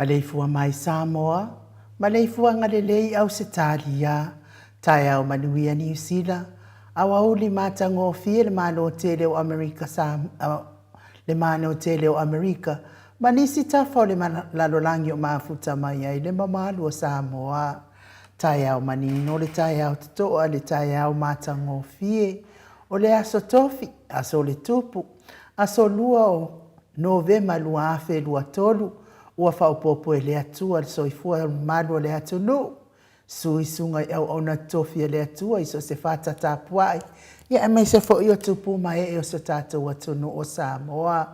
Maleifua mai Samoa, Maleifua ngalelei au Setalia, tai au manuia New Zealand, au auli matango fie le mano tele o Amerika le mano tele o Amerika, manisi tafa le lalolangi o mafuta mai ai le mamalu o Samoa, tai au manino le tai au totoa le tai au matango fie, o le aso tofi, aso le tupu, aso lua o novema lua afe lua tolu, ua whaupopo e le atua le soifua malu le atunu. Sui sunga i au ona tofi le atua i so se whata tapuai. Ia e mei se fo i o tupu mai e o se tātou atunu o Samoa.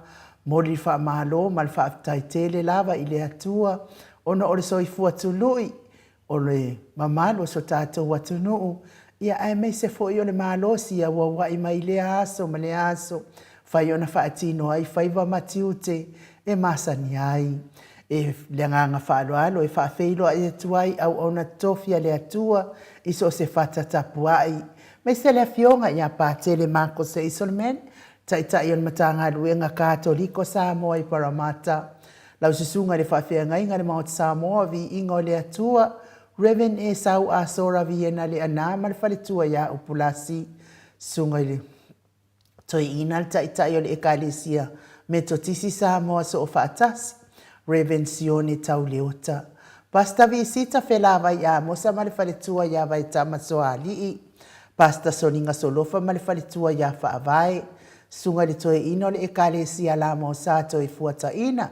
Mori wha mahalo ma le whaafitai tele lava i le atua. Ona o le soifua tului. O le mamalu o so tātou atunu. Ia e mei se fo i o le mahalo si a wawa i mai le aso ma le aso. Whai ona whaatino ai, whaiva matiute e masani ai. E leanganga whaaloalo e whaafeilo ai atuai au ona tofia le atua iso se whatatapu ai. Mei se le fionga ia pātele mako se isolmen, tai on matanga luenga Katoliko Samoa i Paramata. Lau susunga le whaafeanga inga le Mount Samoa vi ingo le atua, Reven e sau a sora vi ena le anama le whaletua ia upulasi. Sunga le toi ina le tai o le ekalesia me totisi Samoa so o whaatasi. Revensione tau leota. Pasta visita felava ia mosa ma le faletua ia vai tama soalii. Pasta soninga solofa ma le faletua ia faavai. Sunga le toe ino le ekalesia la mo sa toe fuata ina.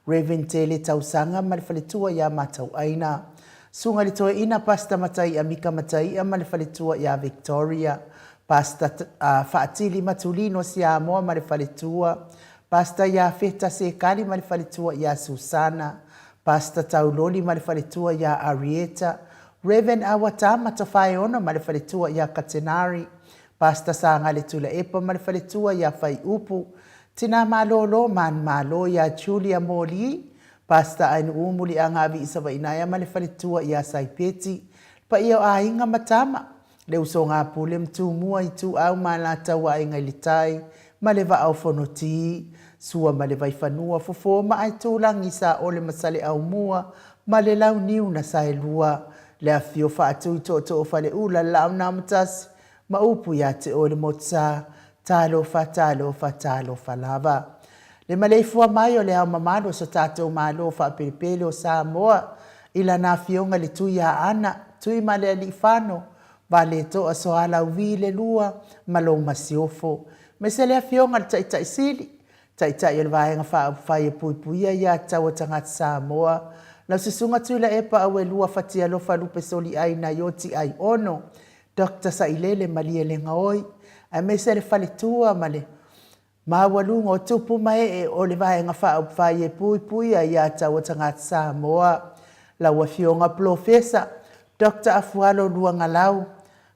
Reven tele tau sanga ma le faletua ia matau aina. Sunga le toe ina pasta matai amika matai ma le faletua ia Victoria. Pasta faatili matulino si amoa ma le faletua. Pasta ia feta se kali ma le faletua ia Susana. Pasta tauloli ma le faletua ia Arieta. Reven awatama tawhai ono ma le faletua ia Katenari. Pasta sanga le tula epa ma le faletua ia Fai Upu. Tina malolo man malo ia Julia Moli. Pasta ainu umuli angavi isawa inaya ma le faletua ia Saipeti. Pa ia a inga matama. Le usonga pule mtumua itu au malata wa inga ilitai. Ma le va au fonoti. Sua ma le vai whanua fofo ma ai tūlangi sa o le masale au mua ma le lau niu na sa e lua le a fio wha atu i tō o whale ula lau na matasi ma upu ia te o le motsa talo wha lava. Le Maleifua mai o le au mamado so tātou malo wha peripele o Samoa ila na fionga le tui a ana tui ma le ali whano va le to a so ala uvi le lua ma lo masiofo. Me se le a fionga le tai sili. Tai o vaenga whae puipuia ia tau tangata Samoa. Lau sisunga tuila epa awe lua fatia lofa lupe soli ai na yoti ai ono. Dr. Sailele malie le ngaoi. Ai mese le faletua male. Mawalunga o tupu mae o le vaenga whae puipuia ia tau tangata Samoa. Lau a fionga profesa. Dr. Afualo luanga lau.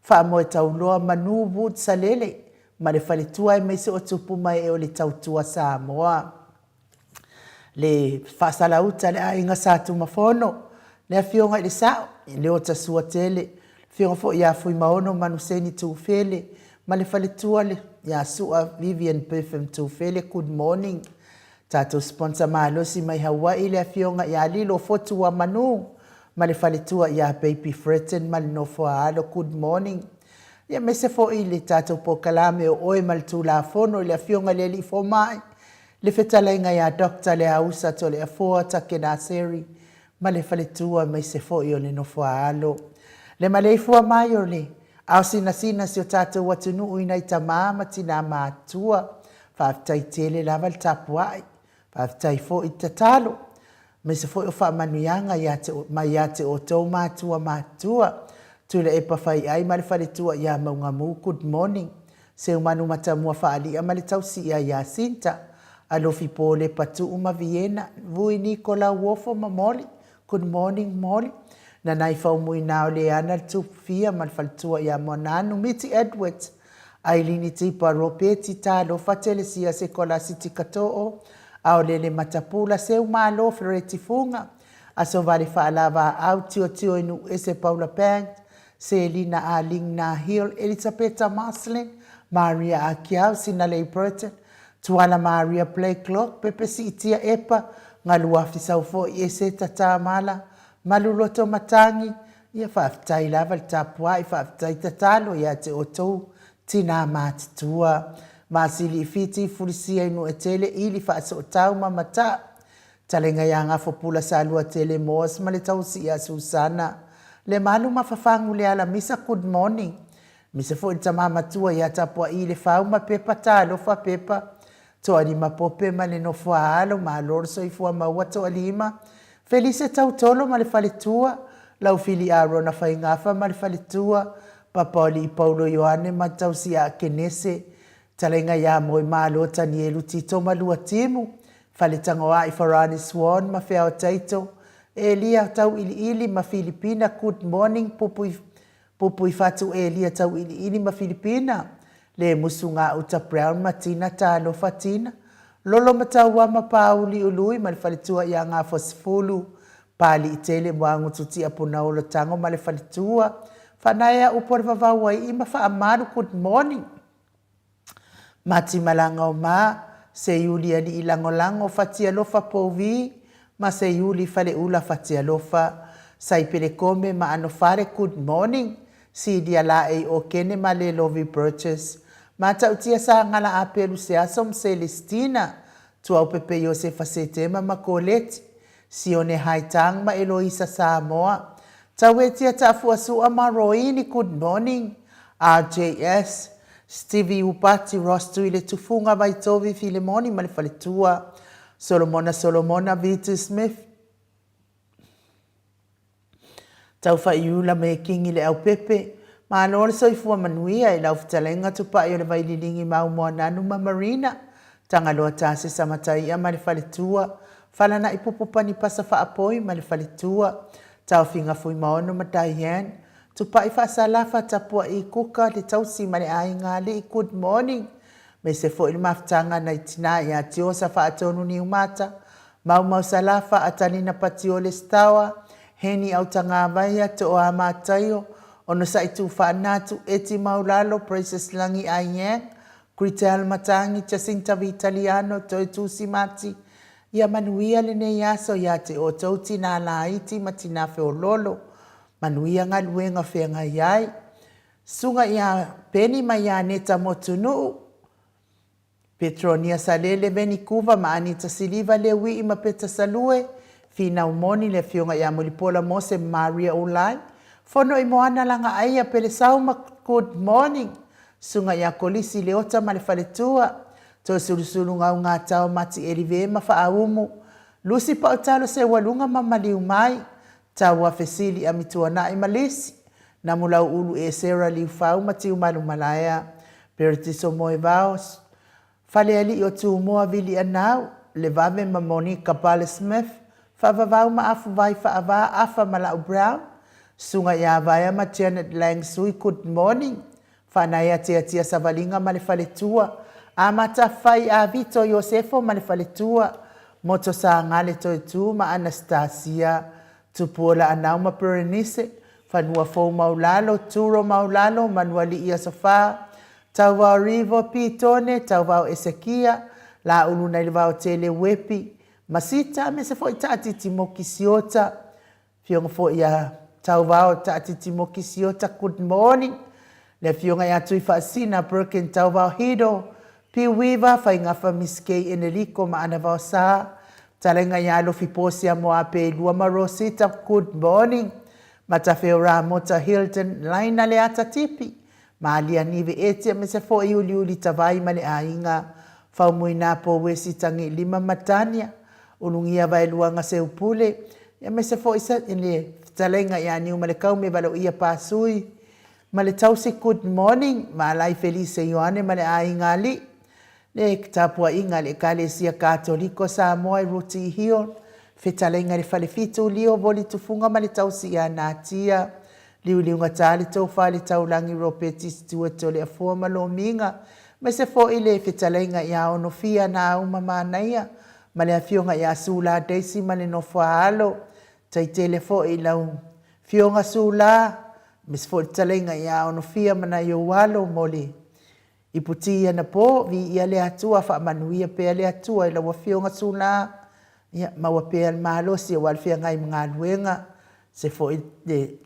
Wha moe tau loa manu wud salele. Ma le faletua e meise o tupu mai e o le tautua Samoa. Le whasalauta le a inga sātu mafono. Le a fionga i le sao, le o tasua tele. Fionga fo ia fui maono manuseni tūwhele. Ma le faletua le ia sua Vivian Perfume tūwhele, good morning. Tātou sponsor maalosi mai Hawaii le a fionga ia lilo fotu wa manu. Ma le faletua ia Baby Fretten ma le nofua alo, good morning. Ia me se fo i le tātou po kalame o oe maltu la fono i le fionga le li fo mai. Le fetalainga ia dokta le ausa to le afoa take na seri. Ma le faletua me se fo i o le nofua alo. Le Maleifua mai o le. Au sina si o tātou watunu uina i tamama tina mātua. Whaafitai tele lava le tapuai. Whaafitai fo i tatalo. Me se fo i o whaamanuianga ia te o tau mātua. Tula e pawhai ai ma le whaletua ia maungamu, good morning. Se umanu matamua whaalia ma le tausi ia Sinta. Alofi pole patu uma Viena, vui Nikola Wofo ma Moli, good morning Moli. Na nai whaumui nao le ana tupfia ma le whaletua ia Monanu, Miti Edwards. Ailini tipa ropeti talo fatelesia se kola siti katoo. Ao lele matapula se umalo floreti funga. Aso vale whaalava au tio inu ese Paula Pank. Selina Aling Nahil, Elisabetta Maslin, Maria Akiao, Sinalei Burton, Tuala Maria Play Clock, Pepe Sitia Epa, ngalua fisau fo i se tata mala maluloto matangi ia whaafitai lava le tapua i whaafitai tatalo ia te otou tina mātitua. Masili i fiti furisia inu e tele ili whaaso o tau mamata. Talenga ia ngafo pula sa alua tele moas ma le tausi ia Susana. Le malu mawhafangu le ala misa good morning. Misa fo ita mamatua ia tapua i le whau ma pepa talo fa pepa. Toa lima pope ma le no fua alo ma lorso i fua maua toa lima. Felice tau tolo ma le faletua. Lau fili a rona whaingafa ma le faletua. Papaoli i Paulo Ioane ma tausi a kenese. Talenga ia moe malo tani elu tito malua timu. Fale tangoa i Farani Swan ma fea o taito. Elia tau ili ma Filipina. Good morning pupu i fatu Elia tau ili ma Filipina. Le musunga uta Brown ma tina talo fatina. Lolo mataua ma pauli ului ma le faletua ia ngā fosfulu. Pali i tele mwangu tuti apuna olo tango ma le faletua. Fanaya upor vavawai ima fa amaru good morning. Mati malanga o ma, se yuli ani ilangolango fatia lofa povi, ma se yuli fale ula fatia lofa, saipele kome ma anofare good morning, si dia la e o kene ma le lovi purchase. Mata utia sa ngala apelu se asom Celestina, tua upepe Yosefa setema ma koleti, si one haitang ma Eloisa Samoa, tawetia tafu asu amaroini good morning, RJS, Stevie Upati Ross tuile tufunga vaitovi Filemoni malifaletua Solomona Vita Smith taufa iula me kingi le au pepe ma anole soifua manuia i lau fitalenga tupa i ole vaililingi mau moa nanu ma Marina tangaloa tase samatai a malifaletua falana ipupupani pasa fa apoi malifaletua tau finga fui maono ma Diane tupa i whaasalafa tapua i kuka le tausi male ainga le good morning. Me se fo il maftanga na itina i atio sa whaatonu ni umata. Mau salafa atanina patio le stawa. Heni au tanga vaya to o amatayo. Ono sa itu whaanatu eti maulalo praises langi aien. Kritel matangi Jacinta Vitaliano to e tusi mati. Ia manuia le ne yaso ya te o tauti na la iti matina feo lolo. Manuia ngā luenga whenga iai. Sunga ia peni mai ia neta motunu. Petronia salele veni kuva ma Anita Siliva le wi ima peta salue. Fina umoni le fionga ia mulipola mose Maria Ulai. Fono i moana langa aia pele sauma good morning. Sunga ia kolisi leota ma le faletua. To sulusulu ngā tau mati erive ma whaaumu. Lusi pa utalo se walunga ma maliu mai. Tawa fesili amituana i malesi. Namulau ulu e sera liu fau matiu malu malaya. Peritiso moe vaos. Fale ali o tu moa vili anau. Le vave ma Monica Bale Smith. Favavau ma afu vai faava afa malau Brown. Sunga ia vaya ma Janet Lang sui good morning. Fanaya tia savalinga ma le faletua. Amata fai a Vito Yosefo ma le faletua. Moto sa ngale toi tu ma Anastasia. Tupuola anau ma Perenise, fanua fau maulalo, turo maulalo, manuali ia sofa, tauvao rivo pitone, tauvao Esekia, la uluna ilvao tele wepi, masita me se foi tati timoki siota, fionga foi ia tauvao tati timoki siota, good morning, le fionga ia tui fasina, Birkin tauvao hido, pi wiva, fai ngafa miskei Enrico ma anavao saa, talenga yalo fiposia moa pe lua marosita good morning. Matafeo Ramota Hilton laina le ata tipi. Maalia nive etia me se fo iuli tavai male ainga. Fau muina po wesi tangi lima matania. Ulungia vai luanga se upule. Ya me se fo isa ile talenga ya niu male kaume valo ia pasui. Male tausi good morning. Malai Felice Ioane male ainga li. Le tapua inga le kalesia katoliko Samoa ruti hio. Fetalenga le fale fitu lio voli tufunga ma le tausi ia natia. Liuliunga tali tau fale tau langi ropetis tueto le afua malo minga. Me se fo ile fetalenga ia onofia na umama naia. Ma le afionga ia sula deisi ma le nofua alo. Taitele fo ilau fionga sula. Me se fo fetalenga ia onofia mana yo walo moli. Iputia na po vi ia le atua fa manuia pe le atua ila wafionga sula Ia maua pea malosi wal fia ngai mga luenga se fo de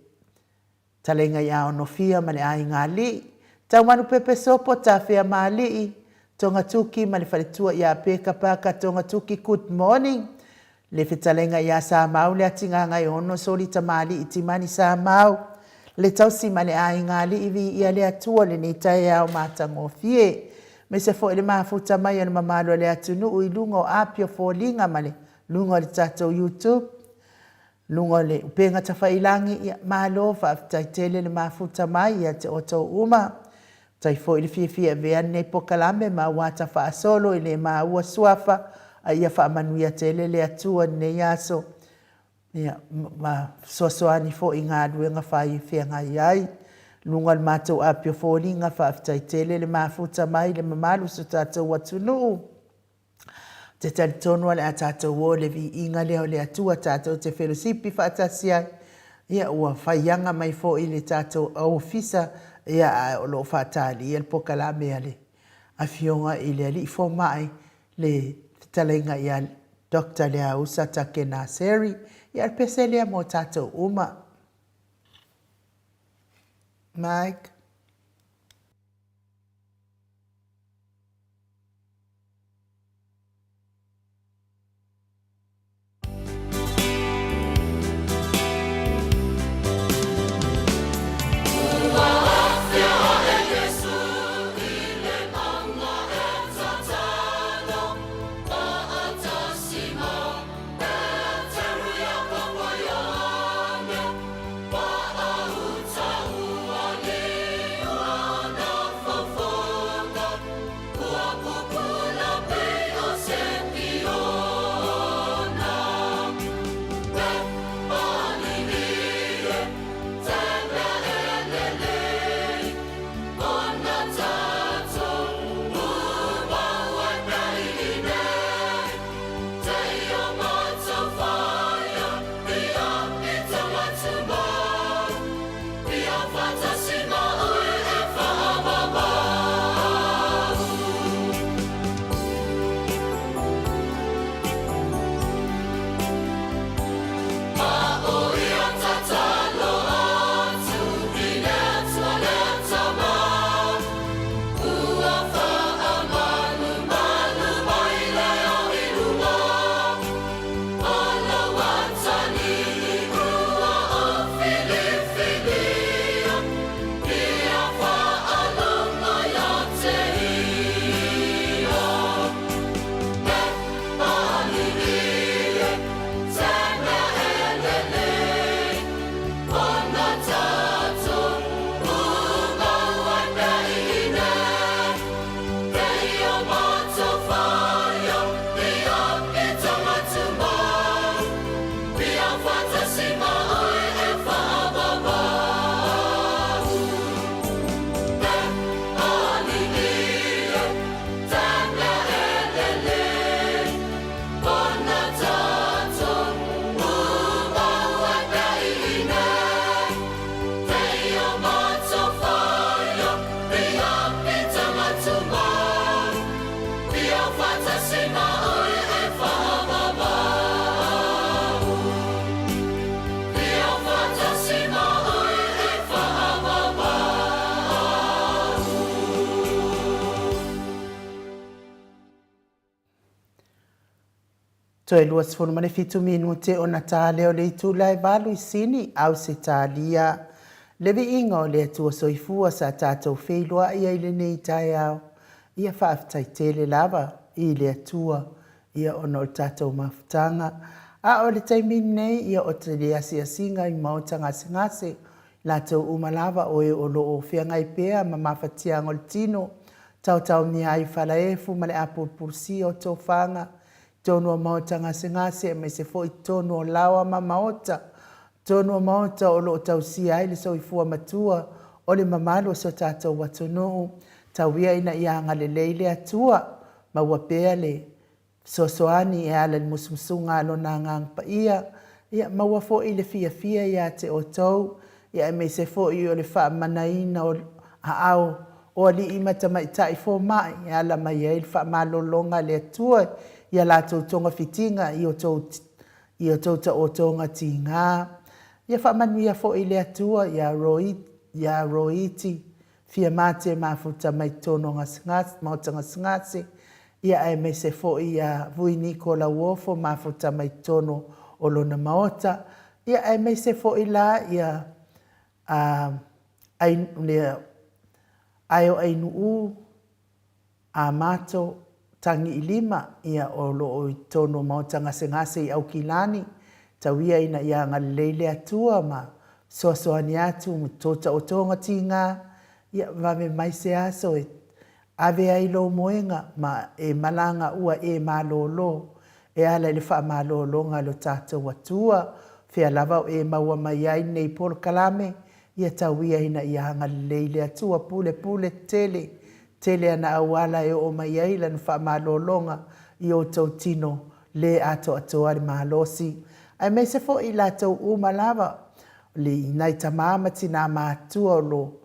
talenga ia ono fia male ai ngali tau manu pepe sopo ta fia mali tonga tuki male faletua ia peka paka tonga tuki good morning le fitalenga ia sa mau le atinga ngai ono soli tamali itimani sa mau le tau si male ai ngali ivi ia le atua le ni tai au matango fie me se fo ile mafuta mai ana mamalo le atunu uilungo apio fo linga male lungo le tato YouTube lungo le upenga tawhailangi ia malo whaaftaitele le mafuta mai ia te oto uma tai fo ili fia vea ne pokalame ma wata whaasolo ile ma ua suafa a ia whaamanuia tele le atua ne yaso ia ma sosoani fo i ngā ruenga whai fia ngai ai lungo le matou apio fo linga whaaftaitele le mafuta mai le mamalu su tato watunu te tali tonu ale a tātou o le vi inga leo le atua tātou te wherosipi whaatasia ia ua whaianga mai fo i le tātou au fisa ia a o lo whaatali ia le pokalame ale a fionga i le ali i fo mai le talenga ia Dr. Lea Usa Take Naseri ia le peselea mo tātou uma. Mike. To e luas fono mane fitu minute o na tā leo le itu lai valu I sini au se tālia. Lewe inga o le atua soifua sa tātou wheilua ia I le nei tai au. Ia whaaftai tele lava I le atua ia ono o tātou mafutanga. A o le taimin nei ia o te le asiasinga I mauta ngase Lātou umalava o e o lo o whiangai pēa ma mawhatianga o le tino. Tau mi ai whalaefu ma le apurpursi o tō whanga. Tono o maota ngase me se foi tono o lawa ma maota. Tono o maota o lo tau si ai le soifua matua o le mamalo so tātou watono. Tau ia ina ia ngale leile atua ma wapea le sosoani e ala le musumsunga alo na ngang pa ia. Ia ma wafo I le fia ia te o tau. Ia me se foi o le wha manaina o haao o li imata mai tai fo mai. Ia ala mai e le wha malolonga le atua. ia lātou tonga fitinga i o tau o tonga tinga. Ia whamanuia fo i le atua ia roiti fia mate mafuta mai tono ngasngats, mautanga ngase. Ia ai me se fo ia vui niko la uofo mafuta mai tono o lona maota. Ia ai me se fo i la ia aio ainu u a mato tangi i lima ia o lo o tono maota ngase i au kilani. Tawia ina ia ngalele atua ma soasoani atu mu tota o tonga tinga. Ia vame mai se aso e ave ai lo moenga ma e malanga ua e malolo. E ala le wha malolo nga lo tātou atua. Fea lava o e maua mai ai nei polo kalame. Ia tawia ina ia ngalele atua pule tele. Tele ana awala e o mai ai lan wha malolo nga i o tau tino le ato atoa le malosi. Ai me se fo i la tau umalava le inai tamama tina mātua lo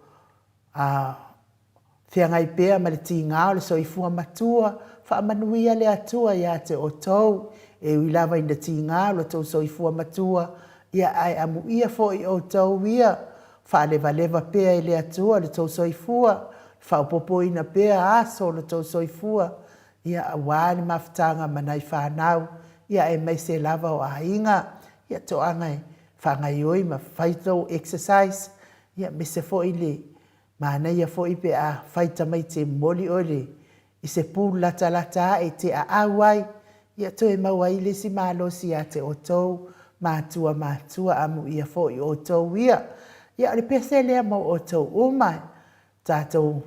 whiangai pēr ma le ti ngāo le soifua matua wha manuia le atua ia te o tau e uilava ina ti ngāo le tau soifua matua ia ai amu ia fo i o tau ia wha leva pēr le atua le tau soifua wha upopo ina pēr aso le tau soifua ia awāni mafutanga manai whanau. Ia e mai se lava o ainga. Ia to angai whangai oi ma whaitau exercise. Ia me se fo i le. Mana ia fo i pe a whaita mai te moli ole. I se pū lata e te a awai. Ia to e maua i le si malosi a te o tau. Mātua amu ia fo i o tau ia. Ia le pese lea mau o tau umai. Tātou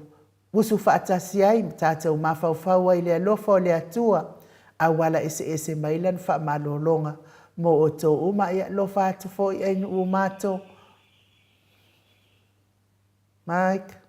usu whaatasi ai. Tātou mawhauwhau ai lea lofa o lea tua. Awala ese mailan wha malolonga mo o tō uma ia lo whātu fo i ainu o mātou. Mike.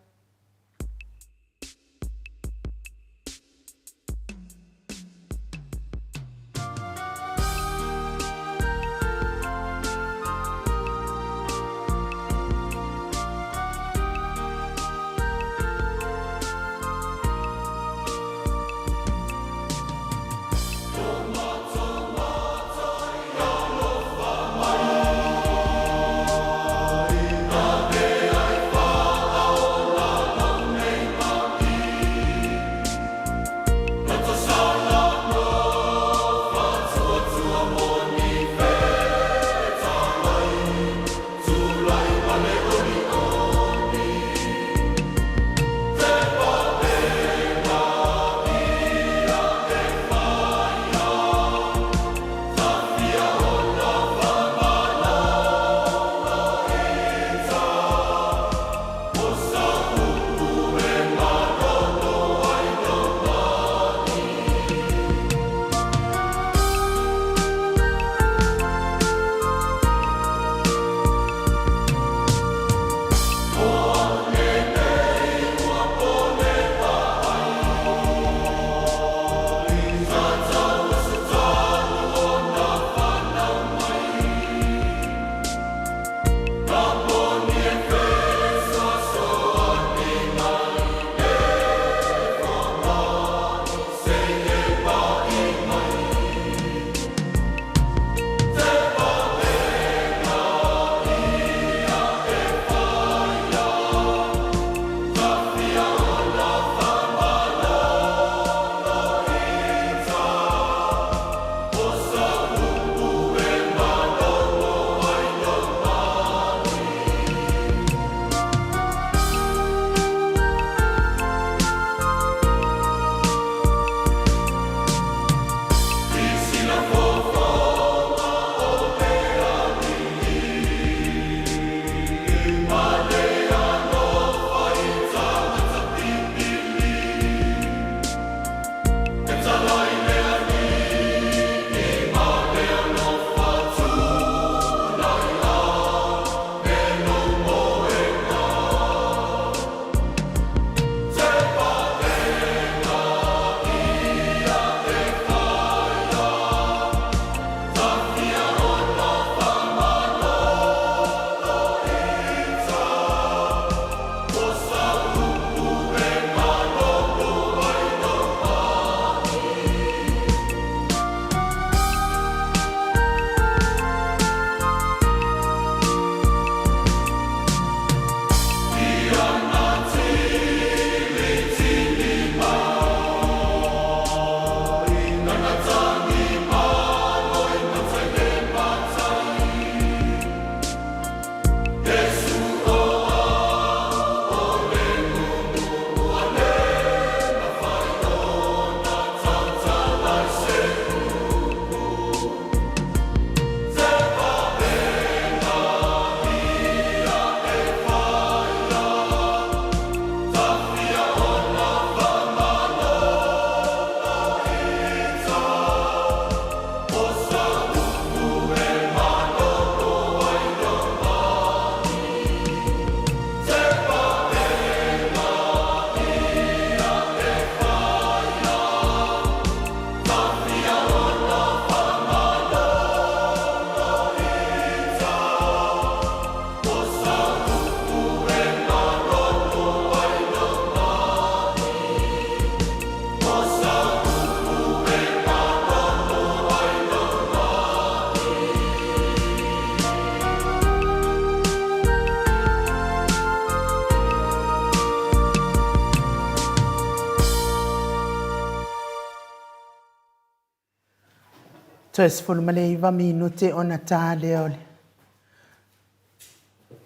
Toes fulmaleva minute ona tale ole.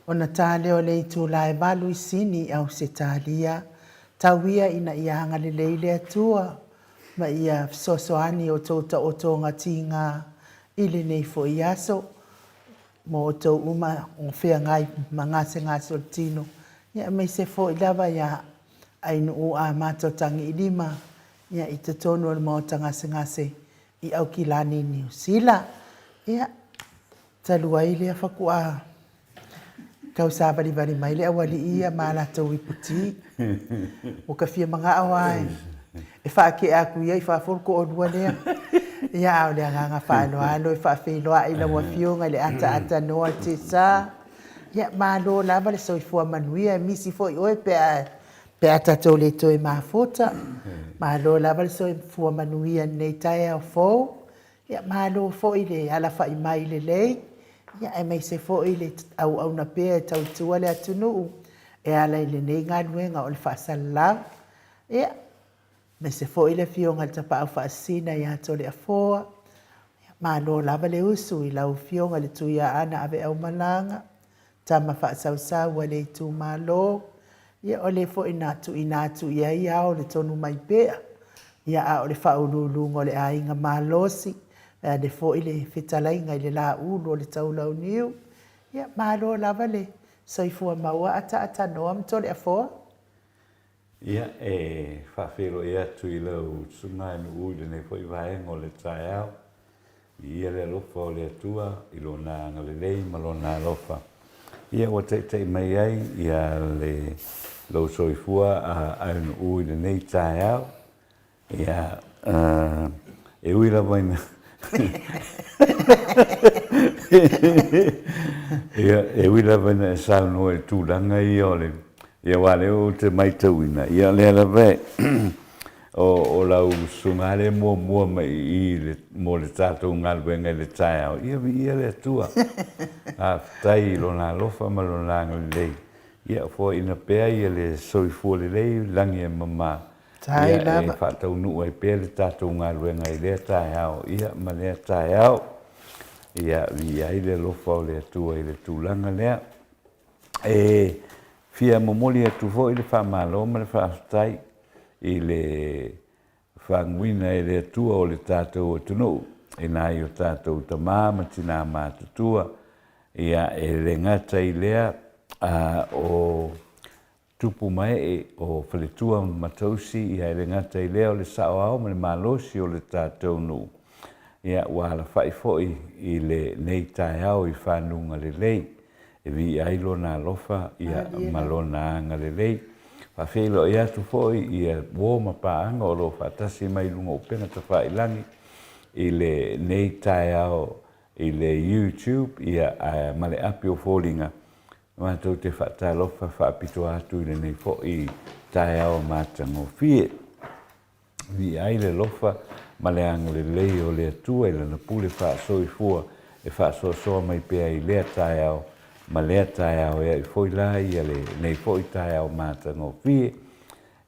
Ona tale ole tu lai balu sini au se talia. Tawia ina ia hanga le leile atua. Ma ia sosoani o tōta o tō ngatinga ili nei fo iaso. Mo o tō uma o whea ngai mangase ngase o tino. Ia mai se fo ilawa ia ainu o a mato tangi ilima. Ia i te tonu o mo tangase ngase. I au ki lani New Zealand. Ia, talua ile a whakua. Kau sāpari vari mai le awali ia mā la tau i puti. O ka whia mga awai. E wha ke aku ia i wha fulko o rua lea. Ia au lea nganga whaano alo i wha wheloa i lawa whionga le ata noa te sā. Ia mā lo lava le soifua manuia e misi fo i oe pe ata tau le toi mā fota. Mā lo lava le soifua manuia nei tai au fōu. Ia mā lo fo i le ala wha i mai le lei. Ia e mai se fo i le au na pea e tau tua le atunu. E ala i le nei ngā luenga o le wha salau. Ia, me se fo i le fionga le tapa au wha sina i ato le afoa. Mā lo lava le usu i lau fionga le tuia ana ave au malanga. Tama wha sau le tu mā lo. Ia o le fo inatu ia ia o le tonu mai pea. Ia a o le whaululungo le ainga malosi. Ia le fo i le whitalainga i le la ulu o le taulau niu. Ia malo lava le soifua maua ata noa mtole a foa. Ia e whawhero e atu i lau sunga e nu ui le ne fo i vaenga o le tae au. Ia le lofa o le atua i lo nā ngale lei ma lo nā lofa. Ia o te mai ai ia le lo soifua a nu ui le nei tae au. Ia e ui la vaina. Ia e ui la vaina e sao no e tūlanga i ole. Ia wale o te mai tauina. Ia le ala ve o lau sungale mua mai i le mo le tātou ngaluenga le tae au. Ia le atua. A tai lo nā lofa ma lo nā ngali lei. Ia fo ina pea ia le soifua le lei langi e mama. Tai lava. Ia e whatau nuu ai pea le tātou ngaluenga i le tae au. Ia ma le tae au. Ia i le lofa o le atua i le tūlanga lea. E fia momoli atu fo i le whamalo ma le whaatai i le whanguina i le atua o le tātou o tunu. I nā i o tātou ta māma tina mātutua. Ia e le ngata i lea o tupu mai o whaletua matausi ia e le ngata i lea o le sao au ma le malosi o le tātou nu. Ia wala whai foi i le nei tae au i whanunga le lei. E vi ailo nā lofa ia malona anga le lei. Whawhelo i atu foi ia wōma pāanga o lo whatasi mai lunga o penga ta whailangi i le nei tae au i le YouTube ia male api o fōringa. Mātou te whata lofa whaapito atu i le nei fo i tae au mātango fie. Vi aile lofa male anga le lei o le atua i lana pule whaasoi fua e whaasoa mai pea i lea tae au. Ma lea tae au ea i foi la ia le nei foi tae au mātango fie.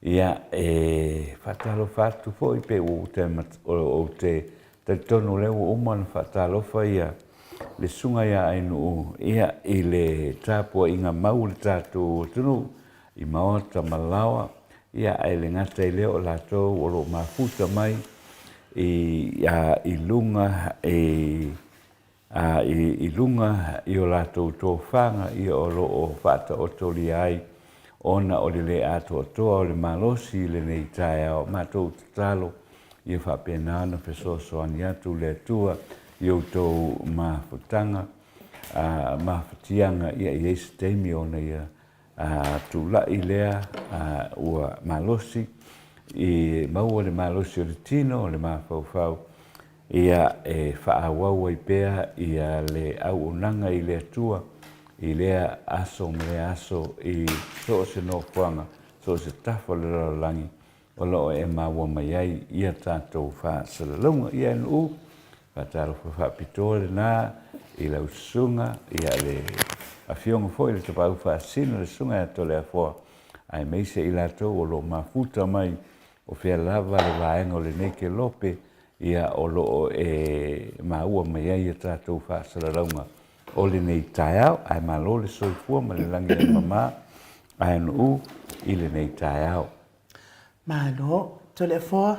Ia e whatalo whatu foi pe o te tono leo umana whatalo wha ia le sunga ia ainu ia i le tāpua inga mau le tātou tunu i maota malawa ia ai le ngata i leo lātou o lo mafuta mai i lunga i lunga i o lātou tō whanga i o lo o whata o tori ai ona o le ato o toa o le malosi le nei tae au mātou tatalo i o whapenana pesosoani atu le atua i o tō mawhutanga mawhutianga ia i eisi teimi ona ia tūla i lea ua malosi i maua le malosi o le tino o le mawhauwhau ia e whaawau ai pea ia le au unanga i le atua i lea aso me le aso i so se no whanga so se tafo le ralangi o lo e maua mai ai ia tātou whaasalalunga ia nu whataro whapitore nā i lau sunga ia le a fionga foi le tapau whaasino le sunga e tole a fua ai meise i latou o lo mafuta mai o whea lava le vaenga o le neke lope ia o loo e maua mai ai e tātou whaasararaunga o le nei tae au, ai malo le soifua ma le langi le mama, ai anu u i le nei tae au. Malo, tole foa.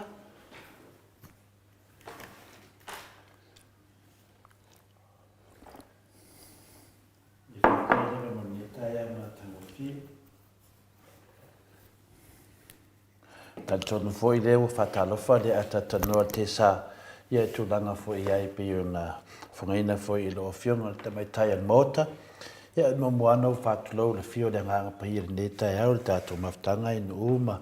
Tantonu foi leo whakalofa le atatanua te sa ia tūlanga foi ai pe una whangaina foi ilo o fionga te mai tai an mota. Ia mo moano whatulau le fio le nganga pa hiri ne tai au le tātou maftanga inu uma.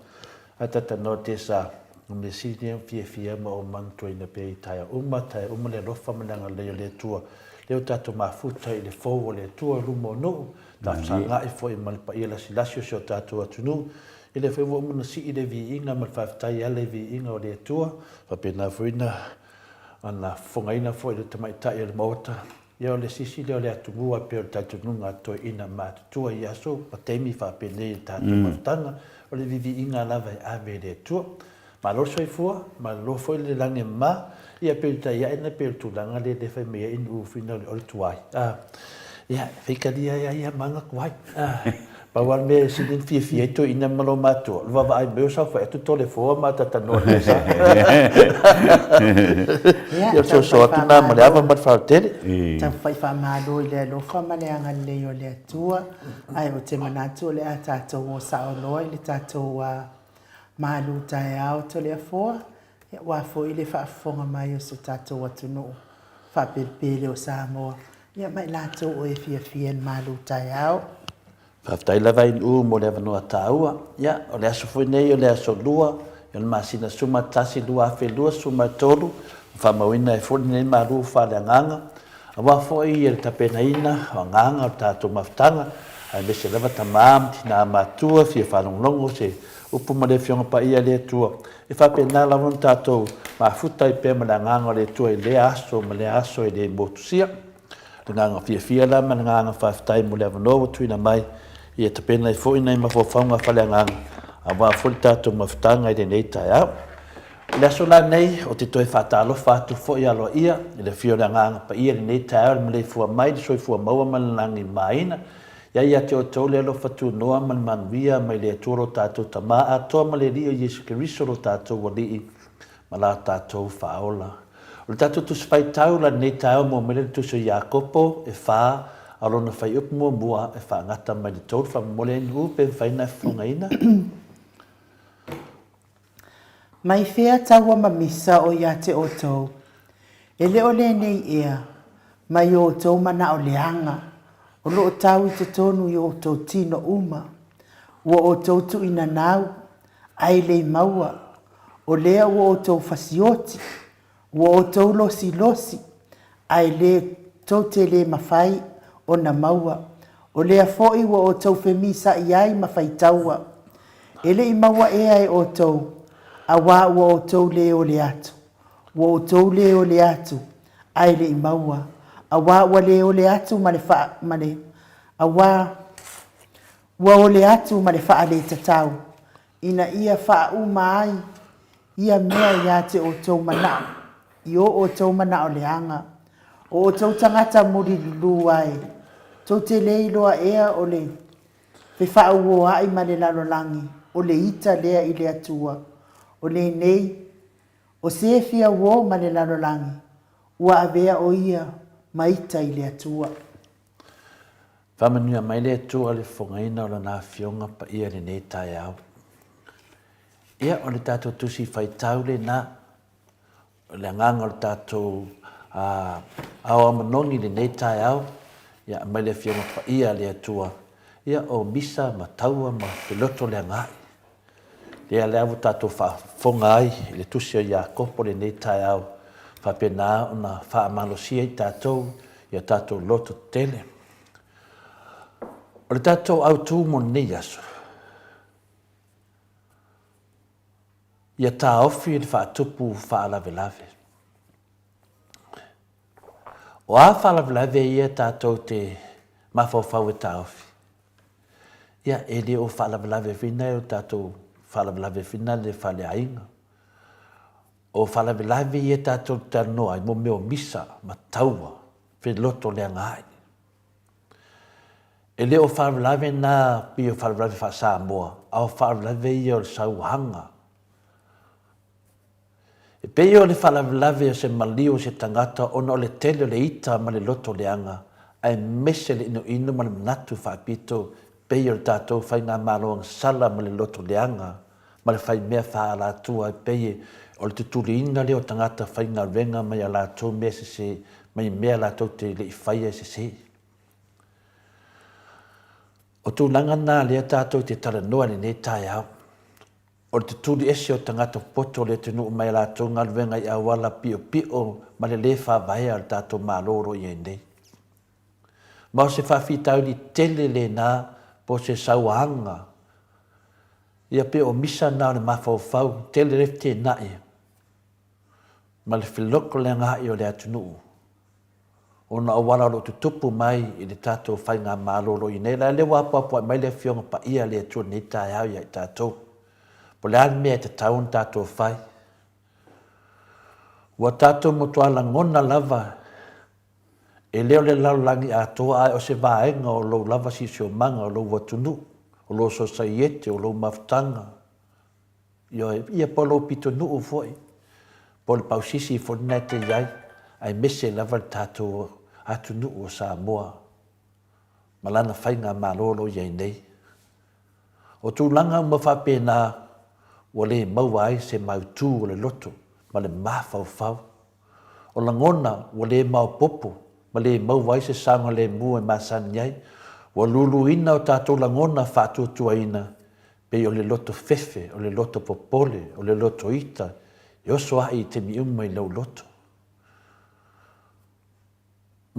Atatanua te sa me sini fia ma o mantua ina pe i tai uma le lofa mananga leo le tua. Leo tātou mafuta i le fōu le tua rumo no. Tātou sa ngai foi malpa i la silasio sio tātou atunu. Ele foi o mundo si ile vi inga mal faftai ale vi inga o le tua fa pena fuina ana fongaina foi le tamai tai le mota ia le sisi le atunua pe o tatununga to ina mat tua ia so patemi fa pele tatu mafutanga o le vi inga lava ave le tua ma lo soi fua ma lo foi le lange ma ia pe tai ina pe tu langa le fa me in u fina o tuai ia fikalia ia manga kwai Pawan me sidin fia to ina malo mato. Lua vai meu sa fa tu tole fo mata tano. Ia so tuna ma leva mat fa tele. Ta fai fa malo le lo fa ma le anga le yo le tua. Ai o te manatu le ata to o sa o loi le tato wa malu tai au to le fo. Ia wa fo ile fa fonga mai o so tato wa tuno. Fa pele o Samoa. Ia mai la to o e fia malu tai au. Faftai lava in mo le vanua taua. Ia, o le aso foi nei o le aso lua. Ia le masina suma tasi lua afe lua suma tolu. Whamauina e foli nei maru whale anganga. A wa foi i le tapena ina o anganga o tātou maftanga. Ai me se lava tamam tina matua fia whalonglongo se upu ma le fionga pa ia le tua. E whapena lavon tātou mafuta i pe ma le anganga o le tua i le aso ma le aso i le motusia. Le nganga fia la ma le nganga whaftai mo le vanoa tuina mai. Ia te pena i fōi nei mawhawhaunga whale anganga. A wā fōi tātou mawhtanga i te nei tai au. Le aso la nei o te toi whātalo whātu fōi alo ia. I le whio le anganga pa ia le nei tai au le Maleifua mai le soi fua maua malanangi maina. Ia te o tau le alo whatu noa man manuia mai le atoro tātou tama a toa ma le rio Jesu Keriso lo tātou walii. Ma la tātou whaola. O le tātou tu spai tau la nei tai au mo mele tu so Iakopo e whaa. Alona fai up mua e whaangata mai di tau whamole ngu pe whaina whangaina. Mai whea taua mamisa o ia te o tau. E leo le nei ea, mai o tau mana o leanga. O lo o tau i te tonu i o tau tino uma. Ua o tau tu ina nau, ai lei maua. O lea ua o tau fasioti. Ua o tau losi, ai le tau te le mawhai. O na maua, o lea fo'i wa o tau whemisa i ai mawhaitaua. Ele i maua e ai o tau, a wā wa o tau le o le atu. Wa o tau le o le atu, ai le i maua. A wā wa le o le atu mane, a wā wa o le atu mane wha le tatau. Ina ia wha umai, ia mea ia te o tau manao. I o tau manao le anga. O tau tangata muri lulu ai. Tau te lei loa ea o le fe whaau ai ma le lalolangi, o le ita lea i le atua, o le nei, o se fia wo ma le lalolangi, ua avea o ia ma ita i le atua. Whamanua mai le atua le whangaina o la nā fionga pa ia le nei tai au. Ia o le tātou tusi whaitau le nā, o le nganga o le tātou awa manongi le nei tai au, ia mai le fionga pa ia le atua. Ia o misa ma taua ma piloto le ngai. Lea le avu tātou whafonga ai, le tusi o Iakopo le nei tai au. Whapena o na whaamalosia i tātou, ia tātou loto tele. O le tātou au tū mo nei aso. Ia tā ofi le whaatupu whaalavelave. O a whaalavelave ia tātou te mawhawhau e tā ofi. Ia e le o whaalavelave whina e o tātou whaalavelave whina le whale ainga. o whalavelave i e tātou tanoa i mo meo misa ma taua wheloto lea ngai. E leo whavelave nā pi o whavelave wha Samoa, au whavelave i o sauhanga. E pei o le whavelave o se malio se tangata ona o le tele o le ita ma le loto leanga, ai mese le ino ma le manatu whaapito, pei o le tātou whai ngā māloang sala ma le loto leanga, ma le whai mea wha ala tua e pei o le tuturi ina leo tangata whai ngā renga mai ala tua mea se mai mea la tau te le i whaia se. O tūlanga nā lea tātou te tala noa ni nei tai au. O le tuturi ese o tangata poto le tunu mai la tau ngā renga i awala pio ma le le whawai al tātou māloro i nei. Ma o se whawhitau ni tele le nā po se sauanga. Ia pe o misa nā le mawhau tele refte nai. Ma le whiloko le ngai o le atunu. Ona o wala lo tutupu mai i le tātou whai ngā māloro i nei. La le wapapua mai le whionga pa ia le atua nei tai au ia i tātou. Po le ani mea te taun tātou whai. Ua tātou motuala ngona lava. E leo le laulangi a toa ai o se vaenga o lou lava si o manga o lou watunu. O lou sosaiete o lou maftanga. Ia po lou pito nuu foi. Po le pausisi i fornete iai. Ai mese lava le tātou atu nuu o Samoa. Malana whai ngā mālolo iai nei. O tūlanga mawhapena o le maua ai se mautū o le loto. Ma le mawhau. O la ngona o le mau popo. Ma le maua ai se sanga le mua e masani iai. O lulu ina o tātou la ngona whātuatua ina. Pe o le loto fefe, o le loto popole, o le loto ita. E oso ai te mi umai lau loto.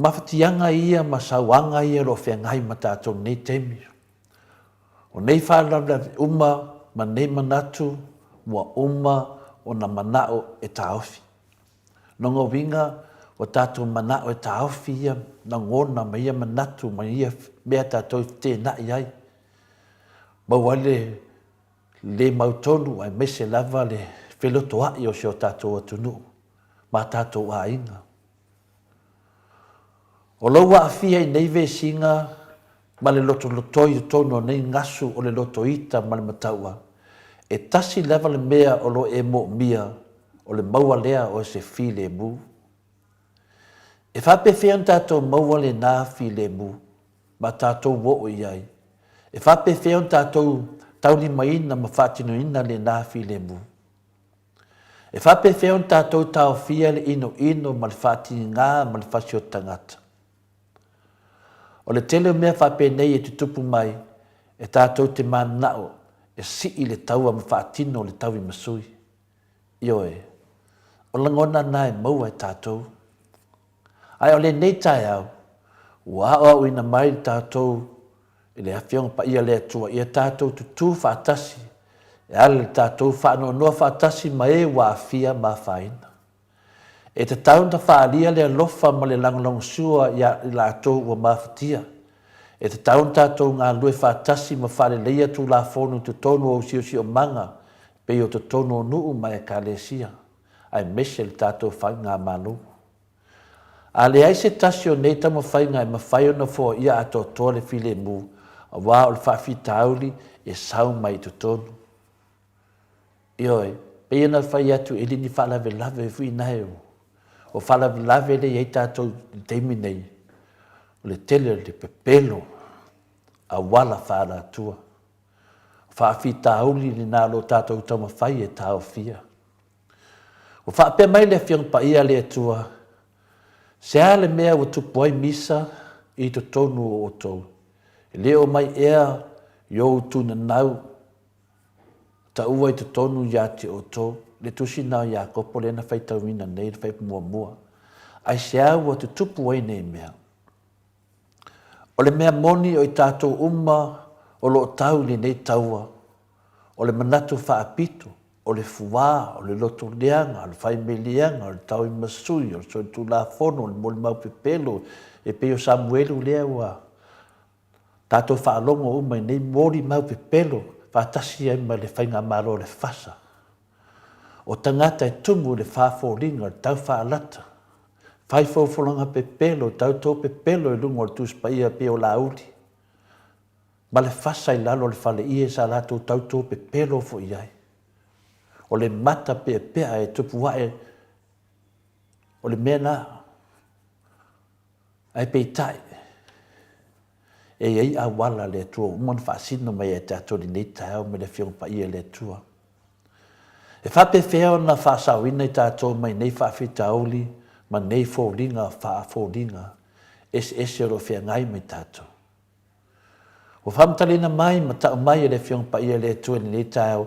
Mawhatianga ia, masawanga ia lo whengai ma tātou nei temi. O nei whālawla uma ma nei manatu, mua uma o na manao e tāofi. Nongo winga o tātou manao e tāofi ia, na ngona ma ia manatu, ma ia mea tātou tēnā iai. Mawale le mautonu ai mese lava le whelotoa i o seo tātou atunu, ma tātou a inga. O lau a fia i nei ve singa, ma le loto lotoi tono nei ngasu o le loto ita ma le mataua. E tasi lava le mea o lo e mo mia, o le maua lea o se fi le mu. E whape whian tātou maua le nā fi le mu, ma tātou wo o iai. E whape whian tātou tauni maina ma whatinu ina le nā fi le mu. E whape whian tātou tau fia le ino ma le whatini ngā ma le whasio tangata. O le tele mea whape nei e tutupu mai, e tātou te manao, e si i le taua ma whaatino le tau i masui. Ioe, o langona nā e maua e tātou. Ai o le nei tai au, ua au ina mai tātou, i le hawhionga pa ia le atua, ia tātou tutu whaatasi, e ale tātou whaano noa whaatasi ma e wa fia ma whaina. E te taunta whaalia le alofa ma le langalong sua ia la atou ua mawhatia. E te taunta atou ngā lue whaatasi ma whaale leia tu la whonu tu tonu o si o manga, pe o tu tonu o nuu mai e ka le sia. Ai mese le tātou whai ngā manu. A le ai se tasio nei tamo whai ngā ma whai ona fo ia ato tole file mu, a wā o le whaafita auli e sau mai tu tonu. Ioi, pe ina whai atu e lini whaalawe lave e fui nai o. O whaalawe lave le ei tātou teimi nei. O le tele le pepelo. A wala whaala atua. O whaafita auli ni nā lo tātou tama whai e tāo fia. O whaape mai le whiong pa ia le atua. Se ale mea o tupu ai misa i to tonu o tau. E leo mai ea yo tuna nau. Ta ua i to tonu ya te o tau. Le tusi nao ya kopo le na whai tauina nei, whai mua. Ai se au o te tupu ai nei mea. O le mea moni o i tātou o lo tau ni nei taua. O le manatu whaapito, o le fuwā, o le loto leanga, o le whai melianga, o le tau i masui, o le soi tu la fono, o le moli mau pepelo, e peo Samuelu lea ua. Tātou whaalongo i nei moli mau pepelo, whaatasi ai mai le whainga maro le fasa. o tangata e tumu le whāwhoringa le tau whaalata. Whai whawholanga pepelo, tau tō pepelo e lungo le tūspaia pe o lauri. Ma le whasa I lalo le whale ie sa lato tau tō pepelo fo iai. O le mata pea e tupu wae, o le mena, ai peitai. E iei a wala le tua, umon whaasino mai e te atori nei tau me le whiong pa ia le tua. E whape wheo na whaasawina I tātou mai nei whaafitauli, ma nei fōringa, whaafōringa, ese ro whea ngai mai tātou. O whamtalina mai, ma tau mai e le whiong pa ia le tua ni nei tau,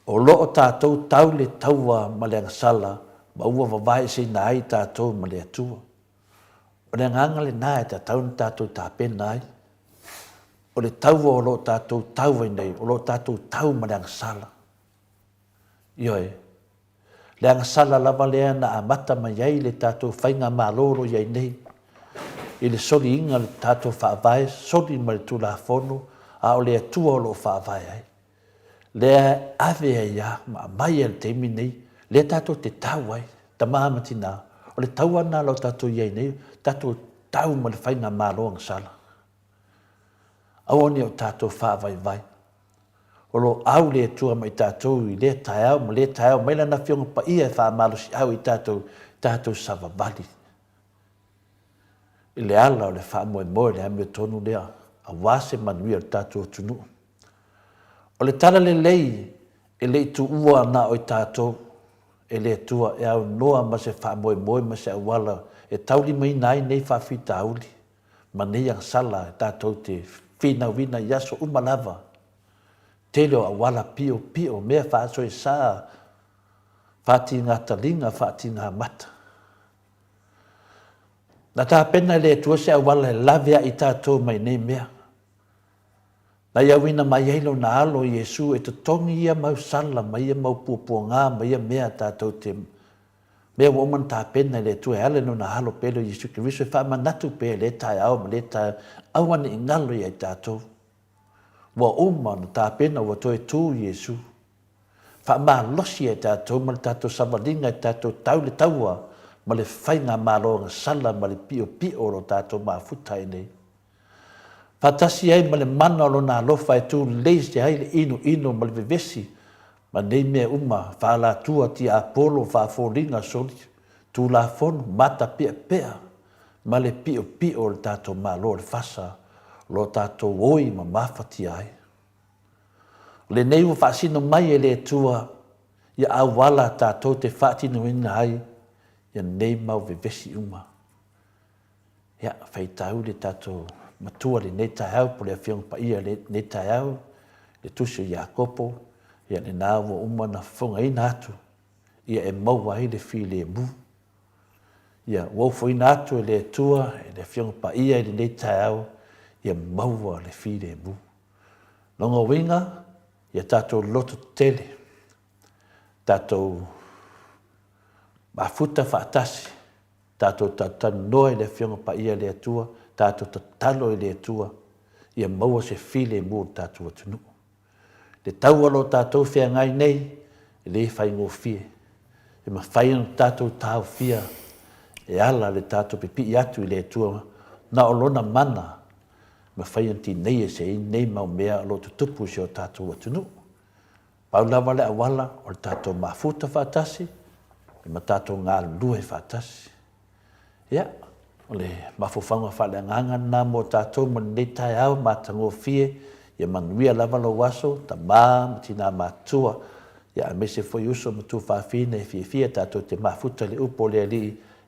o loo tātou tau le taua ma le angasala, ma ua wawai se nai tātou ma le atua. O le nganga le nai tātou ni tātou tāpena ai. O le taua o loo tātou tau ai nei, o loo tātou tau ma le angasala. Ioe, le angasala lava lea na amata mai ai le tātou whainga maloro iai nei. I le sori inga le tātou whaavae, sori ma le tūla whono, a o le atua o loo whaavae ai. Lea ave ai ia, ma mai e le teimi nei, le tātou te tau ai, ta mahamati nā. O le tau ana lo tātou iai nei, tātou tau ma le whainga malo angasala. Aoni o tātou whaavai vai. O lo au le tua mai tātou I le taeau, ma le taeau, mai lana whionga pa ia wha malo si au I tātou savavali. I le ala o le wha moe le ame tonu lea, a wase manuia o tātou tunu. O le tala le lei, e lei tu ua na o I tātou, e le tua e au noa ma se wha moe ma se awala, e tauli mai nai nei wha whita auli, ma nei ang sala e tātou te whina wina yaso umalava. Te leo awala pio, mea whaaso e saa, whaati ngā talinga, whaati ngā mata. Na tā pena le tua se awala e lavea I tātou mai nei mea. Na iawina mai eilo na alo Iesu e te tongi ia mau sala, mai ia mau puapua ngā, mai ia mea tātou te mea woman tā pena le tua e ale no na alo pelo Iesu ki riso e wha manatu pe le tai au, ma le tai awane I ngalo ia I tātou. Wa uma na tā pena wa toi tū Iesu. Wha maa losi e tātou, ma le tātou savalinga e tātou tau le taua, ma le whainga māloanga sala, ma le pio ro tātou maa futai nei. Whatasi ai ma le mana o na alofa e tū leise ai le ino ma le vevesi, ma nei mea uma, whaala tua ti Apollo, whaafōringa soli, tū la fono, mata pea, ma le pio le tātou mālo le whasa, lo tātou oi ma mawhati ai. Le nei ua whaasino mai e le tua, ia awala tātou te whaatino ina ai, ia nei mau vevesi uma. Ia, whaitau le tātou matua le nei taeau, po le awhiong pa ia le nei taeau, le tusi o Iakopo, ia le nāua uma na whonga ina atu, ia e maua ai le whi le mu. Ia, wauwho ina atu e le tua, e le awhiong pa ia le nei taeau, ia maua le whi le mu. Longa winga, ia tātou loto tele, tātou mafuta whaatasi, tātou tātanu noe le whionga pa ia le atua, tātou tatalo le atua, ia maua se whi le mu tātou atunu. Le taualo tātou whia ngai nei, le whai ngō whie. E ma whai anu tātou tāu whia, e ala le tātou pipi I atu I le atua, na olona mana, ma whai anti nei e se I nei mau mea alo tutupu se o tātou atunu. Paulawa le awala o le tātou mafuta whaatasi, e ma tātou ngā lue whaatasi. Ia, o le mafufanga whale nganga nā mo tātou mo nei tai au mātango fie, ia manuia lava lo waso, ta mā, tina mātua, ia me se foi uso matu whawhine e fie tātou te mafuta le upo le ali,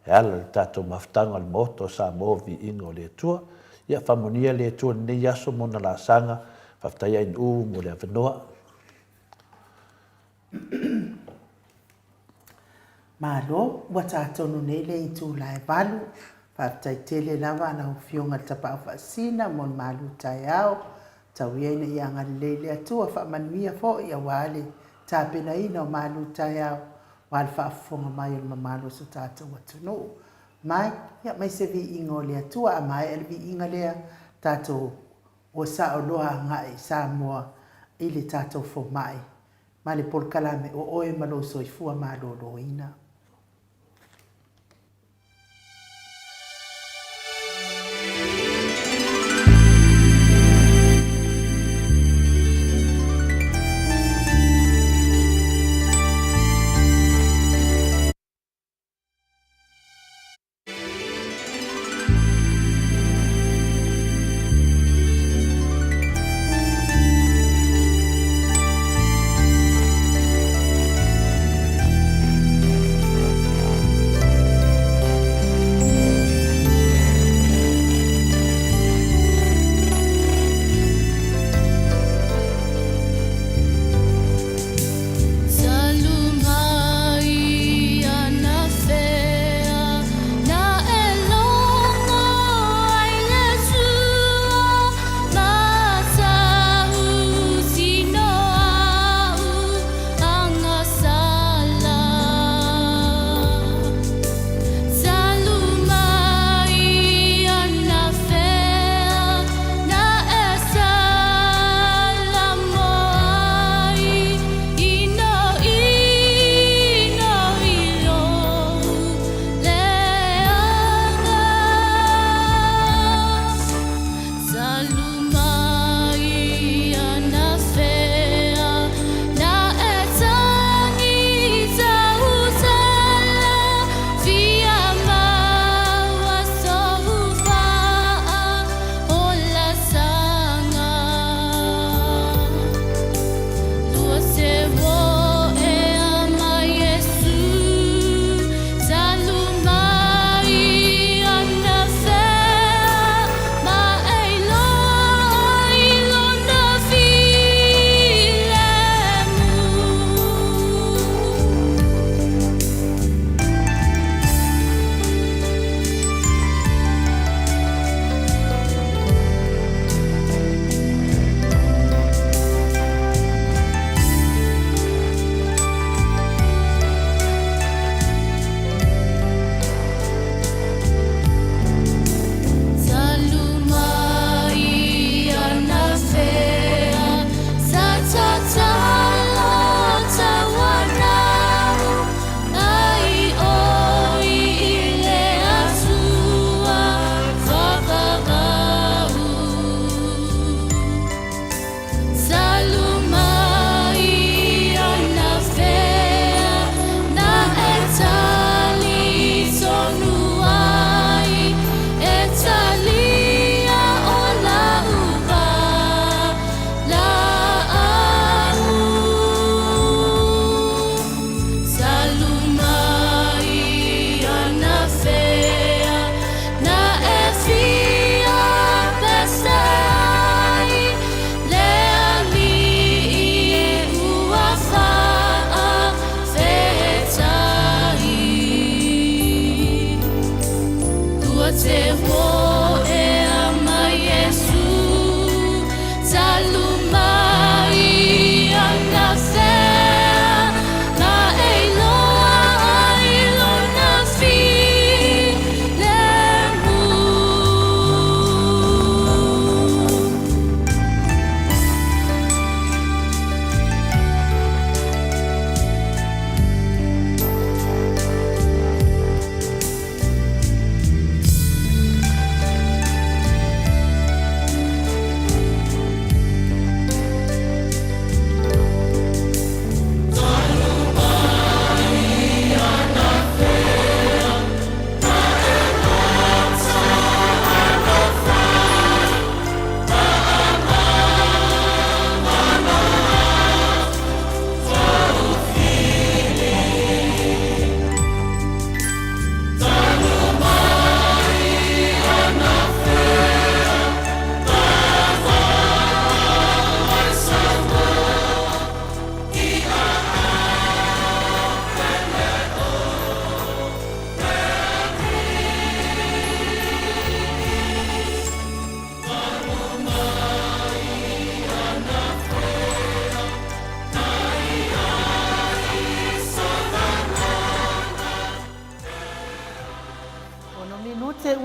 e ala le tātou mafutanga le moto Samoa vi ingo le atua, ia whamonia le atua nei aso mona la sanga, whaftai ain mo le avanoa. Malo, wa tātonu nei le I tūlai valu, whaftai tele lava na whionga tapa whaasina mon malu tai au, tau ieina I anga le atua whamanuia fo I awale, tāpena ina o malu tai au, wal whaafonga mai o mamalo so tātou atunu. Mai, ia mai se vi ingo le atua, a mai ele vi inga lea tātou o sa o loa ngai Samoa I le tātou fo mai. ma le polkalame o oe ma lo soifua ma lo ina.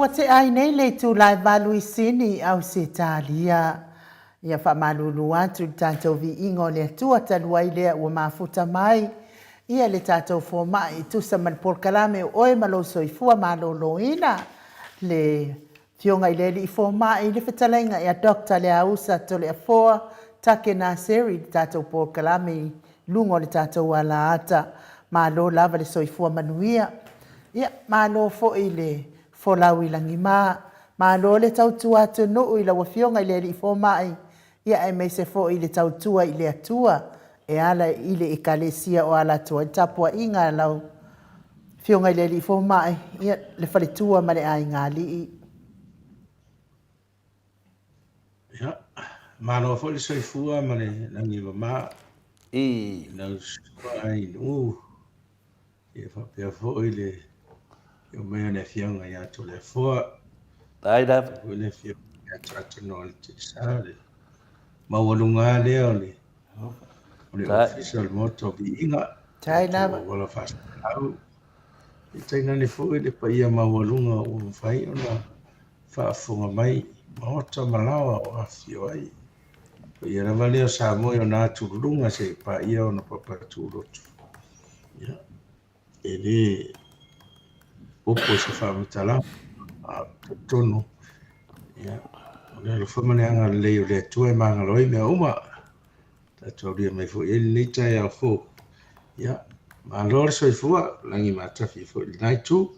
Ua te ai nei le tu lai valu i sini au se talia. Ia whamalulu atu tātou vi ingo le atua talua i lea ua mafuta mai. Ia le tātou fōmai tusa man porkalame oe malo soifua malolo ina. Le fionga i leli i fōmai le whetalainga ia Dr. le ausa to le afoa take nā seri tātou porkalame lungo le tātou ala ata. Malo lava le soifua manuia. Ia malo fo i le folau i langi maa. Malo le tautua atu nuu i la wafionga i leli i fōmai. Ia e me se fo i le tautua i le atua. E ala i le ekalesia o ala tua. I tapua inga lau fionga i leli i fōmai. Ia le whaletua ma le ai ngā li. Ia, malo fo i soifua ma le langi mama. I. Nau sua ai nuu. Ia whapea fo i le o mea le fionga i atu le fua. Ai da. O le fionga i atu atu no le te sa le. Mawalunga lea o le. O le official moto bi inga. Tai lava. O wala fast au. I taina le fo i le pa ia mawalunga o mwhai o na whaafunga mai. Maota malawa o afio ai. O ia rawa leo Samoa o nā tururunga se pa ia o na papatu rotu. Ia. E le opo se whamitala. A tono. Ia. O le lo whamane anga leo le tua e maanga loi mea uma. Tatua ria mai fo. E ni tai au fo. Ia. Ma lor soifua. Langi matafi fo. Nai tu.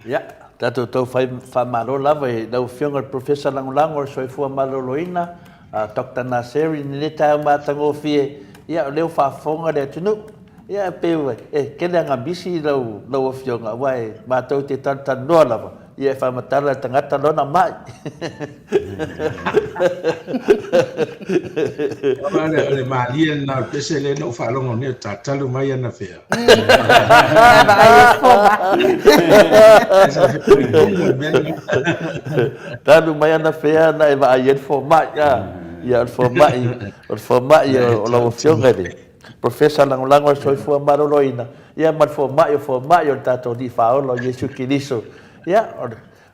Ia. Tato tau whamaro lava e nau fionga professor langolango soifua maloloina. Dr. Naseri ni le tai matango fie. Ia leo whafonga le tunu. Ia pewa. Kele anga bisi lau fionga. Wai matau te tantanua lava. Ia whamatala tangata lona mai. Ole malia na pese le no whalongo ne tatalu mai ana whea. Talu mai ana whea na e wa aien fo mai. Ia fo mai o lau fionga le. Professor langolango soifua maroloina. Ia man fo mai o tato di whaolo Yesu Kiriso. Ia,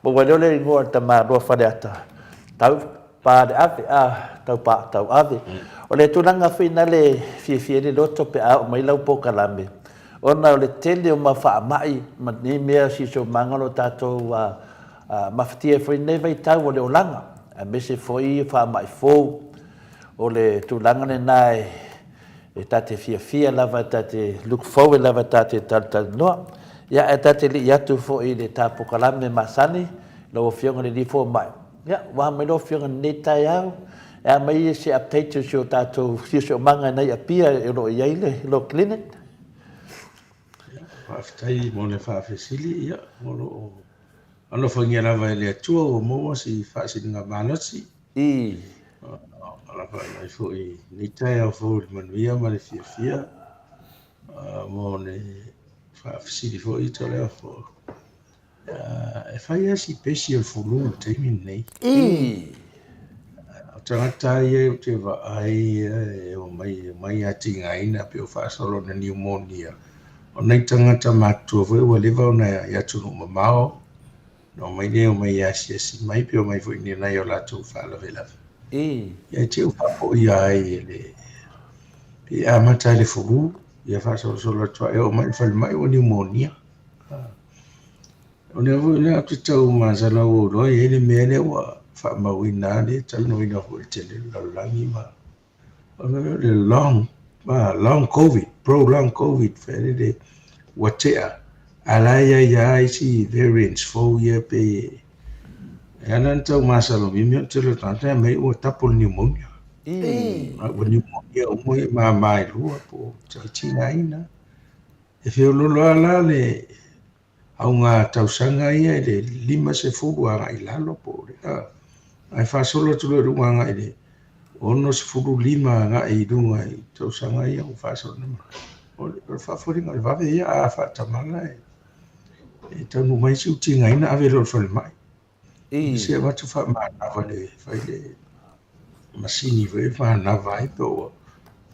mo wale le ingoa ta marua whare ata. Tau pa de ave, tau ave. O le tunanga whina le fie le loto pe au mai lau po kalame. Ona o le tele o ma wha mai, ma ni mea si so mangalo tatou mawhatia whine vai tau o le olanga. A me se foi wha mai fou. O le tunanga ne nai, e tate fia lava tate look forward lava tate tal noa. Ia e tate li atu fo i le tapo kalame masani, lo fionga le li fo mai. Ia, wa mai lo fionga ne tai au, e mai se update si o tato, si o manga nei apia e lo iaile, lo clinic. Whaftai mo le whawhesili, ia, mo lo ano whangia rawa e le atua o moa si whaasini ngā mānasi. I. Ala whai mai fo i ni tai au fo i manuia ma le fia. Mo le whaafisiri fo i to leo fo. E whai asi pesi o fulu teimi nei. I. O tangata ia o te waai e o mai ati ngaina pe o whaasolo na pneumonia. O nei tangata mātua fo e wa lewa o na ia tunu mamao. No mai ne o mai asi mai pe o mai fo i ni nai o latu whaalavelava. I. Ia te uwhapo ia ai le. Pe a mata le fulu. Ia whaasolo solo tua e o mai whale mai o pneumonia. O ne vo le atu tau mazala o roi e le mele wa whaamawina le tau no ina ho te le laulangi ma. O le long COVID, prolonged COVID, whare le watea. Alaya ia isi variants fo ia pe. E anan tau mazala mimi o te le tanta mai o tapo pneumonia. O pneumonia o moe mai lua po tau tina ina. E whio lolo ala le au ngā tausanga ia le 5 anga i lalo po le. Ai whaasolo tulu runga anga i le 5 anga i runga i tausanga ia o whaasolo nama. O le whaaforinga le wawe ia a whaatamala e. E tanu mai si uti ngaina ave lolo whale mai. I se watu whaamanawa le whai le masini vei whaanawa ai po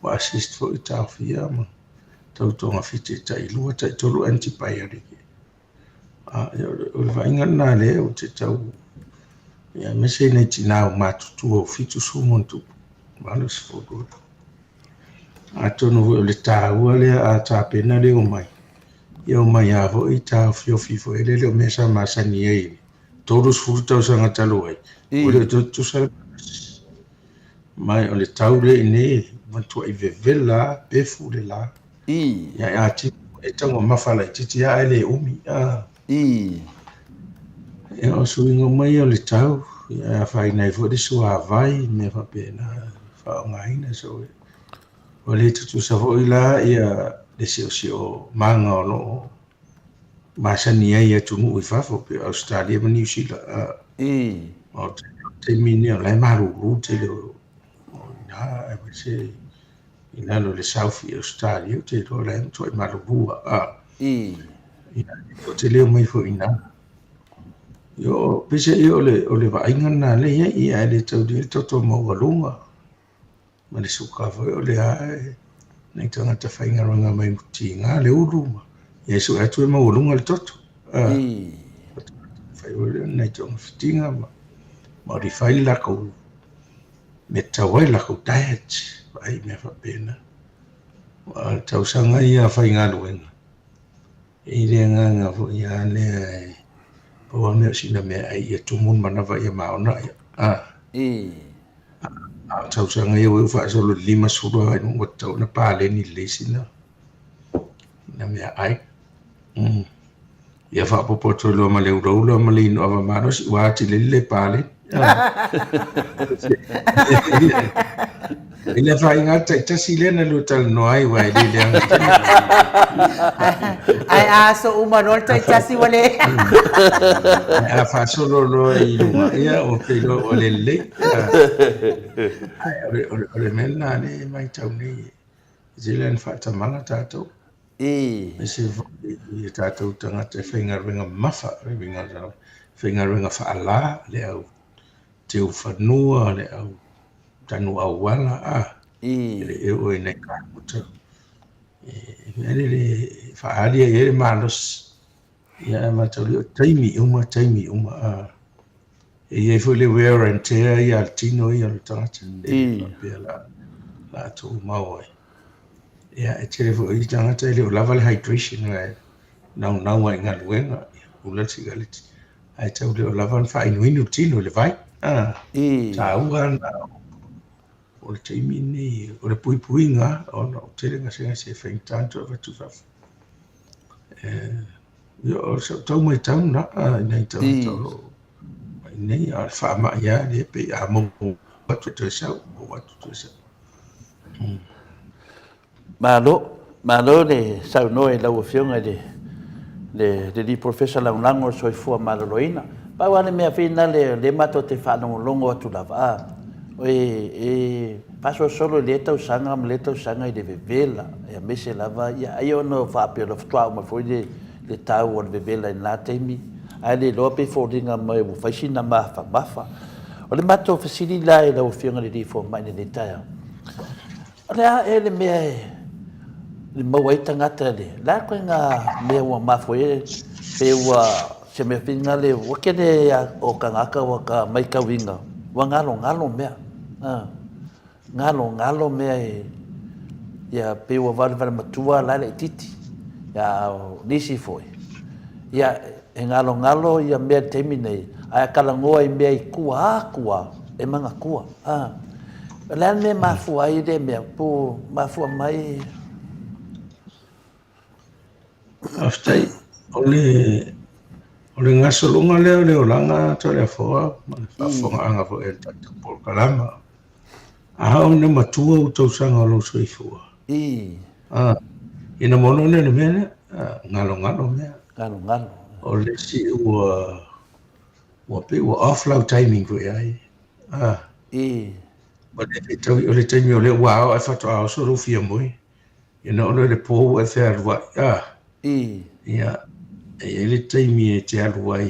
wa assist fo i tau fia ma. Tautonga fiti tai lua tai tolu antibiotic. O le whainga nā le o te tau Ia me se nei tinau matutu o fitu sumo tu. Malo se fodo. Atonu o le tāua lea a tāpena le o mai. Ia o mai a ho i tā fio fifo ele le o mesa masani ei. Todos furtau sanga talo ai. O le tu sa mai o le tau le ine mantua i vevela pefu le la. Ia a ti e tango mafala i titi a ele umi. E o suinga mai o le tau. Ia fai nei fo de sua vai me fa pena. Fa o ngaina so e. O le tutu sa ho i la ia le sio manga o no masani ai e tunu i fafo pe Australia ma New Zealand. O te mini o lai maruru te le o ina e me se ina lo le South Australia te lo lai mto i marurua ina o te leo mai fo ina yo pese i o le vainga na le ia le tau di toto maualunga ma le sukafo o le ae nei tangata whainga ranga mai muti ngā le uruma Yesu atu e maualunga le toto whai ore nei tonga fitinga ma ri whai lako me tawai lako diet ai me whapena tau sanga ia whai ngā luenga i rea nganga fo ia lea Paua mea sina mea ai ia tumun manawa ia maona ia. Tau sanga ia weu wha solo 5 surua ai nunga tau na pāleni le sina. Na mea ai. Ia wha popoto loa ma leu rau loa ma le ino awa maros i wāti le pāleni. Ile wha inga taitasi lena lu tal noai wai le leanga. Ai aso umarol taitasi wale. A wha solo loa i lunga ia o ke loa o le le. O le mena ne mai tau nei. Zilen wha tamanga tātou. Me se i tātou tangata whaingaruenga mawha. Whaingaruenga wha ala le au. Te u whanua le au. Tanu au wala ele e o nei ka muta ele le faalia ele malos ia matali taimi uma e foi le wear and tear ia tino ia tata la to mau ia e tere foi i tangata ele lava hydration na wa inga luenga ula sigaliti ai tau le lava fa inu tino le vai tauan o le taimi nei, o le puipuinga, o na o tere ngase whaing tanto a watu wafu. O tau mai tau na, nei tau tau, nei a whaama ia le pe a mongo watu te sau, o watu te sau. Malo le sau noe lau fionga le di professor lango soifua maloloina. Pa wane mea whina le mato te whanongo atu lava paso solo le tau sanga i de vevela e a mese lava ia ai ono fa pe lo ftua ma foi le tau o vevela in la temi ai le lo pe fordinga mai bu faisina mafa o le mato fasili la e lo fianga di fo mai le taia ala ele me le mo ai tangata le la ko nga me wa ma foi pe wa se me finga le o ke le o kangaka wa ka mai ka winga wa ngalo mea ngalo mea ia pe ua vale matua la le titi ia nisi foi ia e ngalo ia mea temi nei ai kalangoa i mea i kua e manga kua la me mafua ai de mea po mafua mai Aftai o le ngaso lunga le o langa to le foa ma fa fonga anga fo e tatu por kalama a o na matua o tau sanga lo soifua ina mono ne mene ngalo mea o le si ua pe ua offload timing ko ai ma le taimi o le ua ai fato a so rufia moi ina o le po e fe arwa ia e le taimi e te arwa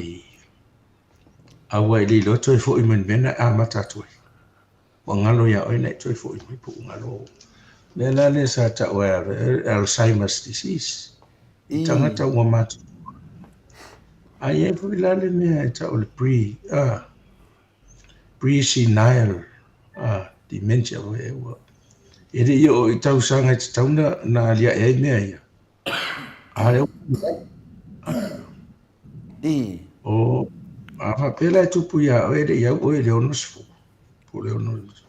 awa i li loto e fo i mena a matatu wa ngalo ya oi nei toi fo i mai pu ngalo le la le sa ta o Alzheimer's disease tangata wa matu ai e fo i la le mea e ta o le pre pre-senile dementia o e ua. E re o I tausanga te tauna na lia e mea ia. A reo o a whapela e tupu ia o e re iau o e leo nosfu. Po leo nosfu.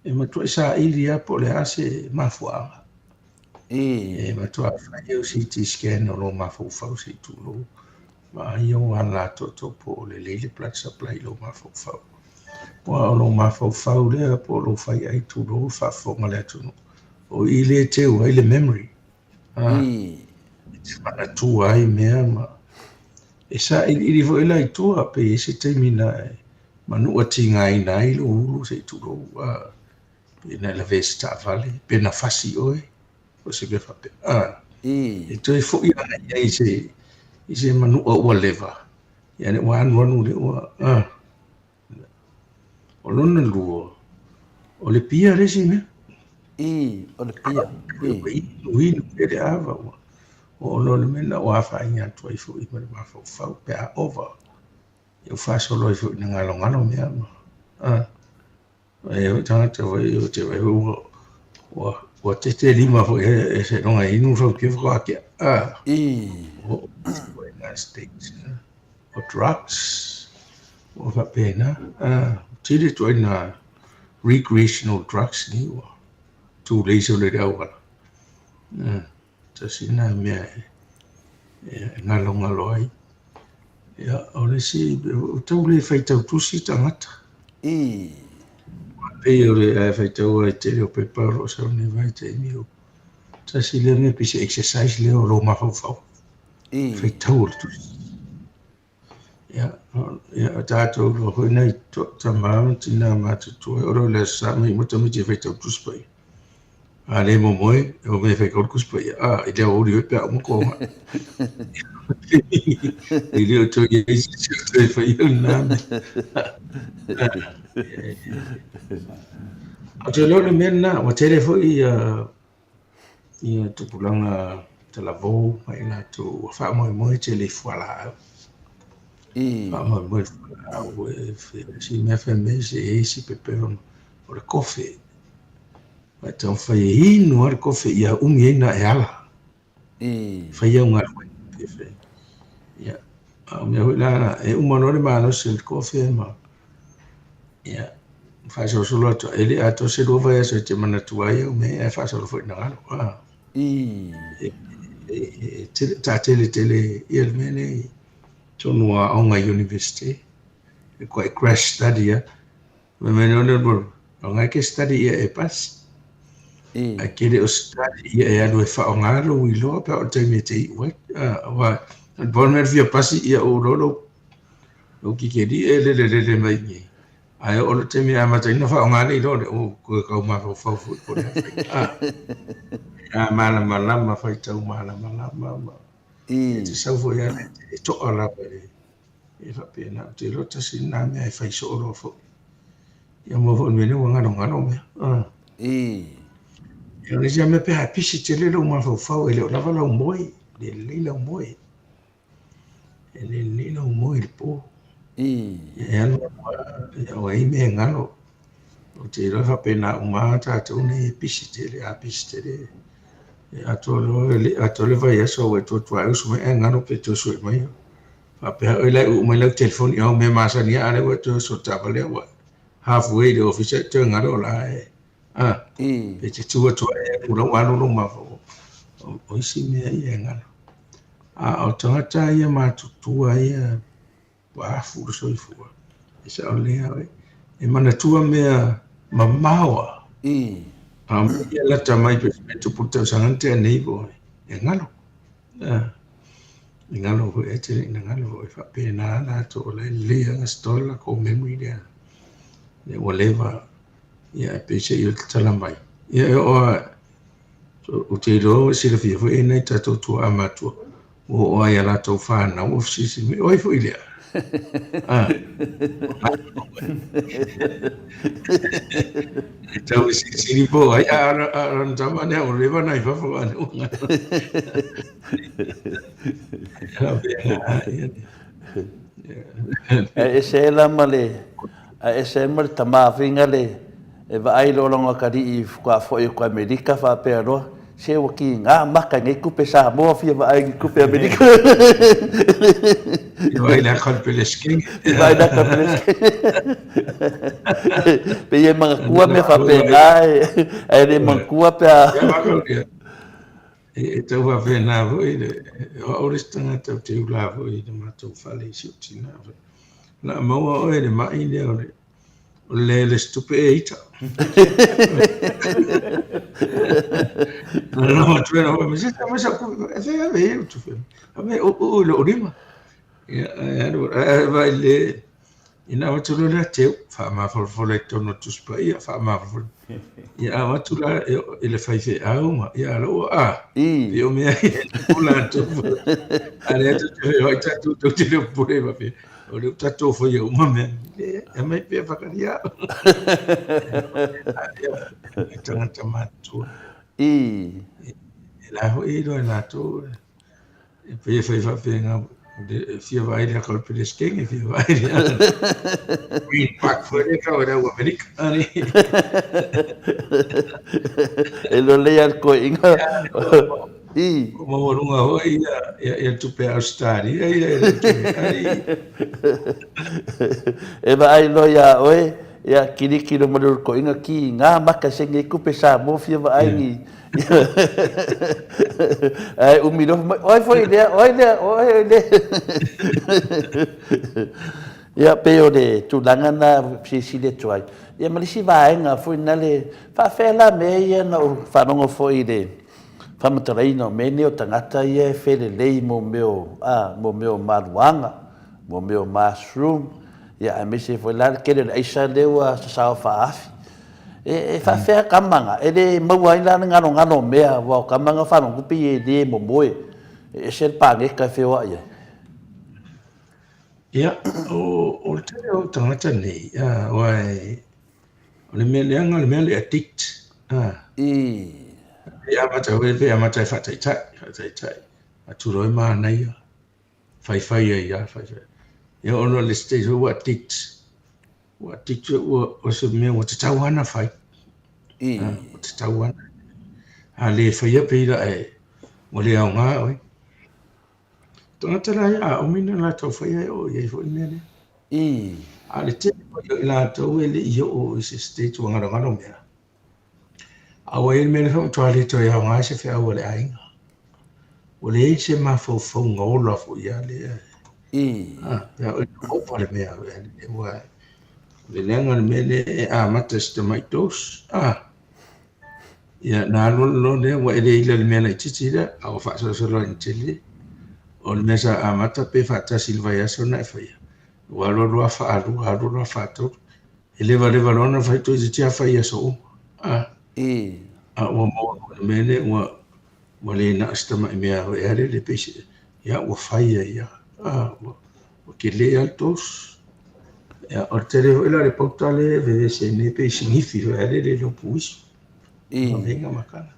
E matua sa iria po le ase mafuanga. E matua whai o CT scan o lo mafufau si tulo. Ma iau ala toto po le leile blood supply lo mafufau. Po o lo mafufau lea po lo whai ai tulo whafonga lea tunu. O I le teu ai le memory. Mana tua ai mea ma. E sa ili vo ela I tua pe e se teimina e. Manua tinga I nai lo ulu se tulo. Pe na la vese ta vale. Pe na fasi oe. O se befa pe. E toi fo I ana I se manua ua leva. Ia ne ua anu le ua. O lona lua. O le pia resi mea. O le pia. Ui le ava ua. O lona mena o awha inga tua I fo I mara mafau fau pe a ova. Iau whasolo I fo I na ngalo mea ma. E o tangata wai o te wai ua te lima fo e se ronga inu fau kia whako akia. O United States. O drugs. O whapena. Tiri tu aina recreational drugs ni ua. Tu leiso le rau wala. Tasina mea ngalo ai. Ia, o le si, o tau le whaitau tusi tangata. Pei o le whaitau ai te reo peparo sa ne vai te miu. Tasi le me pisi exercise le o lo mawhau. Whaitau o le tusi. Ia, tātou lo hoi nei tamau tina mātutua. Oro le sa mei mutamiti whaitau tusi pai. A le mo moe, o me whaikau kuspai. I lea ori o pia o moko ma. I leo to ye to fa yo name. O te lo men na o telefo I to pulanga te la vo mai na to fa mo telefo la. Fa mo o si me fa me si peperon o le coffee. Ma te fa no ar coffee ia na e ala. Fa ia un ia me hola e umano le mano se il coffee ma ia fa solo ato ele ato se do vai se te mana tua ia me e fa solo foi na galo tele ia mene tono a onga university e ko crash study ia me no no onga ke study ia e pas aquele o study ia e alo e fa onga lo i lo pa o te mete wa bon mer via pasi ia o lolo o kikeri e le mai ni ai o le temi ama taina fa onga ni lo o ko ka ma fa ko mala ma fa tau mala ma te sau fo ia e to ala pe e fa pena te lo ta sina me ai fa so lo fo ia mo fo me no ngano me ia le ja me pe ha pisi te le lo ma fa e le la va la moi le la moi ele nina o moi po ano o ai me ngalo o te rafa pena o mata te une pisitele a pisitele atole vai aso e to ai so me ngalo pe to so mai fa pe o le o mai le telefoni o me masa ni ale o to so tabale wa halfway the office te ngalo la pe te tu to e pura wano no ma o isi me ai ngalo o tangata ia mātutua ia wafu so I fua. E sa o lea e mana tua mea mamawa. Ia lata mai pe tu puta sangante a neighbor. E ngalo. E ngalo ho e te ngalo ho e whape na ana to o lea nga stola ko memory lea. E whatever. Ia pe se i o tala mai. Ia o te ro sila fia ho e nei tato tua amatua. O ai ala tau whana o sisi me oi fo ilea. Tau sisi po ai aran tama ne o rewa nai whafo ane o ngā. E se la male a e se mo ta ma finga le e va ai lo longa ka di kwa fo e kwa Amerika fa pero se o ki nga maka ngai kupe Samoa fia va ai kupe Amerika vai lá com pelesquinho vai da ka pe ye mga kua me fa pe ngai ai le mga kua pe ya va con que te va a ver na voi o restanga te ula voi de mato fale si tina na mo o e de mai ne o le stupida no tu no me se ma sa ku e fe ave tu fe ave o lo rima ya vai le ina watu le teu fa ma fo le tono tu spa ia fa ma fo ia watu la ele fai fe au ma ia lo io mi una tu ale tu vai tu te lo pure va fe o le tato fo ia uma me e mai pe fa caria tanga tamatu la ho i do na tu e pe fa fe nga fia vai le colpe de skeng fia vai green pack for the cover o americani e lo le al ko inga como morunga ho ia tu pe austari e va ai lo ya oe ya kiri lo mo ko inga ki nga maka se ngai ku pe sa mo fia va ai ni ai umilo oi foi le ya peo de tu langa na si de tuai ya malisi vai nga foi na le fa fela me ya no fa no foi de fa matreino me ne o tangata ia fele lei mo meu maruanga mo meu mushroom ya a me se foi lá que ele aisa deu a sa fa afi e fa fe kamanga e de mo ai lá ngano mea wa kamanga fa no kupi de mo moe e se pa nge ka fe wa ia ia o te o tangata nei wai o le mele anga le mele addict ia mata we pe mata fa tai a tu roi ma nei fai ia fai ia ono le stage o addict o se me o te tawana fai o te tawana a le fai ia pe ira e mo le au ngā oi tangata la o mina la tau fai o ia fo nene a le te o la tau e le ia o se stage o ngaro mea a o e mele fo to ale to ia ngā se fai o le ainga o le se ma fo ngola fo ia le ya o pale mea e wa le lenga le mele a mata sta mai dos ya na lo ne wa ele ile le mele titira a fa so lo intele o le mesa a mata pe fa ta silva ya so na fa ya wa lo fa to ele va lona fa to ti fa ya so a o mo le mele wa le na sta mai mea o ele le pe ya o fa ya o ke le altos o tele la le portale vede se ne pe significa le lo puis venga makana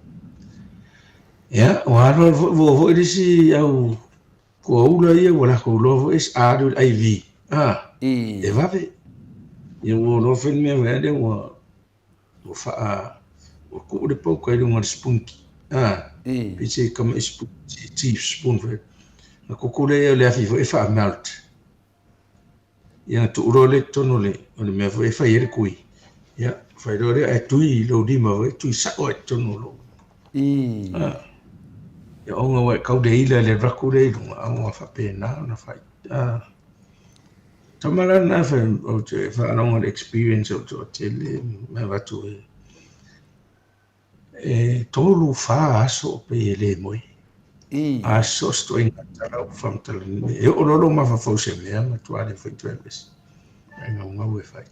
ya o aro vo isi au ko ula ia wala ko lo es adu iv e va ve e o no fen me vede o fa o ko de po ko un spunki pe se comme spoon ve ko ko le afivo e fa melt ia tu role tono le o me foi fa ir kui ia fai dore e tui lo di ma ve tui sa o tono lo ia onga wa kau de ila le rakure lo a fa pe na fai tamara na fa o te fa no experience o te le me va tu e tolu fa aso pe le moi aso sto in tara fam tala e o lo ma fa fo se me ma tu ale foi travis ai nga we fai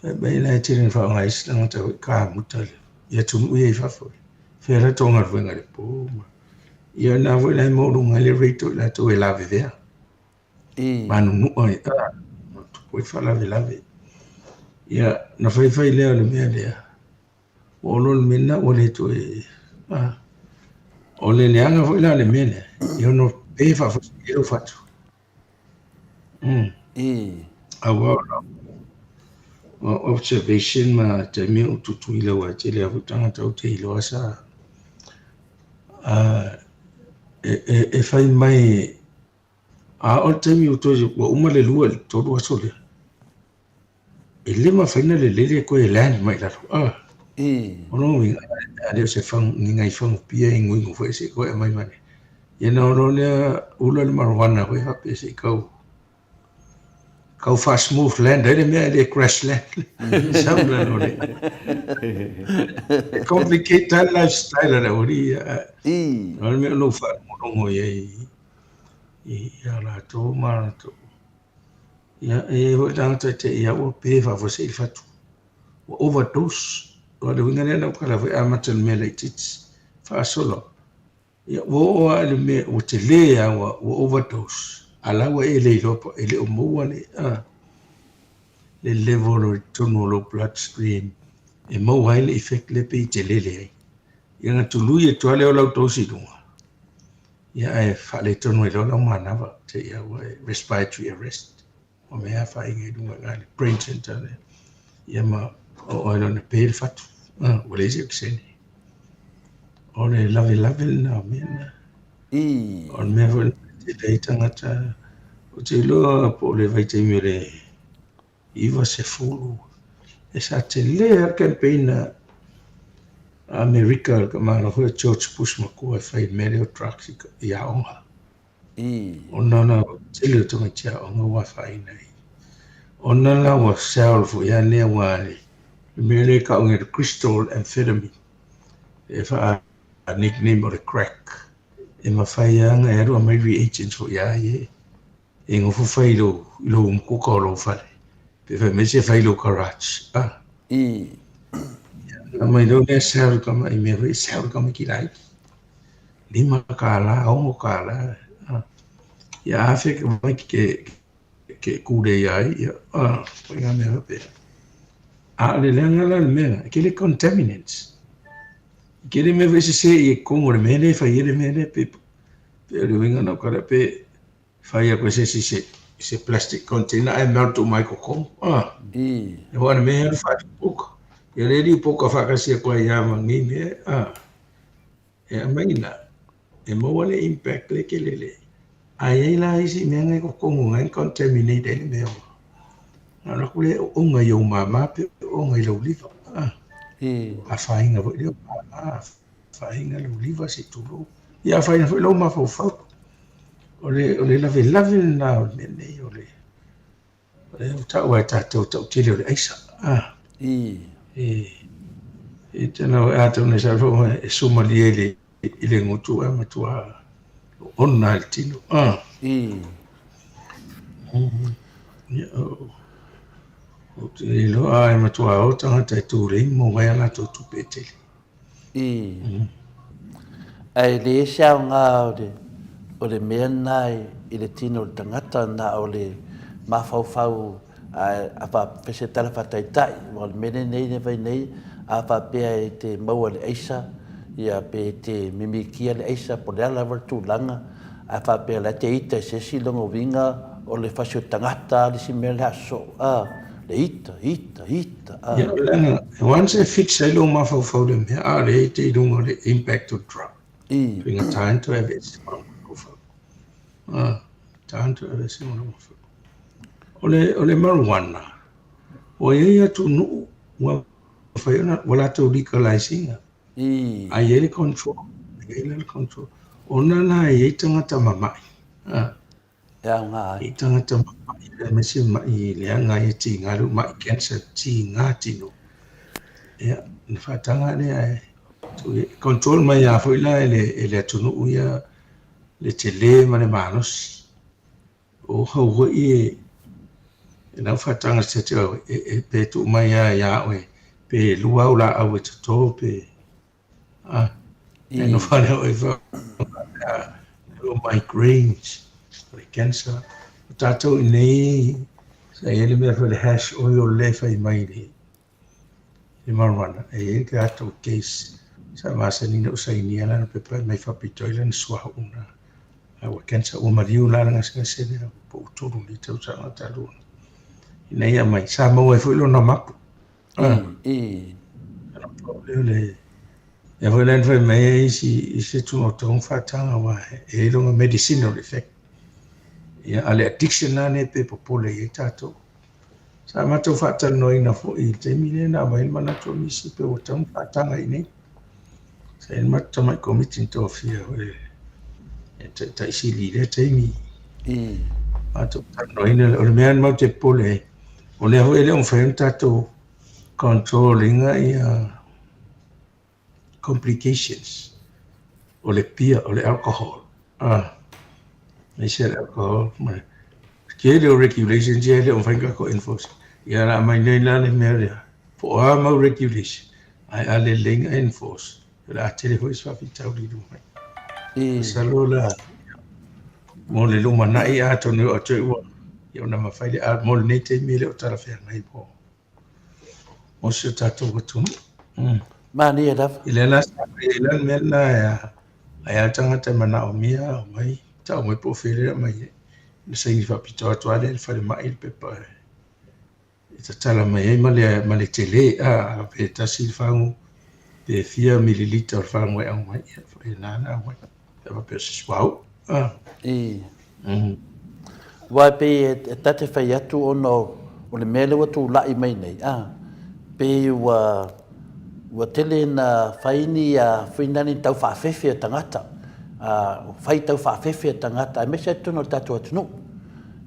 fa be la tirin fa nga isla ta ka mutale ia tu e fa fo fe ra tonga venga le po ia na vo la mo lu ngale rito la to e la vivea ma no ai tu poi fa la ve ia na fai le me le o lo mena o le to e o le leanga foi la le mene io no pe fa io faccio a observation ma te mi ututu ila wa te le avutanga tau te iloa sa e fai mai a o te mi utoji wa uma le lua le toru aso le e le ma faina le lele ko e land mai la ono mi ade se fang ni ngai fang pia ingui ngu foi se ko e mai mane ye na ono le ula le marwana ko fa pe se kau fast move land ele me ele crash land sauna no le complicated lifestyle la ori no me no fa no ye ya la to ma to ya e ho tang te ya o pe fa fo se fa tu overdose o le winga na kala fa amatel me le tits fa solo ya wo le me o te le ya o overdose ala wa ele lo ele o mo le le level o tono lo bloodstream e mo hai le effect le pe te le le ya na tulu ye to le o lo to si dunga ya e fa le tono lo lo mana va te ya wa respiratory arrest o me ha fa inge dunga ngale brain center le ya ma o lo ne pe fa o le se xeni o le lave na mena o me va te le tangata o te lo po le vai te mi le iva se fulu e sa te lea campaign America ka mana ho George Bush ma ko fai mele o trucks i aonga ona na te le to mai tia onga wa fai nei ona la wa self ya ne wa mele ka onga crystal amphetamine e fa a nickname o crack e ma fai anga e ro mai agents ho ya ye e ngo fu fai lo ko ko lo fai pe fa me se fai lo garage mai lo ne sel ka mai me re sel ka mai kilai lima kala o kala ya fe ka mai ke kude ya ya ko ya me pe le lenga la me ke le contaminants ke le me ve se e ko mo me le fa ye me le pe le winga no kala pe fa ya ko se plastic container I melt to my ko e wana me fa ko e le di poco fa ka se ko ya mangi me e maina e mo wale impact le ke le ai la isi me ngai ko ngai contaminated me na ko le o ngai yo mama pe o ngai lo liva a fa inga vo yo fa inga lo liva se tu lo ya fa inga lo ma fo fa o le lave na me o le ta wa ta to te le aisa e tena o ato ne sa fo e suma liele ile ngutu ma tua onna il tino ya o te lo ai ma tua o tanga te tu le mo mai ana to tu pete ai le sia nga o le mea nai i le tino le tangata na o le mafau a pa pese tala fataitai o le mene nei ne vai nei a pa pea e te maua le eisa ia pe te mimikia le eisa po le ala vartulanga a pa pea la te ita se silongo vinga o le fasio tangata le si mea le aso le ita ya langa once I fix I lo mafau le mea le te dungo le impact of drug Pinga time to have it. Time to have it. Ole marijuana. O ia tu nu wa fa yana wala to legalizing. Ai ele control. Ele control. Ona na e tanga mama. ya nga E tanga mama. Me se mai le nga e ti nga lu mai cancer ti nga ti no. Ya, fa tanga le ai. Control mai a foi la ele tunu ia le tele ma le manos o ho e na fatanga se te pe tu mai ya we pe lua ula au te to pe no fa le o fa o migraines le cancer tato nei sa ele me fa le hash oil le fa mai le marwana e que ato case sa masa ni no sa ni ala pe pa mai fa pitoila ni swa una a wa cancer o mariu la nga se se po turu ni te usa na talu ina ia mai Samoa fu lo na mapu i le ya fu len fa mai isi tu no tong fa tanga wa e lo medicinal effect ya ale addiction na ne pe popole e tato sa ma to fa tan no ina fo i te mine na mai mana to mi si pe o tong fa tanga ini sa en ma to mai committing to fear e ta isi li le te mi ma to tan no ina o le me ma te pole o le ho ele un fa tato controlling complications o le pia o le alcohol they said alcohol ma ke le regulation je le on fanga ko enforce ya na mai nei la le meria for mo regulation ai ale ling enforce la tele ho is fa tau di du mai salola mo le lu mana ia to no to yo na ma fai le mo le nei te mi le o tara fe mai po o se tato ko mani e raf Ilena ilan mena ya aya tanga te mana o mia o mai ta o mai po fere mai le sai fa pito to ale fa le mai pe pa ita tala mai male tele a pe ta si fa un pe 4 mililiter fa mai o mai fa na na mai pa pe si swau wa pe e tate fai atu ono o le mele wa tu lai mai nei pe wa tele na faini finani tau fa fefe tangata fai tau fa fefe tangata me se tu no tatu atu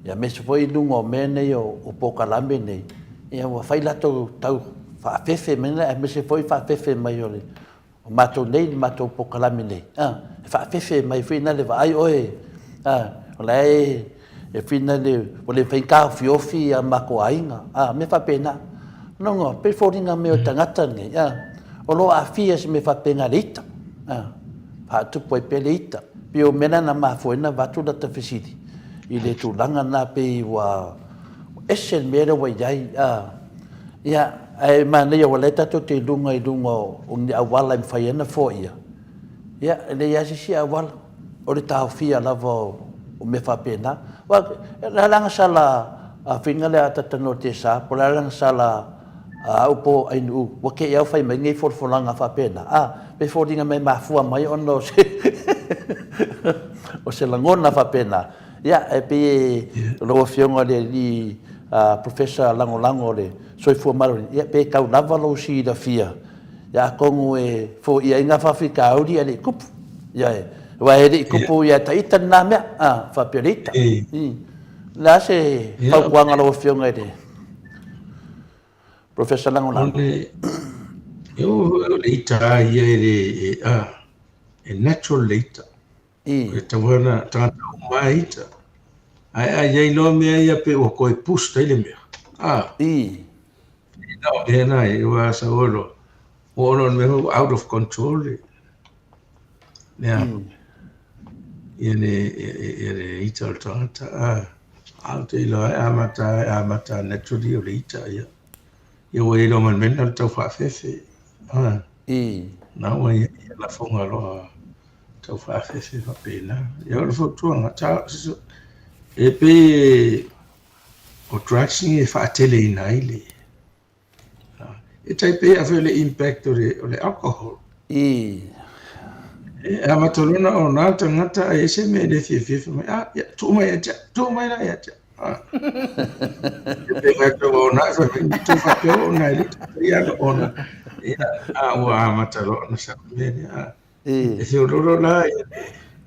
ya me se foi lungo mene o pokalame nei ya wa fai la tau fa fefe mena me se foi fa fefe mai ole o mato nei mato pokalame nei fa fefe mai fina le vai oe o lai e fina le o le fai ka fiofi a mako ainga me fa pena no pe foringa me o tangata nei o lo afia se me fa pena lita fa tu poi pelita pio mena na ma foi na vatu da ta fisidi i le tu langa na pe wa esen mera wa yai ya ai ma le yo leta to te lunga i lunga o ni awala im fai na fo ia ya le ya si awala o le ta fia lava o me fa pena wa la langa sala a finga le ata tano te sa po la langa sala upo ai nu wa ke ia fai mai ngai for langa fa pena pe for dinga mai mafua mai ono se o se langona fa pena ya e pe lo fionga le li professor lango le soi fu maro ya pe ka lava lo si da fia ya kongu e fo ia inga fa fika audi ale kup ya wa e kupu ya taita na me fa pelita la se fa kwanga lo fionga de professor lango yo leita ye e natural leita e tawana tata mai ta ai no me ia pe o ko pusta ile me no na e wa sa olo me out of control ene ita tata out ilo amata naturally leita ya yo e lo man men ta fa fefe na wa la fonga lo ta fa fefe fa pena yo lo fo tuanga ta e pe o traction e fa tele inaile e tai pe a le impact o le alcohol amatolona o na tangata e se me le fefe me ya tu mai na ya pe ka to na fa me tu fa pe o na ile ya ona wa matalo na sa me e se oloro la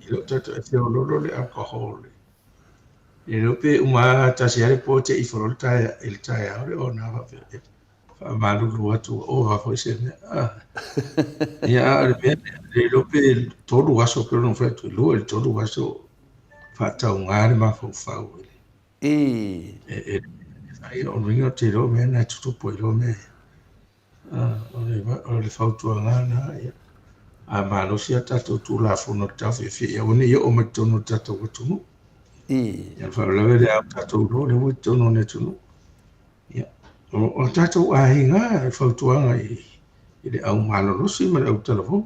ilo tato e se oloro le alcohol e lo pe uma ta si ale po te i folta il taia o na va fa malu lo atu o va fo se ya le lo pe todo waso pero non fa tu lo el todo waso fa ta un ale ma fo fa ai o ringo te lo me na tu po lo me o le fa tu ngana ya a malo sia tato tu la fo no ta fe ya o ne yo o me tono tato ko tu ya fa la vede a tato lo le mo tono ne tu ya o tato a hinga fa tu nga ile au malo lo si ma au telefon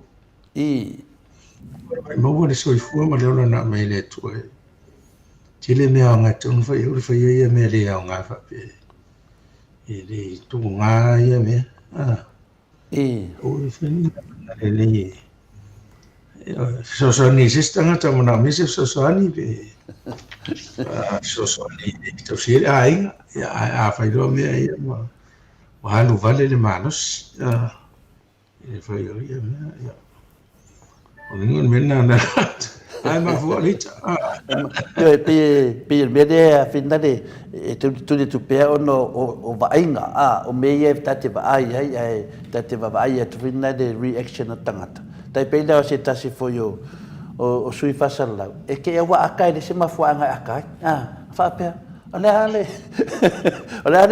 mai mo le soi fu ma le na me le tu Chile me anga tun fa yo fa ye me le anga fa pe ele tu nga ia me o fini ele sosoni sistanga tamana misi sosoni pe sosoni to sir ai a fai do me ia ma hanu vale le manos ele fai o ia me ia o ningun menna na ai ma fualita pe me de finda de tu pe ono o vainga o me ye tate va ai tate va ai tu finda de reaction tangata tai pe da se tasi foi o sui fasala e ke wa akai de se ma fuanga akai fa pe ole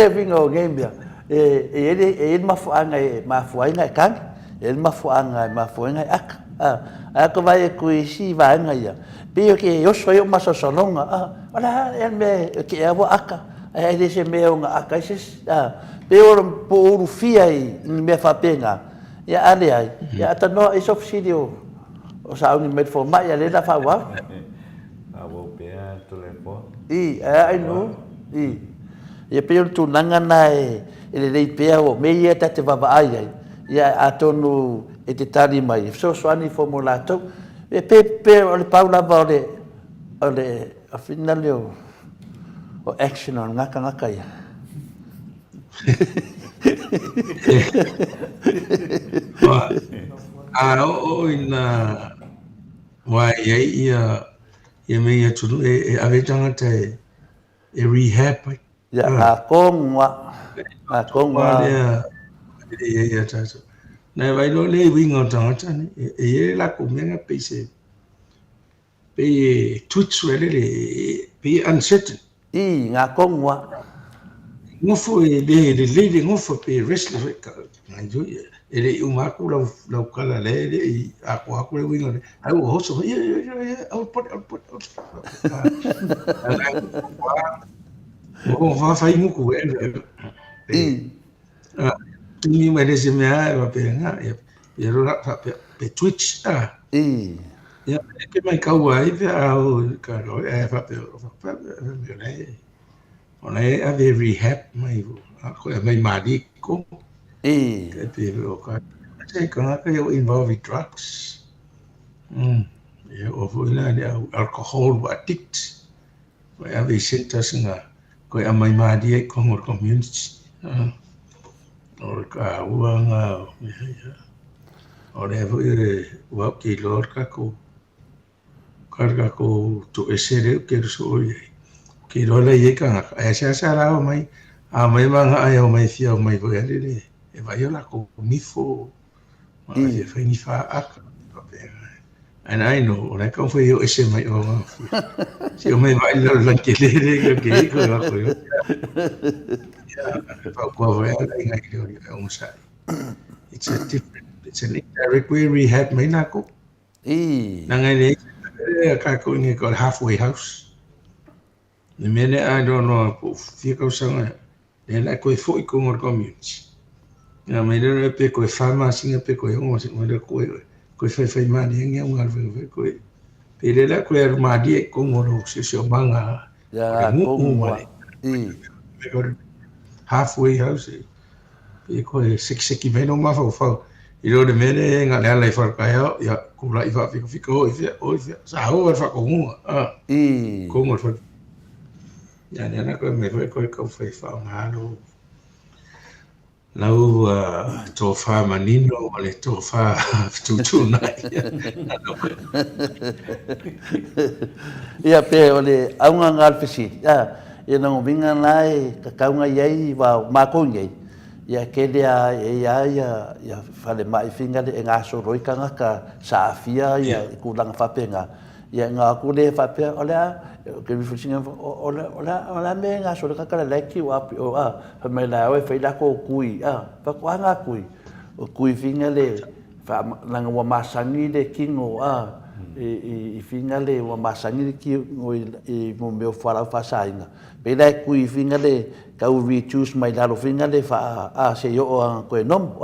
vinga o gambia ele ma fuanga kan ele ma fuanga ak ko vai ku si vanga ia pe ke yo soi ma so sononga ole el me ke wa aka ele se me nga akai se pe o por fia i me fa penga ya ale ai ya ta no is subsidio o sa un met for mai ale da fa wa Abo pea telefon. ai no ia pe tu nanga nai ele dei pe o me ia te va ai ia atonu e te tari mai so ani formulato e pe o le paula va ole a finale o action on ngaka ia o ina wa ia me ia tunu ave tangata e rehab ya a kongwa ia tato na vai lo le winga tangata ni e la kumenga pese pe twitch wele pe uncertain nga kongwa ngofo le ngofo pe restless ngai ele umaku la kala le aku le winga ai o hoso au pot o va fai muku ni me dese me va pe nga e ro pe twitch ya ke mai kau ai pe au ka ro fa pe me le ona e ave rehab mai ko mai madi ko ke pe o ka se ka yo involve drugs ya o foi na alcohol addict mai ave sentas nga ko mai madi ko ngor community o ka uanga o le wa ki lor ka ko karga ko to esere ke so ye ki lo le ye ka a sa ra mai a mai manga ai o mai fia mai vo le e vai la ko mi fo ma ye fa ni fa ak and I know when I come for you ese mai o si o mai vai lo ke le ke ko ko yo fa ko va ya ngai ke o sai it's an indirect way rehab mai na ko na ngai le ka ko ni ko halfway house ni mene I don't know ko fia ko sanga le la ko foi ko ngor community na me le pe ko fama singa pe ko ngo mo le ko fe mani ngi ngal ve ko pe le la ko ma di ko ngor se manga ya ko halfway house e ko seki meno ma fa i lo de mene nga le lai fa ka ya ku la i fa fiko o sa ho fa ko ngo ko ngo fa ya na ko me ko fa nga lo lau to fa manino le to fa tu nai ia pe ole aunga ngal fisi ia no vinga nai ka kaunga yai wa ma ko ngai ia ke dia ia fale mai finga de nga so roi kanga ka sa fia ia ku lang fa penga ia nga ku le fa pe ole ke vi fusinga ole me nga so ka ka le ki wa o fa me la o fa la ko kui fa kwa nga kui o kui finga le fa lang wa masangi de kingo i finga le wa masangi ki o i mo me fa sa inga pe la kui finga le ka u reduce mai la finga le fa se yo ko nom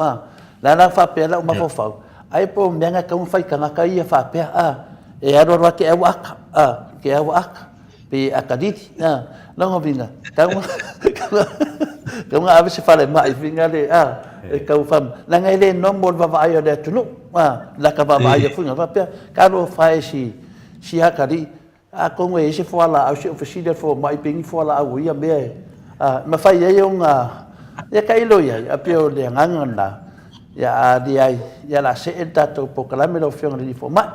la fa pe la ma fa ai po me nga ka un fa ka nga ia fa pe e aro ra ke wa pe akaditi la ngovinga Kau ngā awese whare mai whinga le, e kau wham. Nā ngai le no mo wawai o le tunu, la ka wawai o whinga wapea. Ka ro whae si hakari, kongo e se whala au se ofisile fo mai pingi whala au ia mea. Ma whai e o ngā, ia ka ilo ia, a pio le ngangana. Ia a di ai, ia la se e tatou po kalame lo whionga ni fo mai.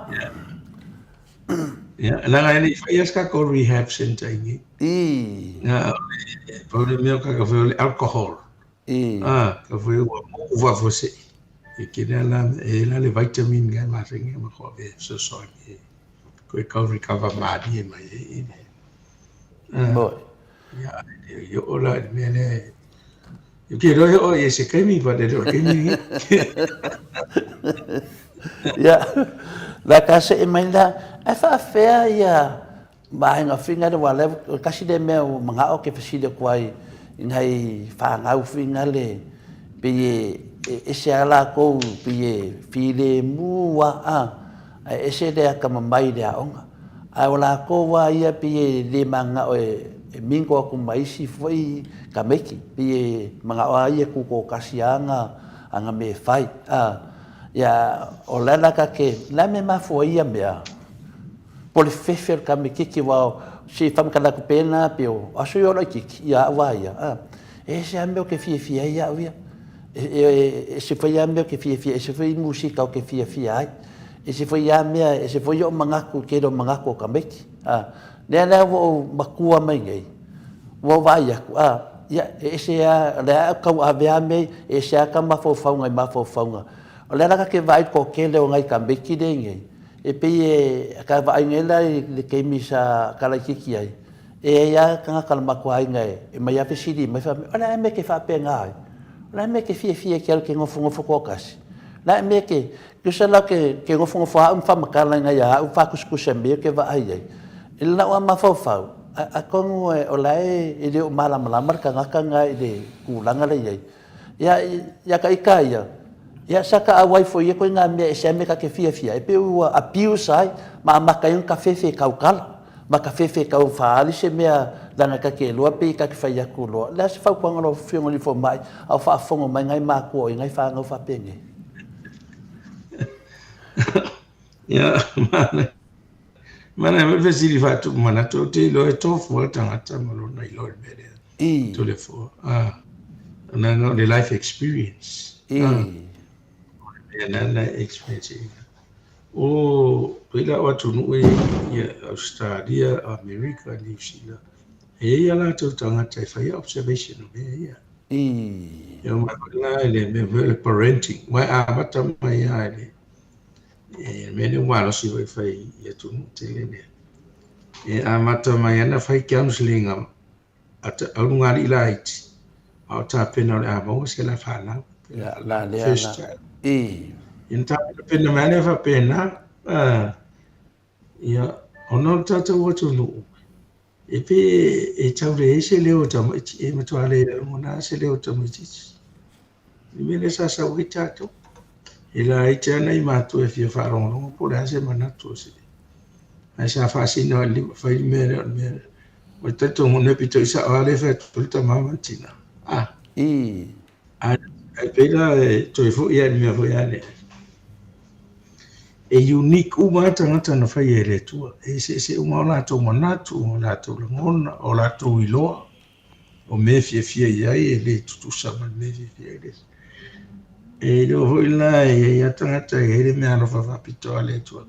Ya, nanga ni faias ka ko rehab center ingi. Na, pole meo ka foi alcohol. Ka foi uva você. E que la le vitamin ga ma ringa ma ko ve so so ni. Ko ka recover ma di ma e. Boy. Ya, yo ola me ne. Yo quiero yo ese que mi padre lo que mi. Ya. La casa e mai la e fa fea ia mai nga finga de wale kasi de me manga o ke fasile kwai ngai fa ngau finga le pe e se ala ko pe file mua e se de ka mai de onga ai wala ko wa ia pe le manga o e mingo ku mai si foi ka meki pe manga o ia ku ko kasianga anga me fai ya o lana ka ke la me ma foi ia mea pole fefer ka me kiki wa si fam ka la pena pio aso yo la kiki ya wa ya e se ambeo ke fia ya via e se foi ambeo ke fia se foi música o ke fia e se foi ya me e se foi yo mangaku ke do mangaku ka meki le wo makua mai ngai wo va ya ya e se ya la ka avea me e se ka ma fo ngai ma fo o le raka ke vai ko ke le ngai ka beki de ngai e pe ka vai ngela le ke misa kala kiki ai e ya ka kalma ko ai ngai e mai a pesidi mai fa ona me ke fa pe ngai ona me ke fie ke ngofo ko kasi la me ke sala ke ngofo fa makala ngai ya fa kuskusa me ke va ai ai il na wa ma fa a kongo o lai e le mala ka ngaka ngai de kulanga le ya ka ikaya ya saka a wai foi ko nga me se me ka ke fia e pe u a piu sai ma kai un café kaukala ma café kau faali se me dana ka ke lo pe ka fa ya ku lo la se fa ko ngalo fio ngoli fo mai au fa fongo mai ngai ma ko ngai fa ngau fa penge ya mana me vesili fa tu mana to te lo e to fo tangata mo lo nai lo me to le fo na no the life experience nana experience pela watu nui ya Australia, America, New Zealand ya la tu tanga tai fai observation ya ya ma la le parenting wa abata mai ya le me ne wa lo si fai ya tu te le ya amata mai na fai counseling ata ngari light au ta pena a mo se la fala ya la Inta pena mane fa pena ya ono tata wotu no epe e taure se leo tamo e matwale mona se leo tamo chichi nimele sasa witato ila itana imatu e fia farono por ase manato se asa fasino li fa mere witato mona pito isa ale fa tulta mama tina pela to fu ya mi fu ya ne e unique uma tangata na fai e retua e se uma la to monatu la to ngona o la to ilo o me fie ia e le tutu sama me fie e lo hoila e ya tangata e le me ano fa pito ale to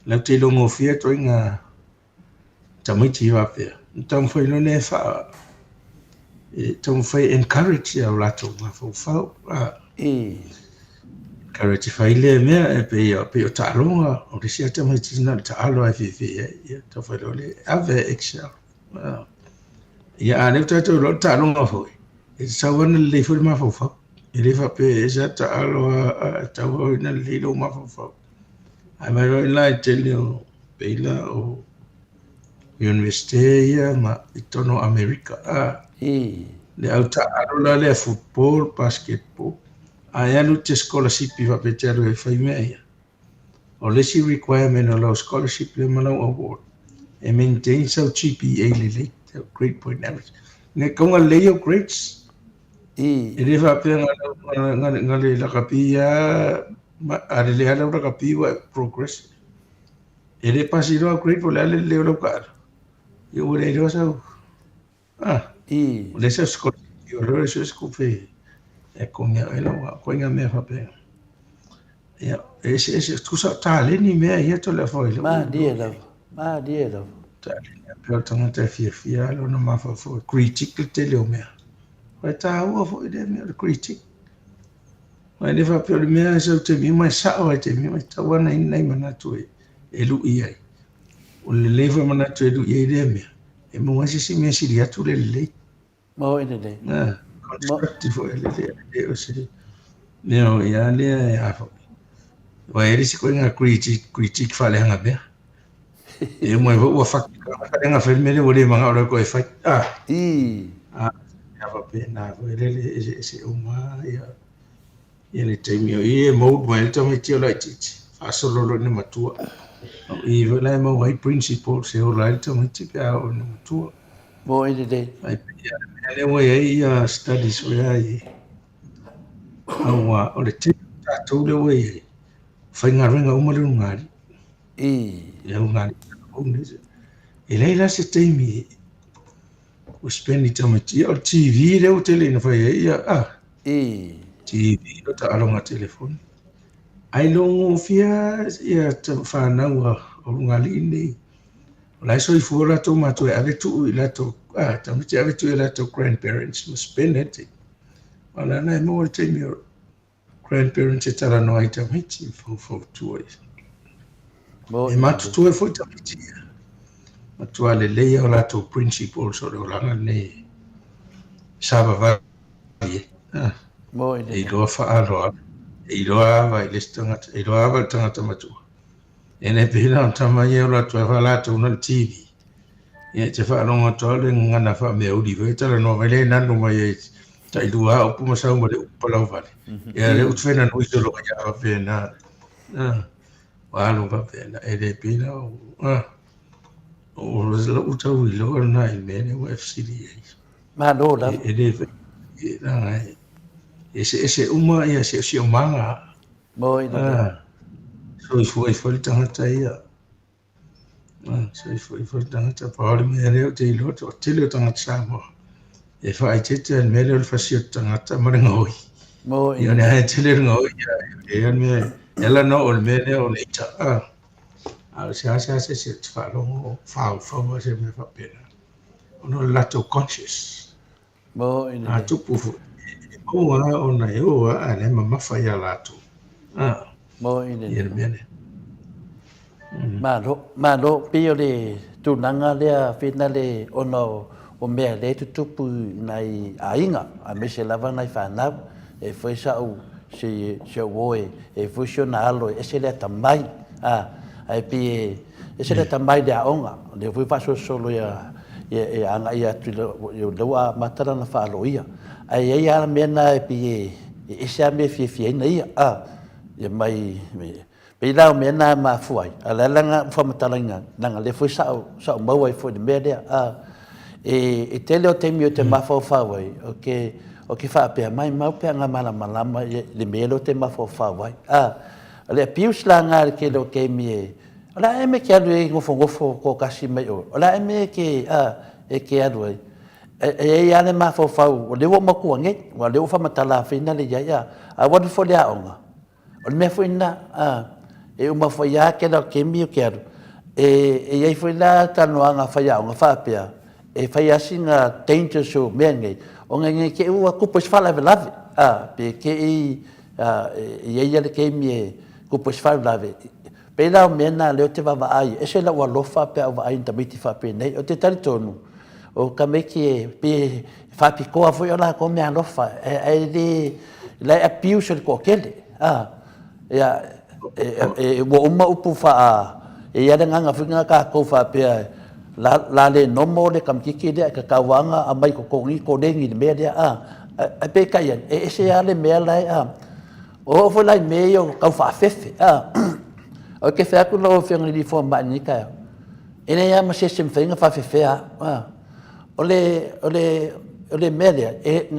la te lo mo fie to inga tamiti va pe tam foi no ne fa tam foi encourage ya la to ma fa Karate faile mea e pe o ta'alonga o le sia tama tina le ta'alo ai fifi ia ta whaelo le ave excel. Ia ane tatu lo ta'alonga hoi. E sawana le furi mawhawhau. E le whape e sa ta'alo a tau na le lo mawhawhau. Ai mai roi lai te leo peila o Universite ia ma i tono Amerika. Le au ta'alo la le football, basketball. Ai anu te scholarship i whapetero e whai mea ia. O lesi requirement o lau scholarship le malau award. E maintain sau GPA le le, grade point average. Ne kaunga leo grades, I. Ele fa pe ngale la kapia ale le ala la kapia progress. Ele pasiro great for ale le lo ka. Yo le lo sa. Ah, I. le sa sko yo lo sa sko fe. E con ya elo ko nga me fa pe. Ya, ese tu sa tale ni me ya to la foi lo. Ma dia la. Ma dia la. Tale. Pe tanga te fia lo no ma fa fo critique te le o me. Vai ta o fo de me critique. Mai le fa pe le me sa te mi mai sa o te mi mai ta wana nei mana tu e lu i ai. O le leva mana tu e lu i ai de me. E mo wasi si me si dia tu le le. Mo ina de. Ah, constructive o le o se. Neo ya le ya fa. Wa eri si ko nga critique fa le nga be. E mo wa fa ka nga fa me le o le manga o ko e fa. Ah. I. Ah, ya fa pe na o le se o ma ya. Ele te mio e mo mai te mai te la titi. Fa solo lo ne matua. I vela mo white principle se o la te mai te ka o ne matua. Mo ina de. Ai ele mo e studies we ai. Awa o le te ta tu le we. Fa nga renga o mo le ngari. I. Ya ngari. O ne se. Ele la se te mi. O spendi te mai te o TV le o tele na fa ia. Ah. I. TV o ta alonga telefoni. Ai longo fia ia te whanau o ngali nei. Lai so I fuora to mato e ave tu I lato, tamiti ave tu I lato grandparents, ma spendete. Wala nai mo te mi grandparents e tala no ai tamiti, fo tu ai. Mo E ina matu de. tu e fo tamiti. Matu ale leia o lato principles o le olanga nei. Saba vai. Mo ina E de. loa whaaloa. E loa vai le tangata, e loa vai tangata matua. E ne pina o tamai e o lato e whalato una TV. Ia te whaalonga tole ngana wha mea uri vai tala no mai le nanu mai e tai lua o puma sau ma le upalau vale. Ia le utwena nui tolo ka ia wapena. Walo wapena e le pina o la utau I loa na I mene o FCDA. Ma lo la. E le ranga e se uma ia se o manga. Mo ina de. So I foi tangata ia. So I foi tangata paole mea leo te ilo o tele o tangata Samoa. E whaai tete an mele o le whasio tangata marenga hoi. Mo I ina ane de. hae tele ringa hoi e an mea ela no o le mele o le ita. A se ase se te whalongo whau se me whapena. Ono le lato conscious. Mo ina A de. tupu fu. Oa o na e oa ane mamafa ia lato. Mo ina I de. ane mene. Ma lo pio le tu nanga le fina le ono o mea le tu tupu nai ainga a me se lava nai whanau e foi sa u se woe e foi sio na alo e se le tamai ai pi e se le tamai de aonga le foi faso solo ia e anga ia tu le wa matara na whaalo ia ai ai ala mena e pi e se a me fie na ia ia mai pe lau me na ma fuai ala langa famatalinga nanga le foi sa mau ai foi de media e te leo te mio te mafo fawai o ke fa pe mai mau pe nga malama le melo te mafo fawai le pius la nga ke lo ke mi ala e me ke alu e ngofo ko kasi mai o ala e me ke e ke alu e ya le mafo fau o le wo maku nge wa le wo famatala fina le ya a wa fo le aonga o me foi na e uma foi ya que lo que me quero e aí foi lá tá no anga faia uma fapia e faia assim a tente so mengue o nge que o cupo fala velave pe que e aí ele que me cupo fala velave pe lá o mena le te va ai e se la wa lo fapia va ai também te fapia nei o te taritono o kame que pe fapi ko foi lá com me lo fa e de lá a piu se kokele ya e wo uma upu fa e ia nga finga ka ko fa pe la le no mo le kam kiki de ka kawanga a mai ko ngi ko dengi me de a pe ka ia e se ale me la o fo la me yo ka fa fefe o ke fa ku lo finga di fo ba ni ka ene ya ma se sem finga fa fefe o le me de e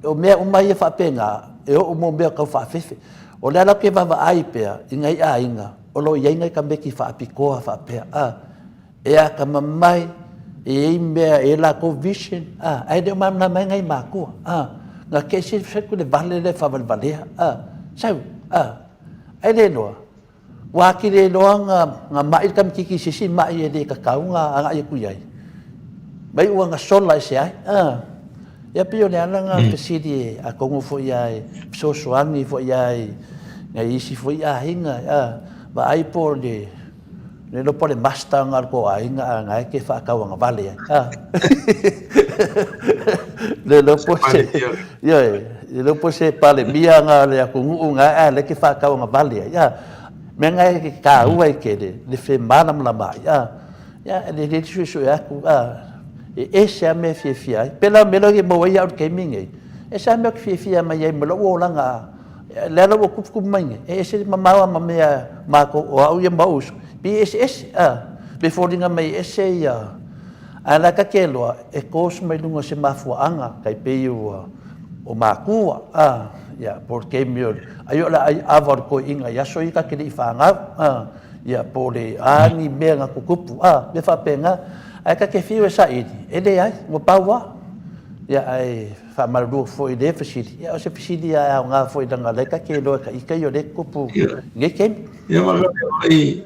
o mea umai e whapenga, e o mo mea kau whawhiwhi. O lea lau ke wawa ai pea, ingai a inga, o lo iengai ka meki whapikoa whapea. E a ka mamai, e mea e la ko vision, ai deo mamna mai ngai mākua. Ngā kesi wheku le vale le whawalvalea. Sau, ai le noa. Waki le noa ngā mai kam kiki sisi mai e le kakau ngā e kuyai. Mai ua ngā sola e se ai. Ia pio le ana ngā pesiri a kongo fo iai, sosoangi fo iai, ngā isi fo iai hinga. Wa ai po le lopo le masta ngā ko ai ngā ke whakau ngā vale ai. Le lopo se, le lopo se pale mia ngā le a kungu ngā le ke whakau ngā vale ai. Me ngai ke ka ua ke le fe manam la mai. Le tisu e aku, e se me fia pela melo ke mo ia ke mingi e se me fia mai e mo lo langa le lo ku mai e se mama me ma ko o au ia maus bi es be fordinga mai ese ia ala ka kelo e kos mai lunga se mafuanga kai pe o makua ya porque meu ayo la avor ko inga ya so ika ke fanga ya pole ani menga kukupu me fa penga ai ka ke fiu sa ele ai mo paua ya ai fa malu foi de fasili ya se fasili ya nga foi danga le ka ke lo ka ika yo le kupu nge ken ya ma ai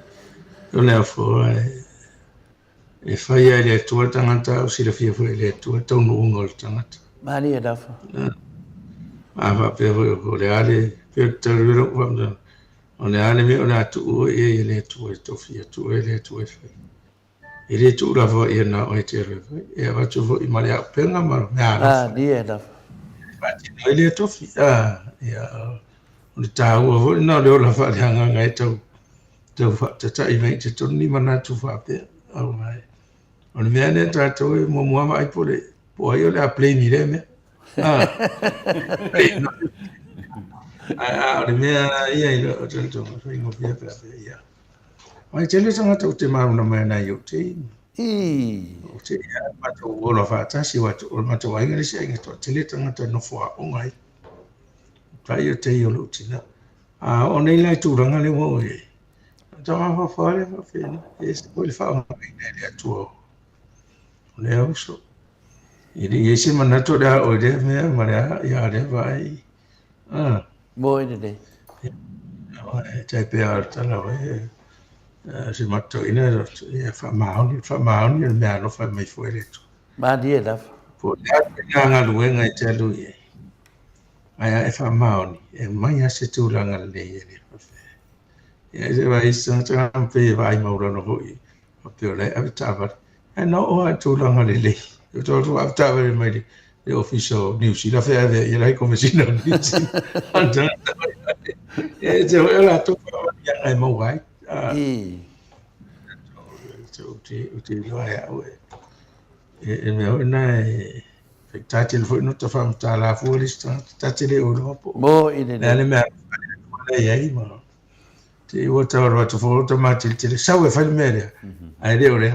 o le fo e fai ai le tua tangata o si le fia foi le tua tau no ngol tangata mani e dafa va pe o le ale pe te ro o le ale me o le atu e le tua to fia tu e le tua e le tu ra vo e na o te re e va tu vo i male a penga ma me ni e dafa va ti no le to fia ya o le tau vo no le o la fa le hanga ngai tau fa ta i mai te toni mana tu fa pe au mai o le mea ne tātou e mo mua mai po le po ai o le a play ni le mea o le mea ia i lo tātou so ingo pia pia pia ia mai tele tangata o te maruna mai nai o te o te ia matou o la whātasi watu o matou ainga le se ainga to tele tangata no fua o ngai tai o te i o lo tina o nei lai tūranga le mo e tawa whawhare whawhena e se po le whaonga i le atua le auso i le se manato le o le mea ma le ia le vai mo ine le tai pe a tala we se mato ina e whamaoni le mea no whai mai fwere tu mani e dafa po le ngā luenga i te alu i ai e whamaoni e mai a se tūranga le i le whawhene e se vai sa tanga pe vai maura no hoi a pe o le a tawa e no o a tūranga le le eu tô a tawa le mai le official news i la fea e lai komesina news e te o la tu ia ai mo vai o te loa e au e me o na e tati le foi no te fam ta la fuorista tati le o lo po mo ine le me le ai ma te o te ora te fo te mati te sau e fai me ai le o le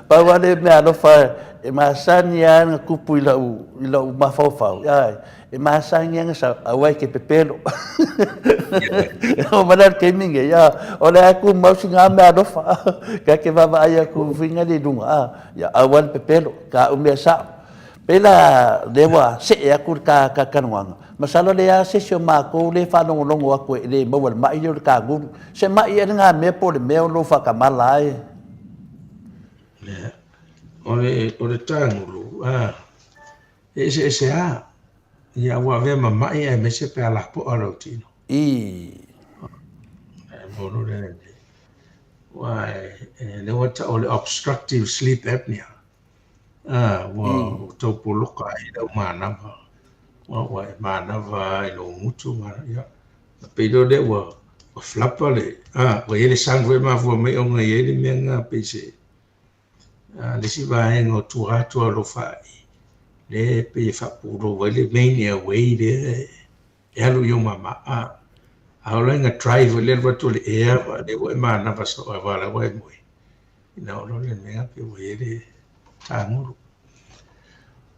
pa wale me alo fa e masani ana kupu ila u mafau ai e masani ana sa awai ke pepelo o manar ke minge ya o le aku mau singa me alo fa ka ke va ai aku vinga de dunga ya awal pepelo ka o me sa pela dewa se aku ka kanwanga masalo le a se ma ko le fa no longo aku le mo wal mai yo ka gu se mai e nga me po le me lo fa ka malai o le tangulu e se a ia wa ve ma mai e me se pe ala po aro tino mo no le wa le wata o le obstructive sleep apnea wa to puluka i da mana wa mana va i lo mutu ma ya pe do de wa flapa le wa ele sangue ma vo me o ngai ele me nga pe se le si va en o tu rato lo fa le pe fa puro wa le me ni away de ya lo yo mama ahora nga drive le va to le air de wa mana va so va la wa mo ina lo le me nga pe wa ele tanguru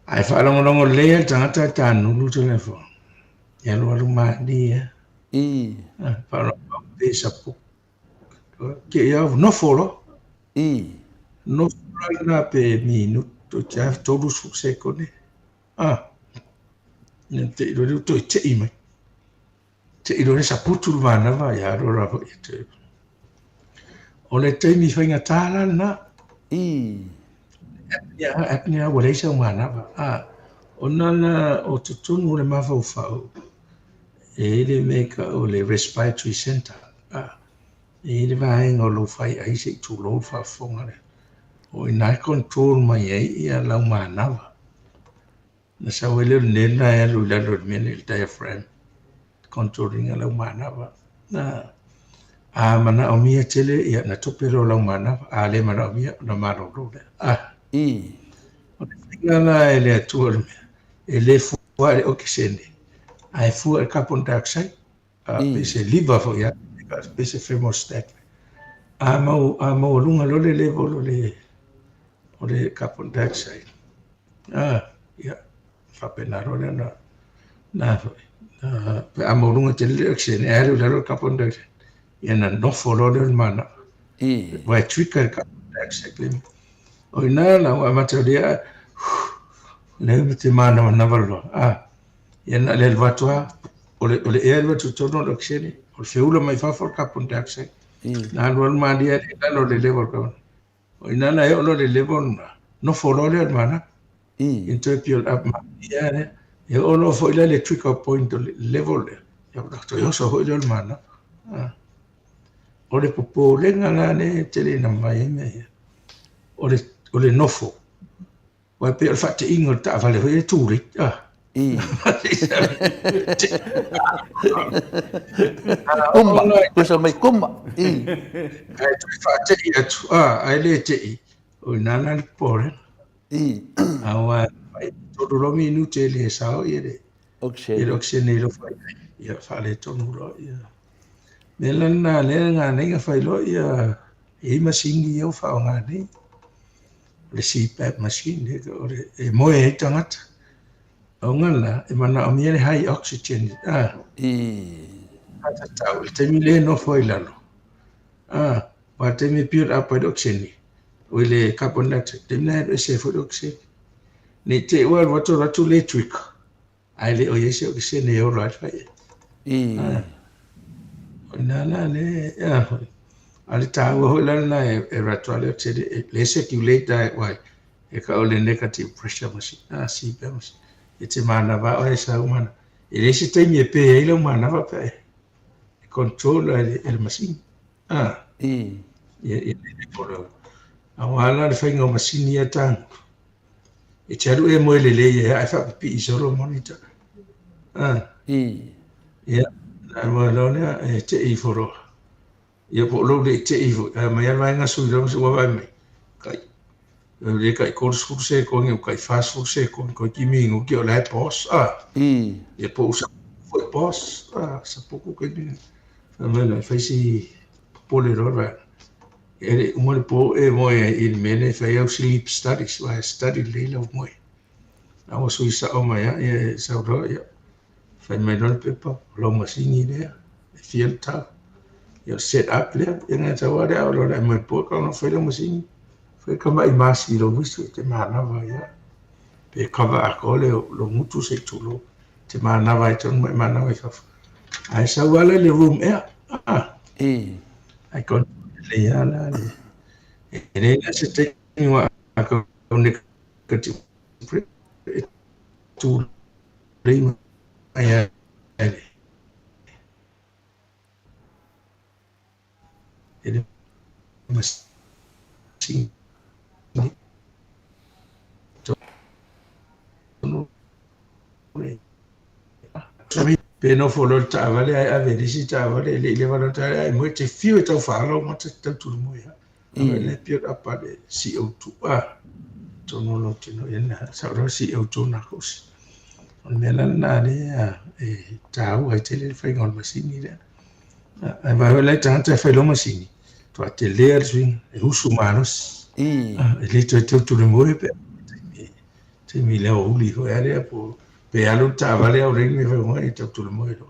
ai whaalongo lea tangata tānulu telefon. Ia loa ruma dia. I. Whaalongo pesa po. Ke ia no folo. I. No folo na pe minuto tia todu su sekone. Te iro to te ime. Te iro sa putu mana va ia ro ra te. Ole te mi whainga tāla na. I. Apnia wale sa mana va. Ona na o tutunu le mawhau whau. E le meka o le respiratory center. E le vaenga o lo whai ai se tu lo whafonga le. O ina control mai ai ia lau manawa. Na sa wele nena e lu la lo mene il diaphragm. Controlling a lau manawa. Na a mana o mia tele ia na tupero lau manawa. A le mana o mia na maro lo le. I. O le whinga na e le atua le mea. E le fua le okisene. Ai fua e carbon dioxide. Pese liver fo ia. Pese thermostat. A mau lunga lo le level o le carbon dioxide. Ia. Whapena ro le na fo. Pe a mau lunga te le oxygen. E aru le carbon dioxide. Ia na nofo lo le mana. I. Vai trika carbon dioxide le. O ina la wa mata dia. Le te mana na valo. Ia na le vatua. O le air watu tono le oxygen. O le feula mai fa carbon dioxide. Na lo ma dia lo le level ka. O ina na e lo le level na. No folo le mana. Interpol up ma ia ne. E o lo fo ile le trigger point level le. Ya doctor yo so ile mana. O le popo le ngala ne tele na mai me. O le nofo. Wa pe al fate ingo ta vale ho e turi. Kumma, kusa mai kumma. I. Ai tu fate ia tu ai le te i. O nana pore. I. Awa todo lo minute le sao ia le. Ia oxygen lo fai. Ia fale tonu lo ia. Melana le nga nenga fai lo ia e masingi eu fa nga ni. Le CPAP machine le e moe e tangata. O ngala e mana o miele high oxygen. Ata tau te mi le no foi lalo. Pa te mi pure up oxygen. O le carbon dioxide te mi na e se foi oxygen. Ni te ua wato ratu electric. Ai le o yese oxygen e o right fai. Nana le ale taua hoi lana na e ratua le oxygen le circulate da wai e ka o le negative pressure machine CPAP machine e te mana va o e sa umana e le se taimi e pe e le umana va pe e control le machine e le kolo a wala le whainga o machine ia tang e te aru e moe le le e ai whapipi i soro monitor ia na moe launea e te i foro ia po lo le te i mai ana nga sui lo se wa mai kai le kai kurs se ko ngi kai fast se ko kimi ngo ki ola pos ia po sa foi pos sa pouco que me fai si po le ro ele mo le po e mo il mene fai au sleep studies wa study le lo mo na o sui sa o mai e sa ro ia fai mai no pepa lo mo singi le fiel ta ia set up le ia ta wa le lo le mo po ka no fai lo mo singi fai ka mai masi lo visu te mana va ia pe kava a kole lo mutu se tulo te mana va i ton mana va fa ai sa wala le room ai kon le ia la le e le se te wa ko ne ka ti tu le ai ele mas sim pe no folo ta vale a vedisi ta vale le vale ta ai mo te fio ta falo mo te tu mo ya le pio apa de CO2 to no lo tino ena sa ro CO2 na kos on mela na le e ta u ai te le fai ngol masini le ai va le ta te fai lo masini to te le swing e usu manos e le to tu mo pe te te mi leo uli ko ale po pe alu ta vale o ring me mo e tu le mo do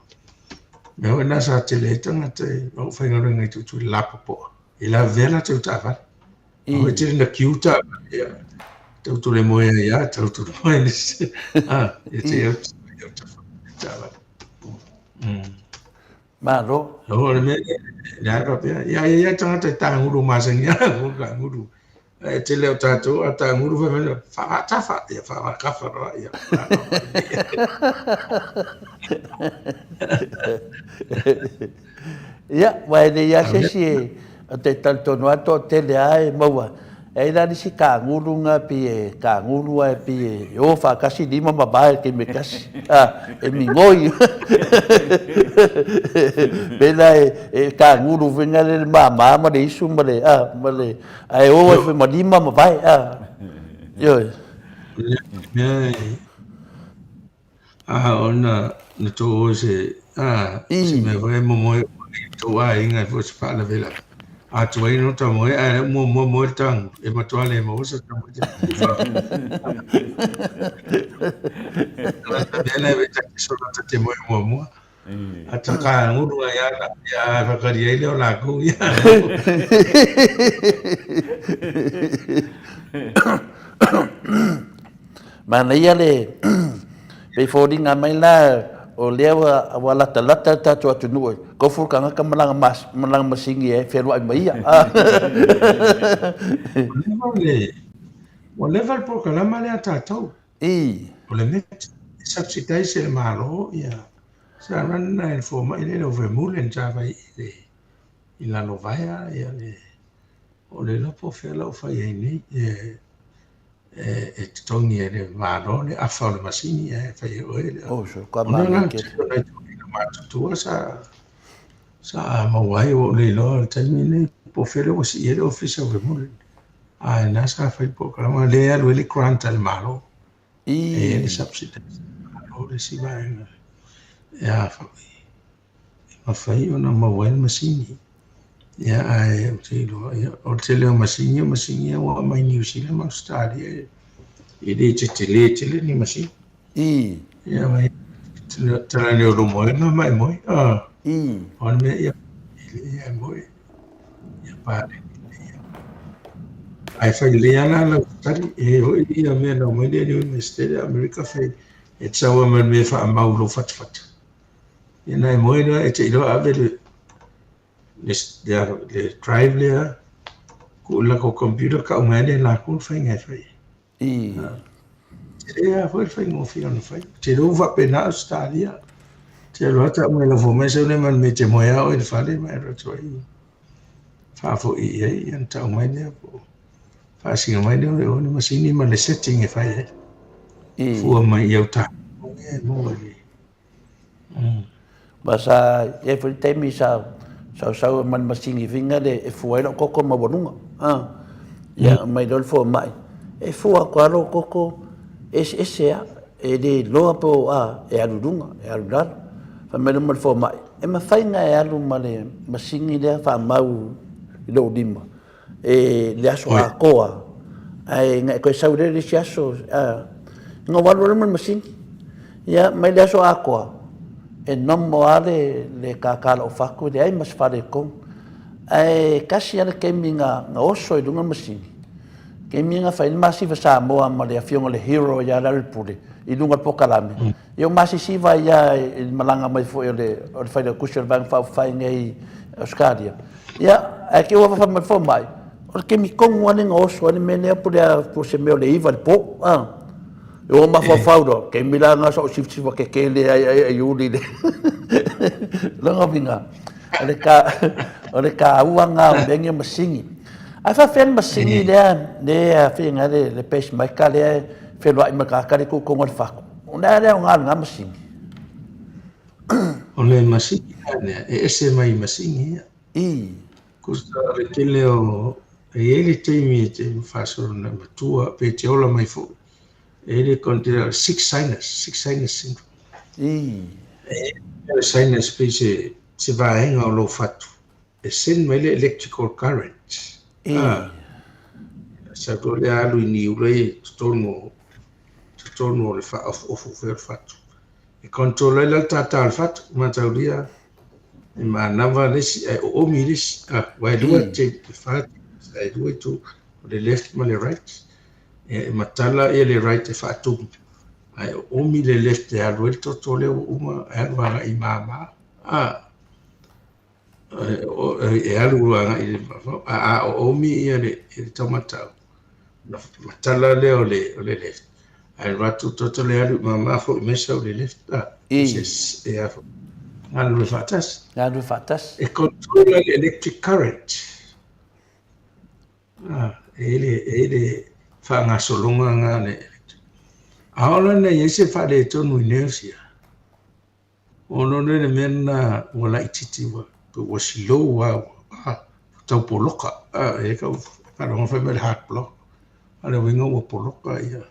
me o na sa te le tanga te o fa ngoro ngai tu la po e la vela tu ta va o te na kiuta ya tu le mo ya tu le mo ah e te yo ta va Maro. lo me ya ka pe ya tanga te ta nguru ma se nya nguru te leo tātou a tā nguru whewena whaatafa ia whaakawhara ia Ia, wai ne ia se si e te taltono ato te le ai maua. E ina nisi ka nguru ngā pi e ka nguru ai pi e o whakasi lima mabae ke me kasi. E mi ngoi. Pena e ka nguru venga le mama ma le isu ma le ai o e ma lima mabae. Yo. Ona na tō o se se me vai mo mo tō a inga fo se whaala vela. A tu ai no ta mo e mo tang e matua le mo se ta mo te. Bela e ta ki so ta te mo. A ta ka nguru ya whakari ai leo la ku ya. Mana ia le pe fodinga mai la o lewa wala talata ta tu atu nuoi ko furkanga ka malanga masingi e feru ai mai o level por kala male ata tau o le met subsidize le malo ya sa ran na informa ile o vermulen java ile ila no vaya ya le o le lopo fela o fai ni e tongi e le malo le afa le masini e fai o ele so kwa male ke tua sa mawai o le lo termine po fele o si ele office o vermulen na sa fai po kala le alu le grant al malo e le subsidize o le si vai ya fai ona mawai masini ya ai o te leo masini o mai New Zealand ma Australia e de te ni masini ya mai tala ne o mo na mai moi on me ya moi ya pa ai fai le ana la tari e o ia me na mo le University of America fai e tsawa man me fa maulo fat ya nai moi no e te ilo ave le drive le ko la ko computer ka ngane la ko fai ngai fai ya foi fai no fi on fai te lo va pena Australia te lo ta mo la formation ne man me te mo ya o il fale mai ro toi fa fo i en ta mai ne po fa si mai ne o ne masini ma le setting e fai fu mai eu ta mo le basa e foi te mi sau man masingi vinga de e fuai no koko mabonunga ya mai dol fo mai e fua kwaro koko ese e de loa po e aludunga e aludar fa me no fo mai e ma fainga e alu male masingi de fa mau do dimba e le aso a koa ai ngai ko sau de le aso ngo walu man masingi ya mai le aso a koa e nomo ale le kakala o faku de ai mas fare kong ai kasi ana keminga nga oso i dunga masini keminga fa il masi fa Samoa ma le afionga le hero ya la pule i dunga pokalame yo masi si va ya il malanga mai fo le o fa le kusher bank fa ngai Australia ya a ke wa fa fo mai o ke mi kong wane nga oso ani mene pule po se me le iva po yo ma fa faudo ke milanga so sifti wa ke le ai uli le longa vinga ole ka uanga bengi masingi ai fa fen masingi le finga le pes mai ka le fe lo ai maka ka le ko ngol fa una le nga masingi ole masingi ne ese mai masingi kusta le teleo ele temi te fa so na tua pe te ola mai fo ele considera six sinus syndrome sinus specie se vai en lo fatu e sen mele electrical current sa to le alu ni ule tono tonu o le whaofu whewha whatu. E kontrola ila tata al whatu, matauria, e maanawa lesi, e omi lesi, wai lua te whatu, e lua tu, o le left ma le right, e matala e le right e whatu, ai omi le left e alu e toto leo uma, e alu anga I mama, e alu anga I le mama, o omi ia le taumatau, matala leo le left. Ai ratu toto le alu mama fo mesa o le left e a alu le fatas e controla le electric current ele fa nga solonga nga le aola na yese fa le tonu inertia ono le mena wala ititi wa to slow wa tau poloka e ka fa no fa mel heart block ala winga wa poloka ia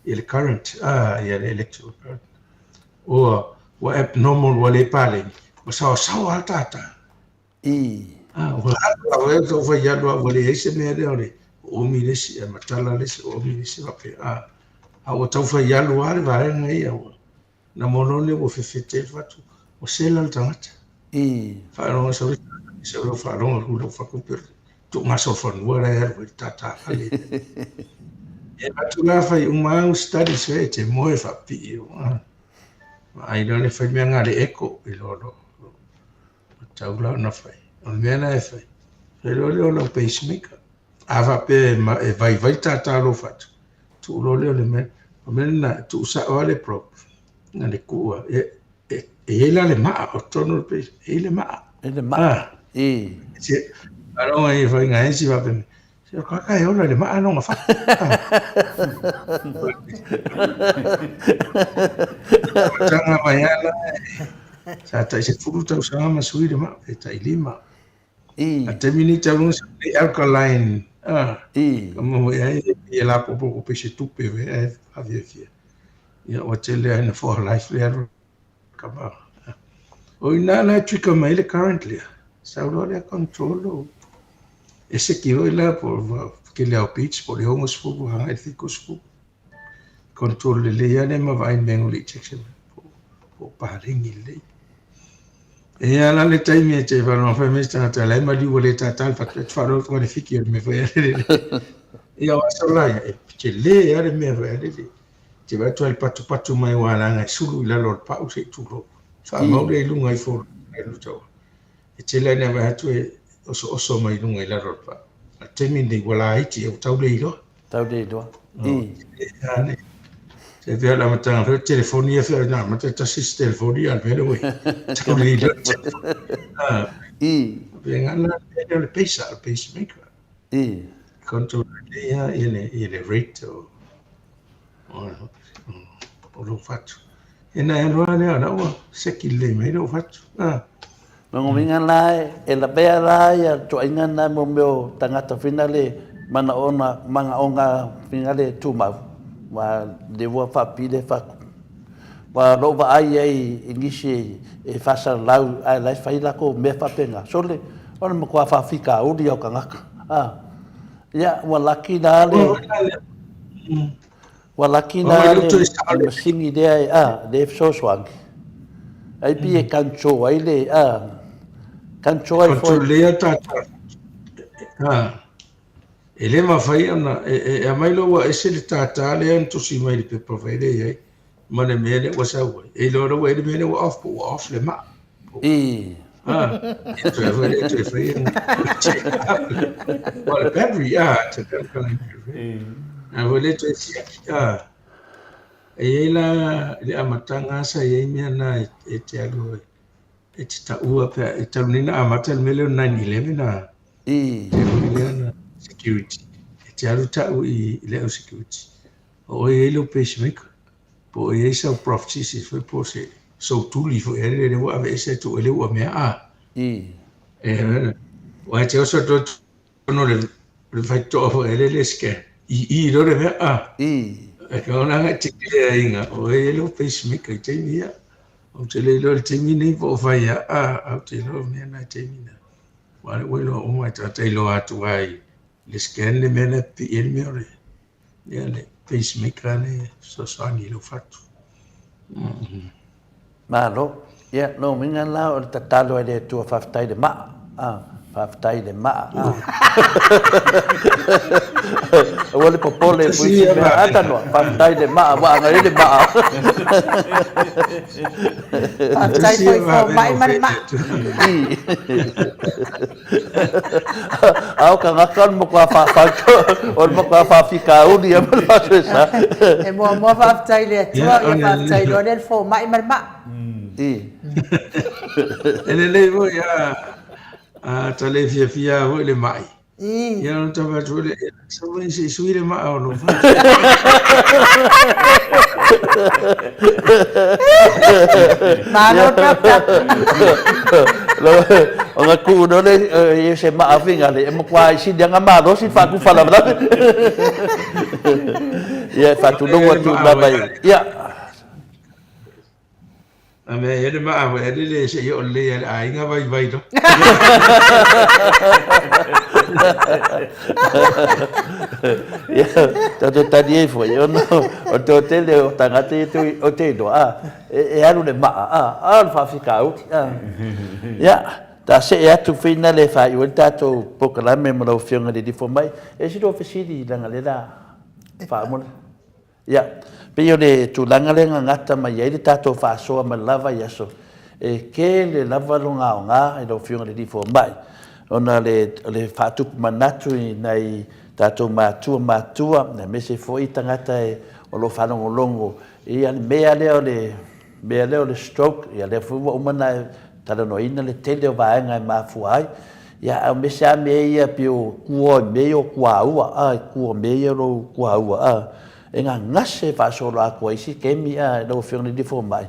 il current ia le electrical current o wa abnormal wa le pale o sa tata o wa to fa ya lo wa le ese me le o mi le si matala le o mi le si va pe o to fa ya lo ale va nga ia na mono le o fefete fatu o sela le tangata fa no se lo fa no lo fa ko per tu ma so fa no era tata ale e atu la fai uma study se te moe fa pi ai no le fai mea ngare eko I lolo tau la na fai on mea na e fai fai lole o lau pacemaker ava pe e vai tata lo fatu tu lole o le mea o mea na tu sa o le pro na le kua e la le maa o tono le pacemaker e le maa se aronga e fai ngā ensi va pe se kaka e ola le maa no fa tanga mai ala sa ta se furu tau sa ma sui le maa e tai lima a te mini tau se alkaline kamo e la popo ko pese tupe ve e avia fia ia o te le na for life le kama o ina na trika mai le currently sa lo le control e se ki o la por que le au pitch por le homos fu ha e fico fu control le ya ne ma vai mengo le section o paringi le e ala le time e te va no fa mesta ta la ma di vole ta tal fa faro ko le fiki me foi e o sola e che le ya me vai le te va tu al patu mai wala nga sulu la lor pa o se tu lo fa mo le lunga I for e lu to e te le ne va tu e oso mai lunga I la lor pa a te mini wala iti e tau le ilo se vea la matanga fe telefonia fe na mata ta sis telefonia al velo we tau le ilo venga la le pacemaker control le ile rate o lo fatu e na e roa le ana o sekile me lo fatu Nongo minga lai, e la bea lai, a to inga na mo meo tangata finale, mana ona, manga onga finale tūmau. Wa le wua whapile whaku. Wa roba ai ei ingisi e whasa lau, ai lai whailako me whapenga. Sole, ona mo kua whawhika uri au ka ngaka. Ia, wa laki na ale. Wa laki na ale, masingi dea le fsoswangi. Ai pi e kancho ai le, controlea tata e le mawhai ana e amailo wa ese le tata le anto si mai le pepa whaere ai ma le mele wa saua e loro wa e le mele wa off le ma e to e whaere wa le battery te alkaline a wa le to e siaki e le amatanga sa e mea na e te alu e te taua pe e taunina amata le mele o 9/11 na na security e te alu tau I le au security o e lo pacemaker po e sa prophecy foi po se so tuli fo e le wa ave se tu ele wa mea wa te oso to no le fai to fo ele le ske I lo le mea e ka ona te kile inga o e lo pacemaker te mia o te leilo le te mine po fai au te lo mea na te mine wale welo o mai ta te lo atu ai le scan le mena pi el me ore ia le pacemaker le sosoani lo fatu. Malo. Ya, no minga la o tatalo ele tu faftai de ma. Faftai de ma. Wale popole puisi me ata no faftai de ma wa ngare de ma. Faftai foi fo mai ma. Au ka ngakan mo ka fa or mo ka fa fika uni ya ma sa. E mo faftai le tua ia faftai lo le fo mai ma. Ele le vo ya tale fia vo le mai. Ya no tava tu le so ven si suire ma o no. Malo tata. O nga ku no le se ma afinga le mo kwa si dia nga ma do si fa ku fala bla. Ya fa tu no wa tu na bai. Ya. Ame ele ma avo ele le se yo le ai nga vai to. Ya, tato tadi foi yo no. O te hotel o tangate tu o te do e alu le ma fa fica out. Ya, ta se ya tu fina le fa yo tato pokala me mo lo fionga de fo mai. E si do fesidi langa le da. Fa mo. Ya. Pe yo le tu langa le ngata mai e tato fa so ma lava yaso. E ke le lava lo nga e lo fionga de fo mai. Ona le fatu manatu nei tato matua na me se foi tangata e o lo whanongo longo i an mea leo le stroke ia le fuwa umana tala no ina le tele o vaenga e mafuai ia au me se a mea ia pio kua mea o kua ua kua mea lo kua ua e ngā ngase whasolo a kua isi kemi lo whiongni di fo mai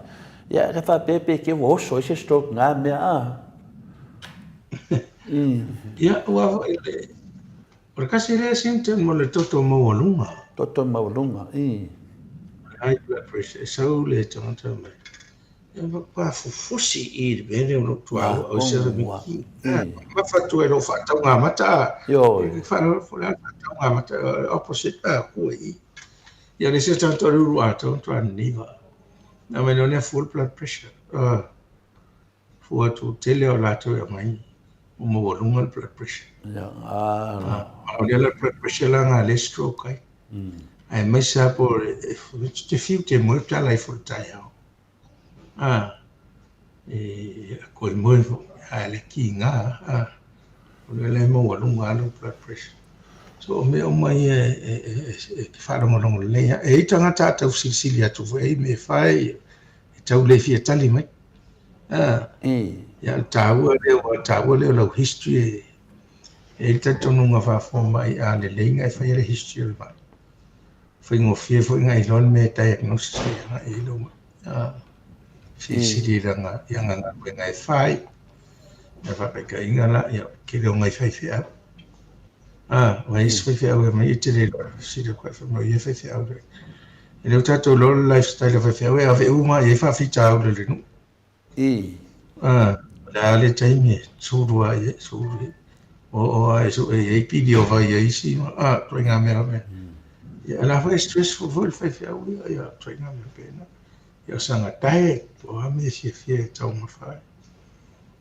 ia ka wha pepe ke wo so isi stroke ngā mea Ya, wa ele. Por kasi le symptom mo le toto maulunga. Toto maulunga, High blood pressure, so le tonto me. Ya pa fufusi i bene no tua o se mi. Ma fatu e lo fatu nga mata. Yo. Fa la fatu nga mata opposite ku i. Ya le se tanto ru ato to aniva. Na me no ne full blood pressure. Fu tu tele o la to ya mai. Mo volunga blood pressure. Ya, Dia la blood pressure la nga le stroke ai. Ai mai sa por te fiu te mo ta lai full time. Ko mo le kinga le mo volunga lo blood pressure. So me o mai fa mo no le e tanga ta ta Sicilia tu e me fai tau le fia tali mai. Ya tahu le lo history e ta tonu nga fa fo mai a le lenga fa le history ba fa ngo fie fo nga ilon me diagnosis nga ilo si nga yang nga nga fai ya fa ka inga la ya ke lo nga fai fia wa is fia we me te le si de kwa fa no ye fia we le tato lo lifestyle fa fia we ave uma ye fa fita o le no le taimi surua ye suri o ai so e video vai ye si tringa me ya la foi stressful vol fa fa ya tringa me pena ya sanga tai o ame si fie tau ma fa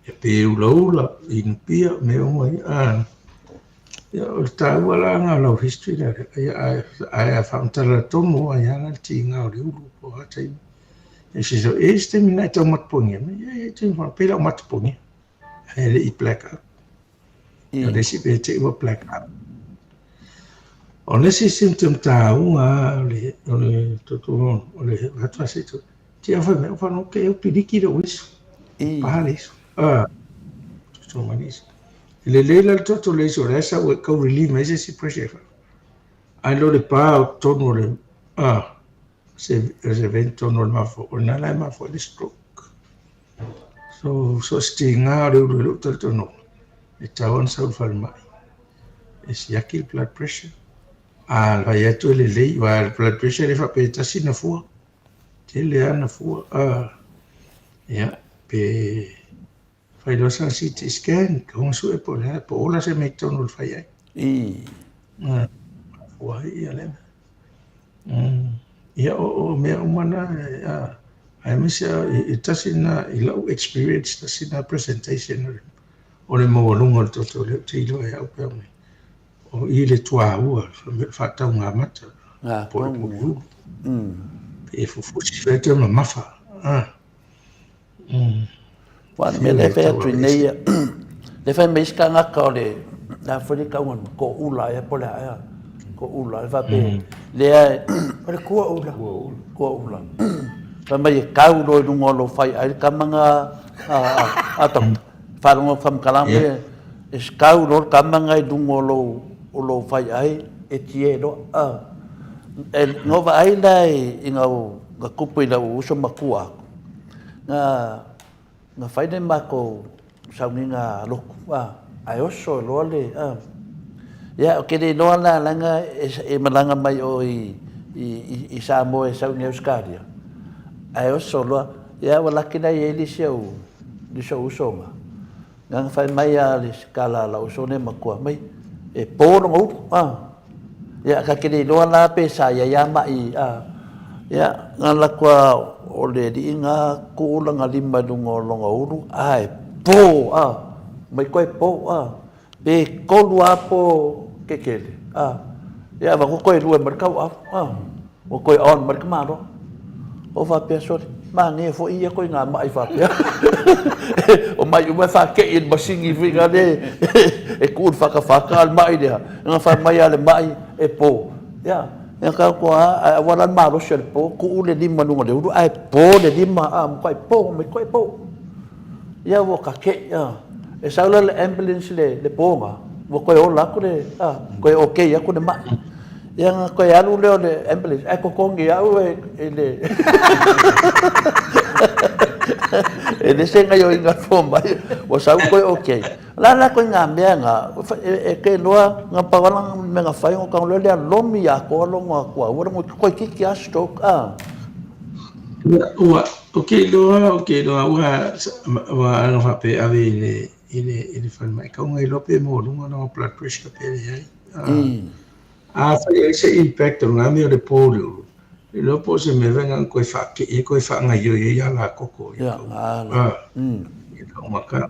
ya pe ulola in pia me o mai ya o ta wala nga lo history da ya ai fa ntala tomo ya na tinga o ulu po tai e si so este mina tau mat pongi ya tin fa pela mat pongi ele i blackout. Ya desi be te wa blackout. Onesi symptom tau le toto le hatu aseto. Ti fa me fa no ke o pidiki do wis. Palis. Toto manis. Le toto le so resa we ko relieve me se pressure. Ai lo le pa tono le se evento normal fo ona la ma fo le stroke. So stinga lo no. E tawon sa fal mai. Es yakil blood pressure. Va yato le lei va blood pressure fa pe tasi na fu. Te le ana fu ya pe fa do sa CT scan con su e po la se mettono il fai. Fu ya le. Ia o mea umana ai misia I tasina I lau experience tasina presentation o le mawalunga o toto leo te ilo e au pea mai. O I le tua ua whatau ngā mata po le pulu. E fufusi whete ma mafa. Wan me le fe tu nei le fe me ska nga ka le na fo ka wan ko ula ya po la ko ula va pe le Ole kua ula. ko ula pa mai ka u do no lo fai ai ka manga a to fa no fam kalam le ska u lo ka manga du lo fai ai e tie do e no va ai dai inga ga kupu ila u so makua nga fai nei mako sau ni nga loku ai oso lo le ya o ke de no la langa e malanga mai o I Samoa e sau ni Australia ai oso lo ya wala kina ye li seu usonga nga fai mai a le skala la usone makua mai e polo ngo ya ka ke de no la pe sa ya mai ya nga la kwa o le di nga ko la nga lima dungo longa uru ai po mai koe po pe ko lua po kekele ya va ko koe lua mar ka o koe on mar ka maro o va pe so ma ne fo ia koe nga mai va pe o mai uma fa ke in basingi vinga de e ku fa al mai de nga fa mai ale mai e po ya yang kau kuah awalan malu siapa ku le di mana le udu ai po le di ma koi po ya wo kakek ya e saula le ambulance le po ma wo koi ola ku le koi okay ya ku de ma yang koi alu le ambulance ai ko kongi ya le ele senga yo inga fomba wo sau koi okay la ko ngam ya nga ke loa nga pawalang me nga fai ngo kang le lomi ya ko lo nga kwa wo mo ko ki stroke Ua okay loa wa anga fa pe ave ile fan mai ka ngai lo pe mo lunga no blood pressure pe ai fa ese impact nga mi le polio lo po se me venga ko fa ke ko fa nga yo ya la koko ya maka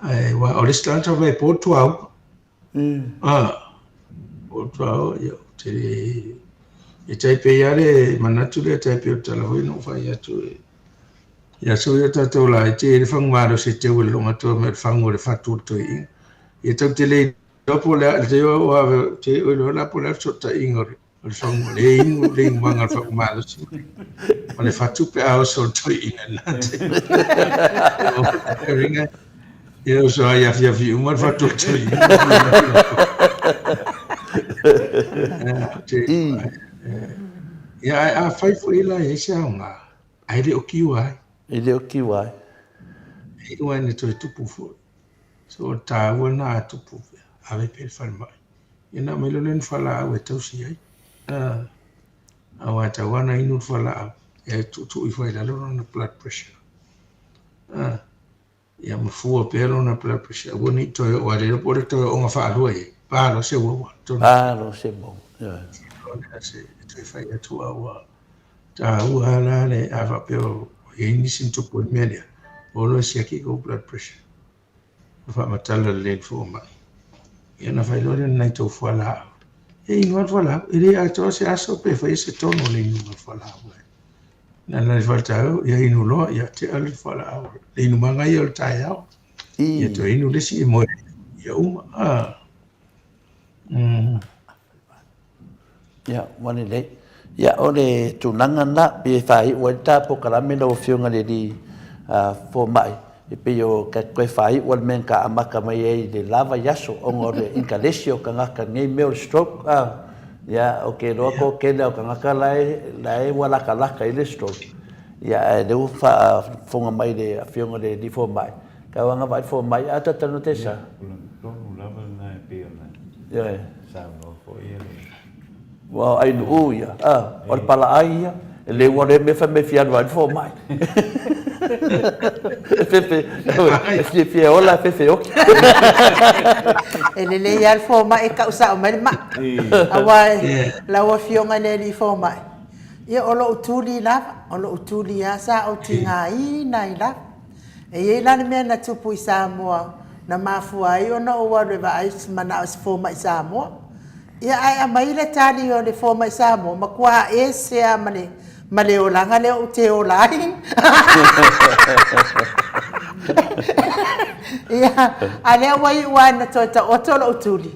ai wa o le stanta vai po tuau po tuau yo te e tai pe yare manatu le tai pe tala hoi no fa ya tu ya so ya ta to la te le fang ma do se te wo lo ma to me fang wo le fa tu to e to te le dopo le te o te o lo la po la so ta ingor o fang wo le ingu le manga fa ma do se o le fa tu pe a so to na te ringa eu so ya fi uma fa tu to ya a fai fo ila e se nga ai le o kiwa e wa ni to tupu fo so ta wona tupu ave pe fal mai ina me lo len fala we to si ai awa ta wana inu fala e tu I fai la lo na blood pressure ya mo fu pe lo na blood pressure woni to wa le po to o nga fa lo e pa lo se wo to lo se bon ya se to fai tu awa ta uhala le ava pero ini sinto po media olo si aki go blood pressure fa matala le fo ma yana fai lo na to fala e ingo fala ile a to se aso pe fa ese tono le ingo fala na na falta ya inu lo ya te al fala le inu manga yo ta ya ya to inu le si mo ya ya wani le ya ole tunanga na pe fai wata po kala me lo fiunga le di fo mai e pe yo ka ko fai wal men ka amaka mai e de lava yaso ongore inkalesio ka ngaka nei mel stroke ya okay lo ko ke lo ka ngaka lai wala kala ka ile stroke ya de fa fonga mai de fiunga de di fo mai ka wanga vai fo mai ata tano tesa lava na pe na ya sa no fo ile wow ai no ya or pala ai le wore me fa me fian vai fo mai Fefe ola fefe oki. Ele le ia fo mai ka usa o mai ma. Awai la wa fionga le li fo mai. Ia o lo utuli la, o lo utuli asa o tinga I nai la. E ia la me na tupu I Samoa na mafua ai ona o wa reva ai mana o fo mai Samoa. Ia ai a mai le tali o le fo mai Samoa ma kwa e se a mane male o langa le o te o lai. Ia ale wai wana tota o tolo utuli.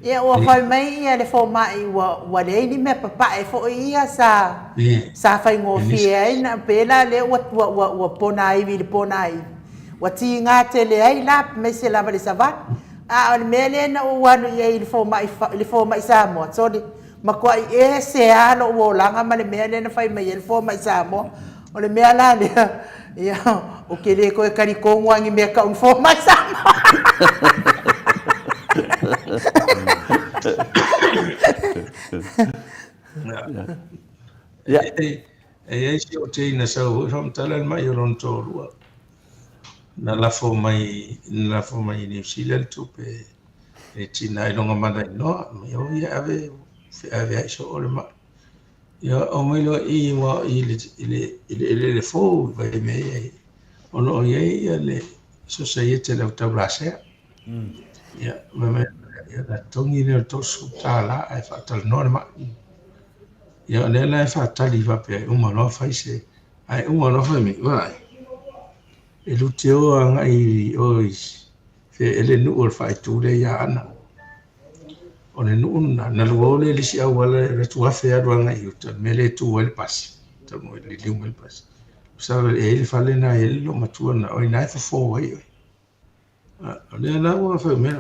Ia o fai mai ia le fo mai wa le ni me papa e fo ia sa fai ngo fie na pela le wa ponai vi ponai. Wa ti nga te le ai la me se la vale savat. A o mele na o wanu ia le fo mai Samoa. So di makwa e se alo o langa male mele na fai mai le fo mai Samoa. O le mea la le ia o ke le ko e kari konwangi me ka un fo mai Samoa. Ya e si o te ina sa o ram tala mai o ron tolua na la fo mai New Zealand tu pe e tina I longa mana no me o ia ave so o le ma ya o mai lo I wa le fo vai me o no ia le society le tabrase ya me ya la tongi le to su tala ai fa tal norma ya le la fa tali va pe uma no fa se ai uma no fa mi vai e luteo anga I ois fe ele nu or fa tu le ya ana o le nu na lo le li sia wala le tu fa ya anga I uta me le tu el pas ta mo le li el pas sa ele fa le na ele lo matua na o na fa fo ai o le na o fa me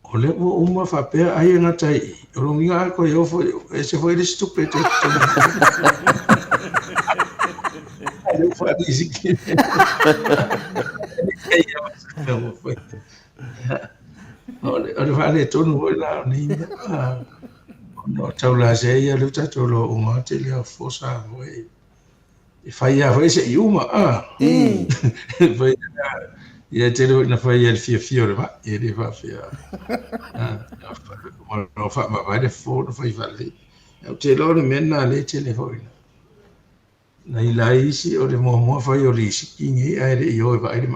o le o uma fa pe ai nga tai o lo minga ko yo fo e se foi stupid eu falei isso que não foi olha vale todo no lá nem no tau la se ia luta tolo o mate le fosa foi e fai a foi se uma foi ia te lo na fai el fio va e le va fia no fa ma vai de fo no fai vale eu te lo menna le te le foi na ilai si o le mo fai o risi kingi ai le yo va ai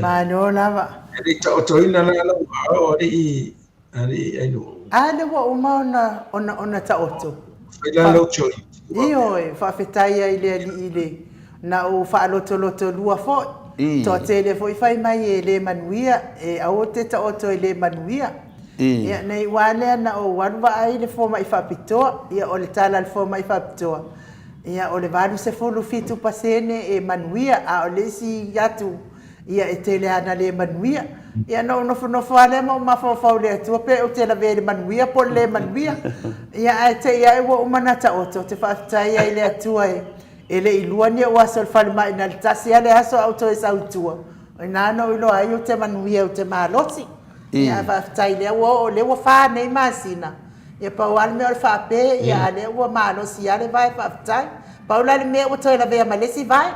Ma no lava. Ele ta to ina la o ri ai no Ale wa uma ona ta oto. fai la lo choi Io e fa fetai ai le na o fa loto lua fo. To te le foi fai mai e le manuia e a o te ta oto e le manuia. Ia nei wale na o wanwa ai le fo mai fa pitoa ia o le tala le fo mai fa pitoa. Ia o le valu se folu fitu pasene e manuia a o le si yatu ia e tele ana le manuia ia no ale ma fo le tu pe o te la vele manuia po le manuia ia te ia e wo manata oto te fa tai ai le tu ai ele iluani o asol fal mai na tasi ale aso auto e sautua ina no ilo ai o te manuia o te maloti ia fa tai le wo fa nei masina ia pa wal me fa pe ia le wo malo si ale vai fa tai paula le me o to la ve malesi vai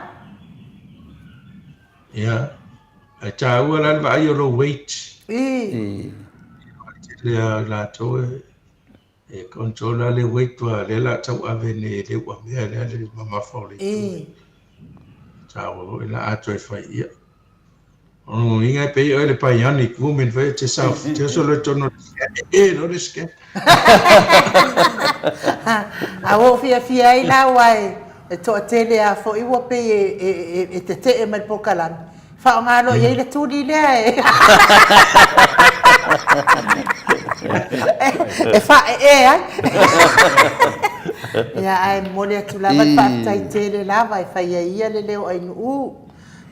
ia a ta ua va ai o lo wait la to e controla le wait wa le la tau ave ne le wa me le mama fo le ta o la a to fa ia o inga pe o le paiani ku men ve te sa te so le tono no le ske a wo fia ai la wai e to tele a fo I wo pe e te e mal pokalan fa ngalo ye le tu di le e fa ai ya ai mole tu la va fa tai tele la vai fa ia le leo ai nu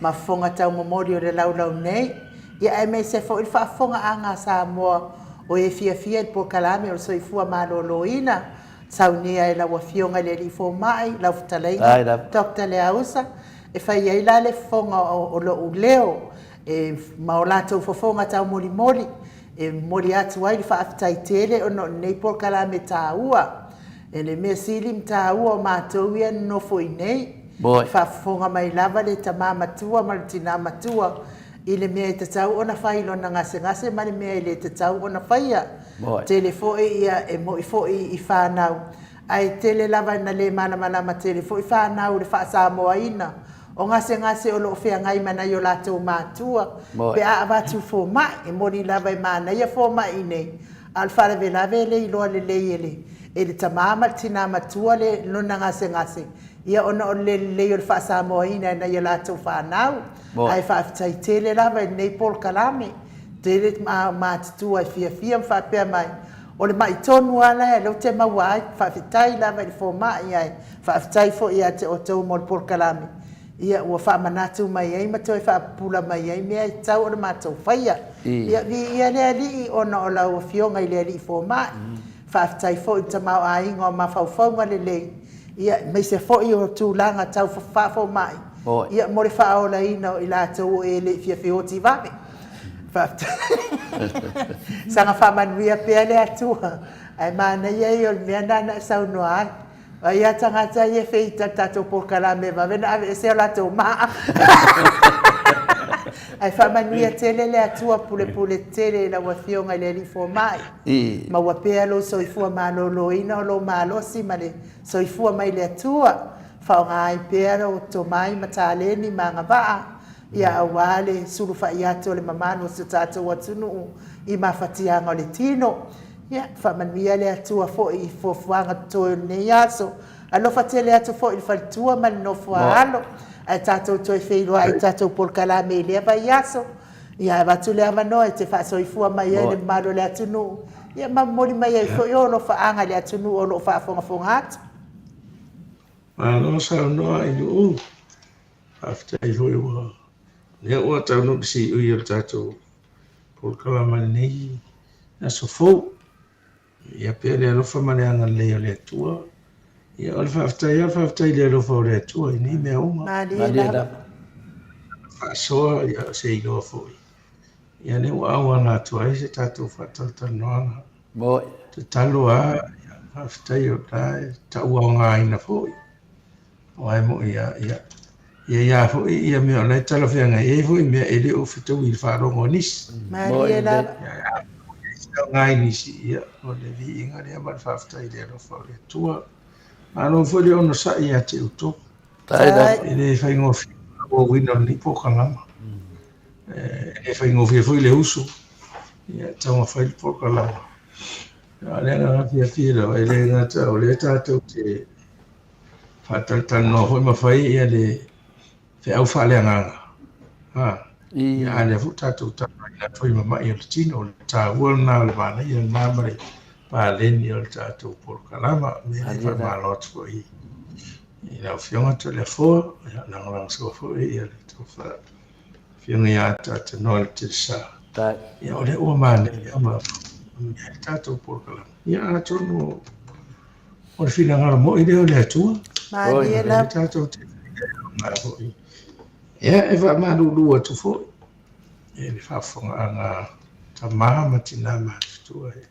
ma fonga tau memori o le lau nei ia ai me se fo I fa fonga anga Samoa o e fia po kalame o soifua maloloina saunia e la wafionga le li fo mai la futalai dokta le ausa e fai ai la le fonga o lo uleo e maolato fo fonga tau moli e moli atu ai fa aftai tele o no nei po kalame taua E le mea sili mta ua o mātou ia nofo I nei. Moi. Whafonga mai lava le tamā matua, ma le tina matua. I le mea I tatau ona whailo na ngase ma le mea I le tatau ona whaia. Moi. Tele fo'i ia e mo I fo'i I whanau. Ai tele lava na le mana tele fo'i whanau le wha Samoa ina. O ngase o lo fea ngai mana I o lātou mātua. Moi. Pe a avatu fo mai, e mori lava I mana ia fo mai nei. Al whare ve lave le I loa le ele. E le tamama tina matua le luna ngase. Ia ona o le o le wha Samoa ina na ia lātou whanau. Ai whaafitai tele lava nei Paul Kalame. Tele mātutua I fia mwhapea mai. O le mai tonu ala e lau te maua ai. Whaafitai lava I fo mai ai. Whaafitai fo ia te o tau mo le Paul Kalame. Ia ua whaamanatu mai ai mato e whaapula mai ai mea I tau o le mātou whaia. Ia lea li ona o lau o fionga I lea li fo mai. Whaafitai fo I tamau a inga o mawhauwhaunga le lei. Ia mai se fo I o tūlanga tau whafo mai. Ia more whaola ina o I lātou e le fia whioti vame. Sanga whamanuia pia le atua. Ai mana iei o le mea nana saunua ai. Ai atangata ia feita tatou Paul Kalame vavena ave se o lātou maa. Ai whamanuia tele le atua pule tele la wafionga le li fo mai. Ma wapea lo soifua malolo ina o lo malosi ma le soifua mai le atua. Whaonga ai pera o to mai mataleni manga waa. Ia awale suru whaiato le mamano se tatou watunu I mawhatianga o le tino. Ia whamanuia le atua fo I fofuanga to nei aso. Alofa tele atu fo I whalitua ma le nofua alo. Ai tatou toi wheirua ai tatou Paul Kalame lea vai aso. Ia watu lea manoa te whaasoifua mai ai le malo le atunu. Ia mamori mai ai fo I olo whaanga le atunu o lo whaafonga atu. Ano sa noa I nu after I hoi wa. Nea ua tau no si ui o tatou Paul Kalame nei. Na so fo. Ia pia le alofa maleanga leo le atua. Ia o le whaafitai le alofa o le atua I ni mea uma. Malia Whaasoa ia se I loa fo. Ia ne ua awa ngā tua I se tatou whaatalata noanga. Moi. Te talo a ia whaafitai o tae ta ua o ngā ina fo. O ai mo ia fo ia mea o nei talawhianga e fo I mea ele o whitau I whaarongo nis. Malia la. Ngai nisi ia o le vi inga le ama whaafitai le alofa o le atua. Ano fo le ono sa ia te uto. Ele whaingofi o wina ni pokangama. Ele whaingofi fo I le usu. Ia taunga whai le pokangama. Ale nga fia la ele ngata o le tātou te whaataltan no hoi mawhai ia le whiau whaaleanganga. Ia ale fu tātou tātou ina toi mamai o le tino o le tāua na le mana ia nāmare pāleni o le tātou porokalama me le whamalot fo I. I lau whionga to le fōa, ia langalang so fo ia le tō wha whionga ia tātou no le te sa. Ia o le ua mane ia ma ia tātou porokalama. Ia atono o le whina mo I leo le atua. Malia la. Tātou te ngara fo I. Ia e wha marurua tu fo. E le whaafonga a ngā tamaha matina mātutua e.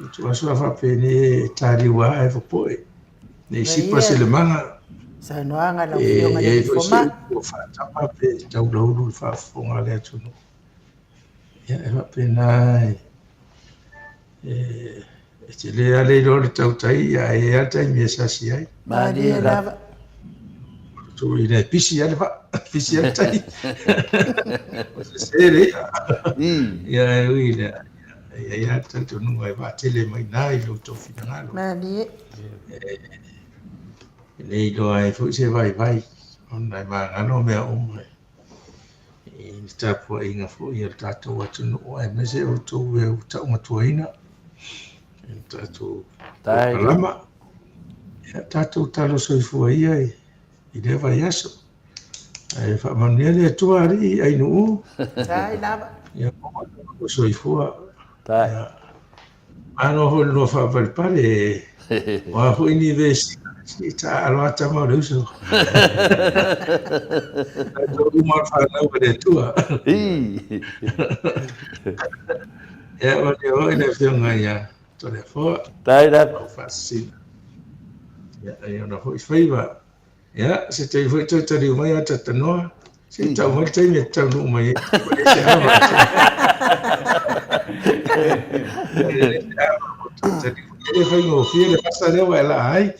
I tua sua whapene tāriwa e whapoe. Nei sipa se le manga. Sa noanga la fionga le foma. E whaatapa pe tau lauru le whaafonga le atunu. Ia e whapenai. E te lea leiro le tautai ia e atai mea sasi ai. Maria lava. Tu ina pisi ale va. Pisi ale tai. O se sere. Ia e uina. Ia tanto nunga e va tele mai nai lo to finangalo. Maria. Nei do ai fu se vai. Ona ma ngano mea umai. I tapu inga fu ia tato watu no ai mese o to e ta uma tuaina. Tato lama. Tato talo soifua ia I le vai aso. Ai whamania le tuari ai nuu. Tai lava. Ia o soifua. Ano ho no whapalipare. Wa ho university. Ta aloata mau reuso. Tato umar whanau le tua. Ia o le o ina whionga ia. Tore fua. Tai lava. Fascina. ia na foi faiva ia se te foi te te mai ata tanoa se tau mai te me tau no mai se ama ele foi no fio de passarela ela ai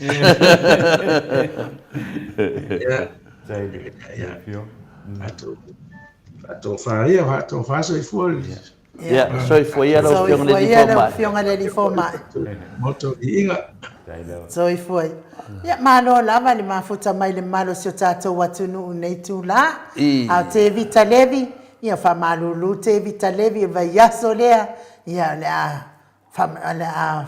ia fio ato fa so foi Ia, soifua ia lau So fionga i le foi ia lau difoma. fionga le difoma. moto inga So i foi. Ia malo lava le mafuta mai le malo si o tātou atunu nei tu la. Au te vita levi. Ia fa malulu te vita levi vai aso lea. Ia le a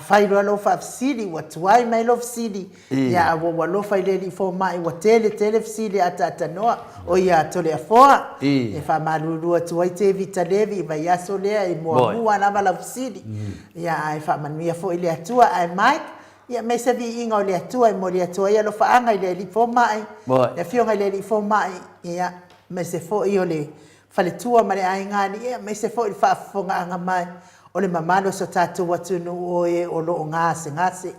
whairo alo fa fsiri wa tuai mai lo fsiri. Ia a wa lo fai le difoma i wa tele fsiri ata noa. O ia tole a foa. E fa malulu tuai te vita levi vai aso lea i mua lava la fsiri. Ia ai fa manuia fo ile atua ai Mike. Ia me se vi inga o le atua i mo le atua ia lo faanga i le li fo mai. Le fionga i le li fo mai. Ia me se fo i o le fale tua ma le aingani. Ia me se fo i whaafonga anga mai. O le mamano so tātou watunu o e o lo o ngase.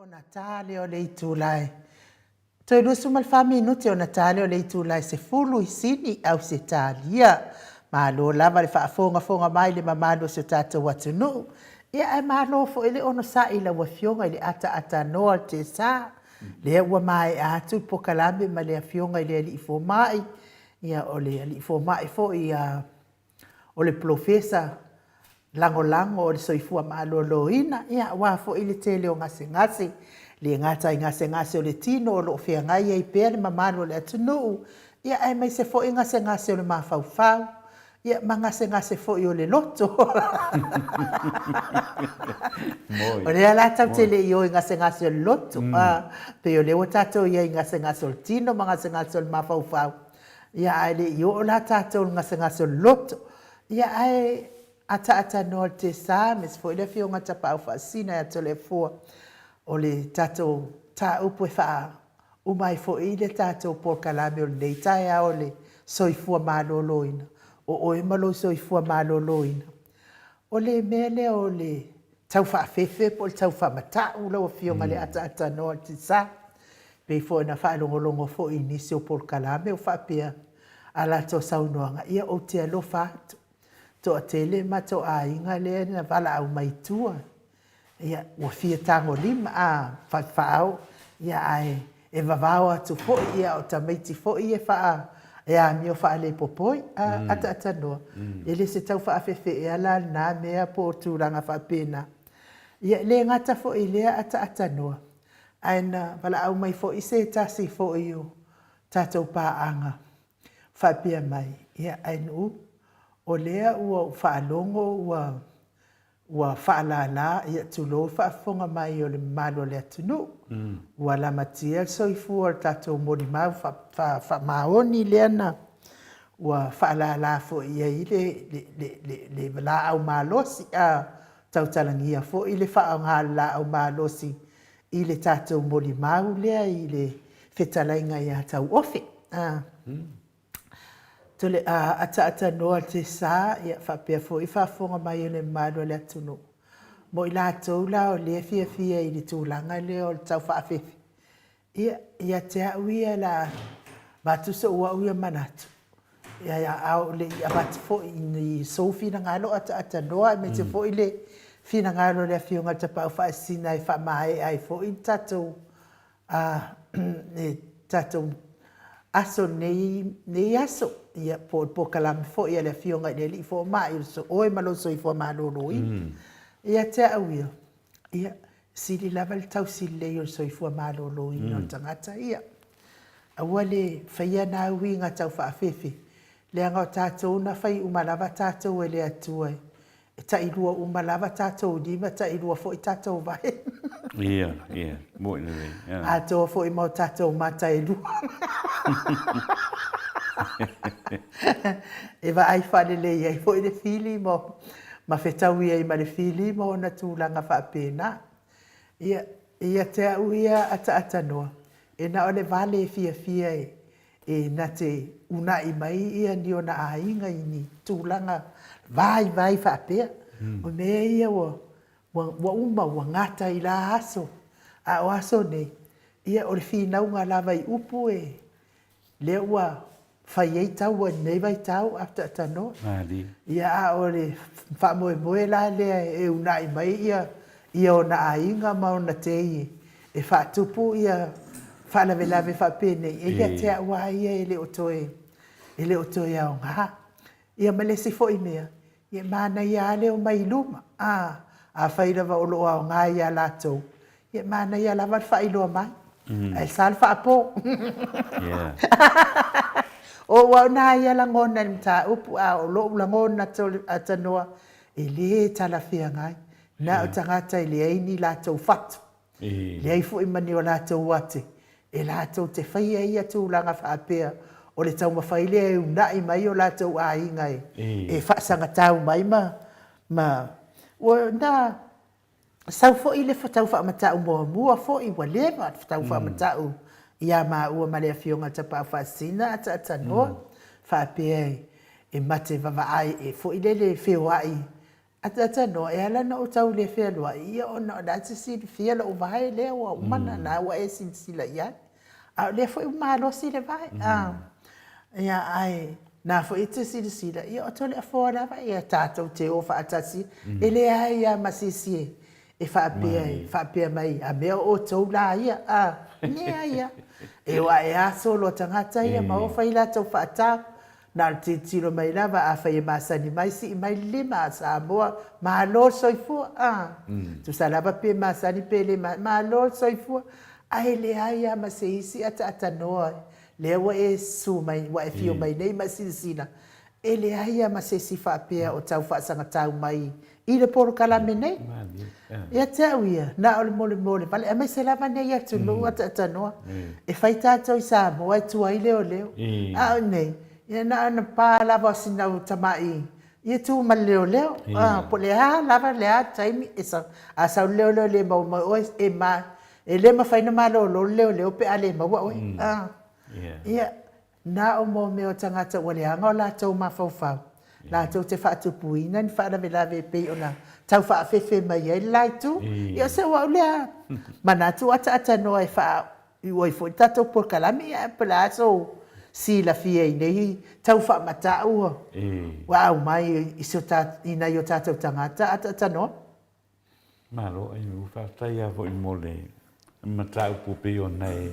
ona tale o le itulai. Toi lusu mal minuti ona tale o le itulai se fulu isini au se talia. Ma lo lava le fonga mai le mamalo se tata watunu. Ia e malo fo ele ono sa ila wafionga ile ata noa te sa. Le ua mai atu po kalambe ma le afionga ile ali ifo mai. Ia o le ali ifo mai fo ia o le profesa lango o le soifua maaloloina ia wa fo ile tele o ngase le ngata i ngase o le tino o lo fea ngai ai pea le mamalo le atunu ia ai mai se fo i ngase o le mafaufau ia ngase fo i o le loto o le ala tau tele i o i ngase o le loto pe o le o tatou ia i ngase o le tino ngase o le mafaufau ia ai le i o la tatou ngase o le loto ia ai ata no te sa mes foi le fionga tapa au fasina ya telefua o le tato ta upo fa o mai foi le tato por kalame o le taia o le soifua maloloina o e malo soifua maloloina o le mele o le tau fa fefe por tau fa mata o lo fionga le ata no te sa pe foi na fa longo foi inicio por kalame o fa pia ala to saunoanga ia o te alo fa to tele ma to a inga le na vala au maitua ia wa fia tango lima a fao ia ai e vavao atu fo ia o tamaiti fo ia fa ia mio fa le popoi ata no ele se tau fa fefe ia la na mea po turanga fa pena ia le ngata fo ile ata no aina vala au mai fo ise tasi fo io tato pa anga fa pia mai ia ainu o lea ua whaalongo ua whaalala ia tulo whaafonga mai o le malo le atunu. Ua la matia soifu o tatou mori mau maoni leana. Ua whaalala fo ia i le la au malosi a tautalangia fo i le whaangala au malosi i le tatou mori mau lea i le whetalainga ia tau ofe. Tole ata noa te sa ia whapea fo i whafonga mai le malo le atunu. Mo i la tau la o le fia i le tūlanga le o le tau whaafefi. Ia te au ia la batusa ua uia manatu. Ia au le ia batu fo i ni so fina ngalo ata noa me te fo i le fina ngalo le fionga te pau whaasina i whamae ai fo i tatou tatou aso nei aso ia po kalam fo ia le fionga le li fo mai so oi malo so i fo malo roi ia te awia ia sili level tau sili le so i fo malo roi no tangata ia awale faia na winga tau fa fefe le anga tatou na fai umalava tatou ele atua ta ilua umalava tatou di ma ta ilua fo i tatou vai ia mo ni a to fo i mo tatou mata ilua e va ai fale le ia foi le fili mo ma fetau ia ma le fili mo na tūlanga fa pena ia te uia ata no e na ole vale fia e na te una i mai ia ni ona ainga ini tūlanga vai fa pe o me ia wa uma wa ngata i la aso a o aso ne ia o le fina unga lava i upu e le ua fai ei tau wa nei vai tau after tano ia o le fa moe la le e una i mai ia ona ainga ma ona te e fa tupu ia fa la vela ve fa pene e ia te wa ia ele otoe au nga ia male si fo i mea ia mana ia le o mai luma a fai lava o lo au nga ia latou ia mana ia lava fa i lo mai ai sal fa po o wa na ia la ngona mta upu a o lo la ngona atanoa ele tala fia ngai na o tangata ile ai ni la tau fatu le ai fu i mani o la tau wate e la tau te fai ai atu langa fa pea o le tau mawhai le una i mai o la tau a ingai e fa sanga tau mai ma o na sau fo i le fatau fa mata mua fo i wa le fatau fa mata ia ma ua male fionga te pa fasina ata no fa pe e mate va ai e fo ile le feo ai Ata no e ala no tau le fe lo ia ona da si fe lo vai le o mana na wa e sin sila ia a le foi ma lo si le vai ia ai na foi te si ia o tole fora vai ia tato te o fa atasi ele ai ia masisi e fa pe mai a me o tau la ia ne ia e wa ia solo tangata ia ma o fa ila tau fa ata na te tiro mai lava a whai masani mai si mai lima a Samoa ma lo soifua tu sa lava pe masani pe le ma lo soifua a ele ai a ma se isi ata noa le wa e su mai wa e fio mai nei ma sina ele ai a ma se si fa pe o tau fa sanga tau mai i le por kala menei ia tau ia na o mole vale a me se lava nei atu no ata noa e fai tato i Samoa e tua i leo a nei ia na pa lava sina o tamai ia tu ma leo po le lava le taimi esa a sa leo le ma o e ma e le ma fai na ma lo leo pe ale ma wa ia na o mo me o tangata o le anga o la tau ma fau la tau te fa tu puina ni fa na vela ve pe ona tau fa fe mai ai lai tu ia se wa le mana tu ata no e fa i o fo tato por kalami e plaso si la fie nei tau fa mata u wow mai iso ta ina yo tata tangata ata no malo ai u fa tai a vo mole mata u pupi o nei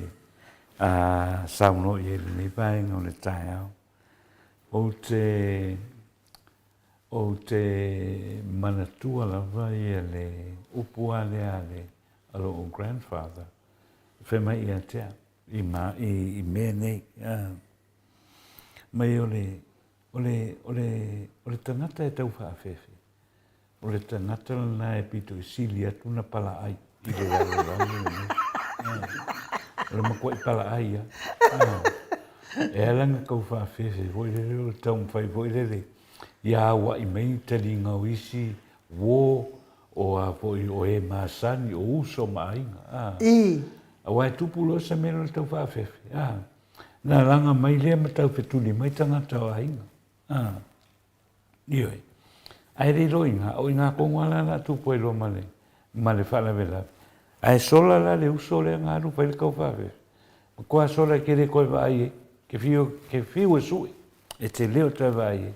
a sauno ye ni vai no le tai o te manatua la vai le upua le alo o grandfather fe mai ia te i me nei mai ole tangata e tau whaafefe. Ole tangata na e pito i sili atu na pala ai. I le rangi nei. Ole makua i pala ai. E alanga kau whaafefe. Voi lere ole tau mwhai. Voi lere. Ia wa i mei tali ngau isi. Wo o a voi o e maasani. O uso maainga. Awa e tupulo sa mero le tau whaafefe. Na langa mai lea matau whetuli, mai tangata o hainga. Ioi. Ai rei roinga, o inga kongwala la tupu e lo male whala vela. Ai sola la le uso le ngā rupa i le kau whawe. Koa sola ke re koe vai ke whiu e sui, e te leo tai vai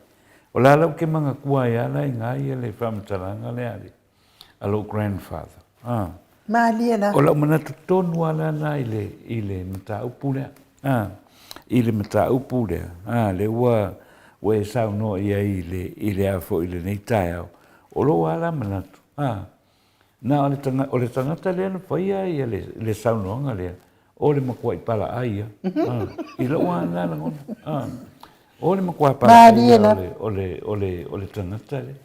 o la lau ke manga kua e ala i ngā ia le whamataranga le ale. Alo grandfather. Maaliela. O lau manatu tonu ala na i le mata upu lea. I le mata upu lea. Le ua e sau no ia i le afo i le nei tai au. O lo ala manatu. Na o le tangata lea na whaia ia le sau noanga lea. O le makua i pala aia. I lo ua ala ngona. O le makua i pala aia o le tangata lea.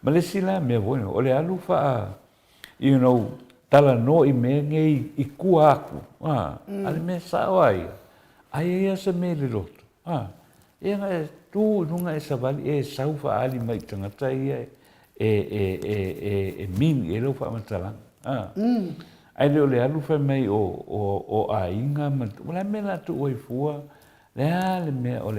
Ma le sila mea bueno. O le alu faa, you know, tala no i mea ngei i kua aku. Ale mea sao aia. Aia ia sa mea le loto. Ia nga e tū nunga e savali e sau wha ali mai tangata ia e ming e lau wha amatalanga. Ai leo le alu wha mai o a inga matu. Wala mea la tu oi fua. Lea le mea o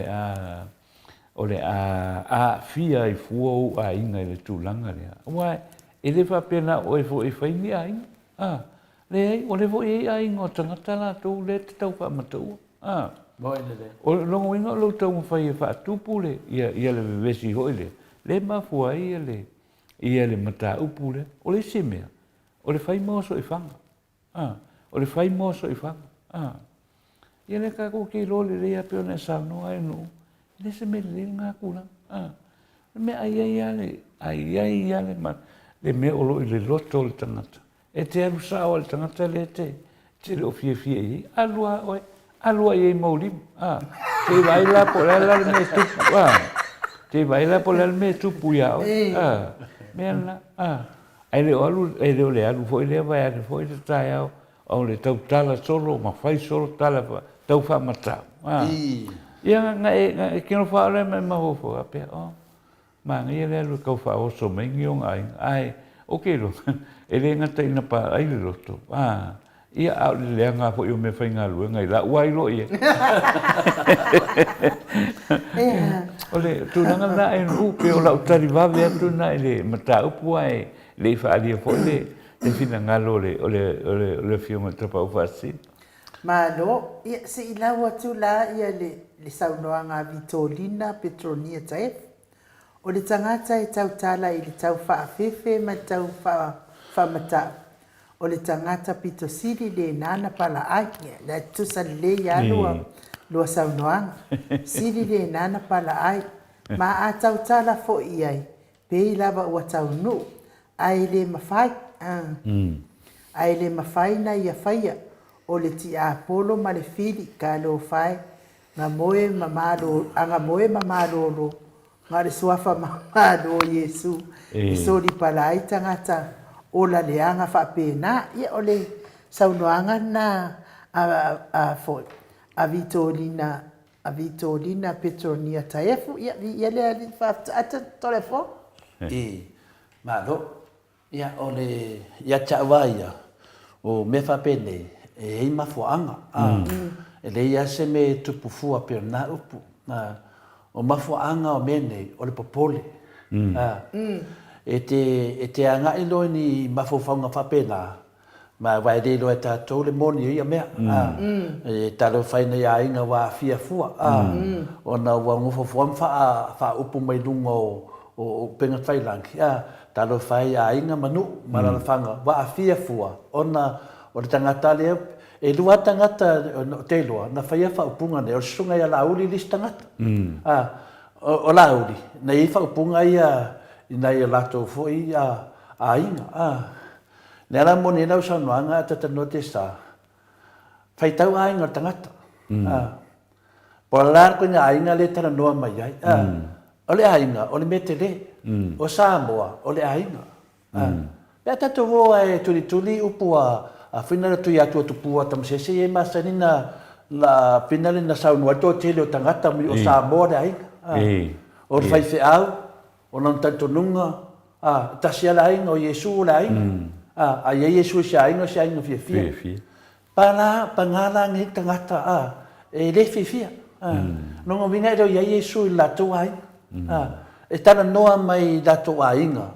le a fia i fua o a inga i le tūlanga lea. Wai, e le wha pena oi fua i whaini a inga. Le o le vo e a inga o tangata la tū le te tau wha amatua. O longo inga lo tau mwhai e wha tupu le, ia le vesi hoi le. Le mafua ia le mata upu le, o le se mea. O le whai moso i whanga. O le whai moso i whanga. Ia le kako ki role le ia peo na sauno ai no. Le se me le ngā kula. Le mea ai ale man. Le mea olo i le loto le tangata. E te alu sao le tangata le te le o fie i. Alua oi. Alua i maulim. Te vai la po la me tupu. Te vai la po la me tupu ia. Mea na. Ai le alu foi le vai ale foi te tai au. Au le tau tala solo, ma fai solo tala tau wha matau. Ia nga e kino wha ole me mahofo a pia. Ma ngia le alu kau wha oso me ngiong ai. Oke lo. E le ngata ina pa ai le loto. Ia au le anga fo yo me fainga lu ngai la wai lo ia. Ole tulanga na e upe o la utari vave atu na ele mata upu ai le fa ali fo le fina ngalo le fiunga trapa ufasi. Malo, ia se ilaua tu la ia le saunoanga Vitolina Petronia taef. O le tangata e tau tala i le tau whaafefe ma tau whamata. O le tangata pito siri le nana pala ai. Le tusa le ia lua saunoanga. Siri le nana pala ai. Ma a tau tala fo iai. Pei lava ua tau nu. Ai le mawhai. Ai le mawhai na ia whaia. O le ti a polo ma le fili ka lo whai. Nga moe mamalo, anga moe mamalo. Nga le suafa mamalo Yesu. So li pala i tangata. O la leanga whapena. Ia o le saunoanga na a Vitolina Petronia taefu. Ia le ali whaata telefon. Malo. Ia o le ia chawaia. O me whapene. E hei mafuanga. E le ia se me tupufua pio na upu. O mafuanga o mene, o le popole. E te anga ilo ni mafuanga whapena. Ma vai de lo e tātou le moni ia mea. E talo whaina ia inga wā fia fua. O na wā ngufofuam wha upu mai lunga o penga whailangi. Talo whai ia inga manu, marana whanga, wā fia fua. O le tangata lea, e lua tangata te loa, na whaia whaupunga ne, o sunga ia lauli lis tangata. O lauli, na i whaupunga ia, na ia lato fo i a inga. Nea la moni nau saunoanga, tatano te sa, whaitau a inga tangata. Po la ko nga inga le tana noa mai ai. O le a inga, o le mete le, o Samoa, o le a inga. Pea tato voa e tuli upua, a finala tu ia tu pua tam sese e masani la finala na saunua to tele o tangata mi o Samoa de ai o fai fe au o non tanto nunga tasia la inga o Yesu la inga a Yesu sia inga fia para pangala ngi tangata e le fia no vinga do Yesu la to ai e tana noa mai la to ai inga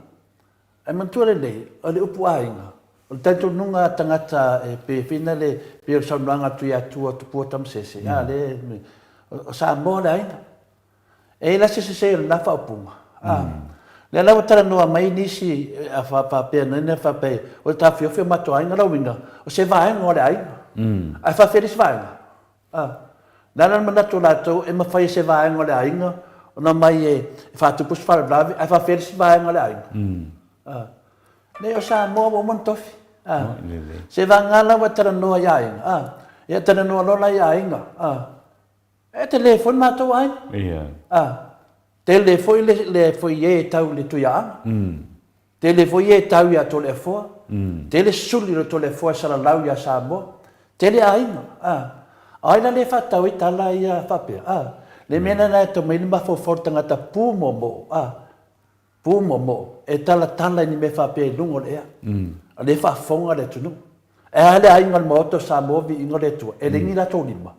e mantua le o le upu ai inga o tanto nunga tangata e pe finale pe saunoanga tu ia tu pua tam sese le o Samoa dai e la se la fa punga le la tara no mai nisi a fa pe na fa pe o ta fio mato ai ngala winga o se vai ngore ai a fa felis vai la manato lato e ma fai se vai ngore ai nga o mai e fa tu pus fa bravi a fa felis vai ngore ai le o Samoa o montofi. Se vangala wa tara noa ia inga. Ia tara noa lola ia inga. E telefon mato ai. Telefon le foi e tau le tuia. Telefon e tau ia to le foa. Tele suli le to le foa sala lau ia Samoa. Tele a inga. Ai la le fatau i tala ia fape. Le mena na to mai ma fo fortanga ta pumo mo. Pumo e tala ni me fape lungo le. Le fa fonga le tunu. E ale ai ngal moto Samoa vi ingo le tu. E lengi la tolima.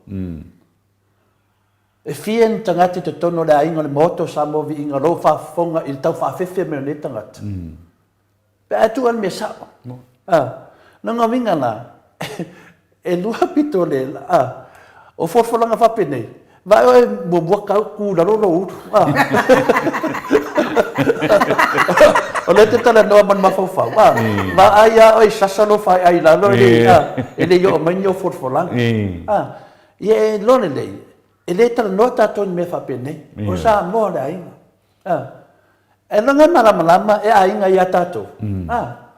E fien tangati te tono le ai ngal moto Samoa vi ingo lo fa fonga il tau fa fefe me ne tangati. Pe atu an me sa. Nanga vinga na. E lua pito le o forfolanga fa pene. Vai o mo ka ku la ro ro. O le te tala noa man mawhawhau. Ma aia oi sasalo whai ai lalo ele yo manyo forfolang. Ie lone lei. Ele tala noa tātou ni me whapene. O Samoa le ainga. E langa malama e ainga ia tātou.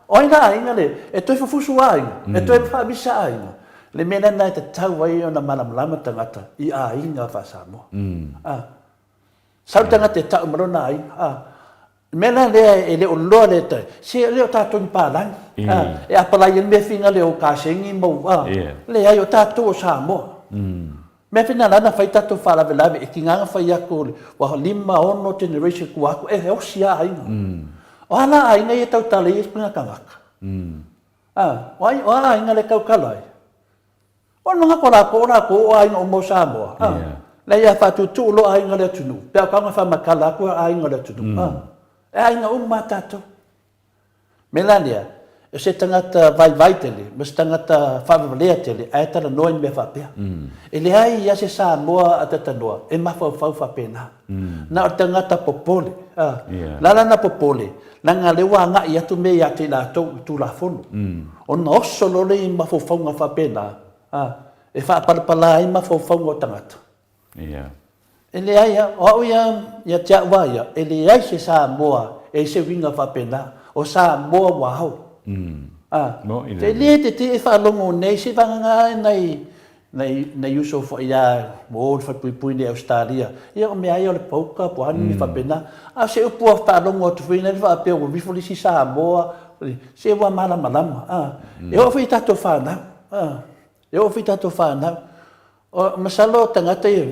O inga ainga le. E toi whafusu ainga. E toi whabisa ainga. Le mena nai te tau ai o na malama tangata. I ainga wha Samoa. Sau tangata e tau marona ainga. Mena le ele o loa le tai. Se le o tātou ni pālang. E apalai me finga le o kāsengi mau. Le ai o tātou o Samoa. Me fina lana whai tātou whalawe e ki nganga whai ako wa 5 generation ku ako e o sia ainga. O ana ainga e tau tala i espinga kangaka. O ana ainga le kau kalai. O nunga ko o ainga o mo Samoa. le ia fatutu lo ai ngale tunu pe ka nga fa makala ko ai ngale tunu ai nga matato melania e se tangata vai tele mas tangata favelea tele ai tala noi me fa pe ele ai ia se Samoa atata noa e mafa fa pena na o tangata popole la na popole na nga le wa nga ia tu me ia te la tu la fono o no solo le mafa fa pena e fa pala ai mafa o tangata ele ai o ia tia waia ele ai se Samoa e se winga fa pena o Samoa wa hau te le te fa longo nei se vanga nei uso fo ia mo fa pui ne Australia ia o me ai o le pauka po ani fa pena a se o po fa longo tu fina fa pe o vi fo si Samoa se wa malama e o fi tato fa na e o fi tato fa na o masalo tangata e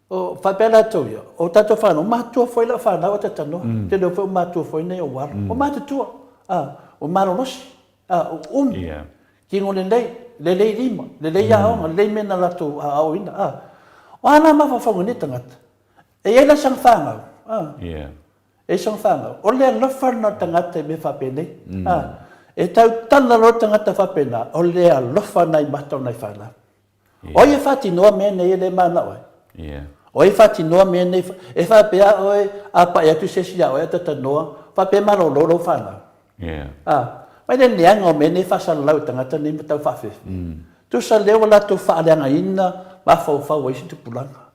o fa pela to o tato fa no ma tu foi la fa na o tatano te do fo ma tu foi nei o war o ma tu o maronos kingo le lima le ya o le mena la tu a ina o ana ma fa ni tangata e ela sang fanga e sang fanga o le lo fa na tangata me fa pene e tau tala lo tangata fa pena o le lo fa nai mato nai fa na o ye fati no me ne le mana o e fati no me ne e fa pe o a pa ya tu se sia o e tata no fa pe ma lo fa na mai le neanga o mene whasalau tangata ni matau whawhi. Tu sa leo la tu whaaleanga ina, ma whau isi tu pulanga.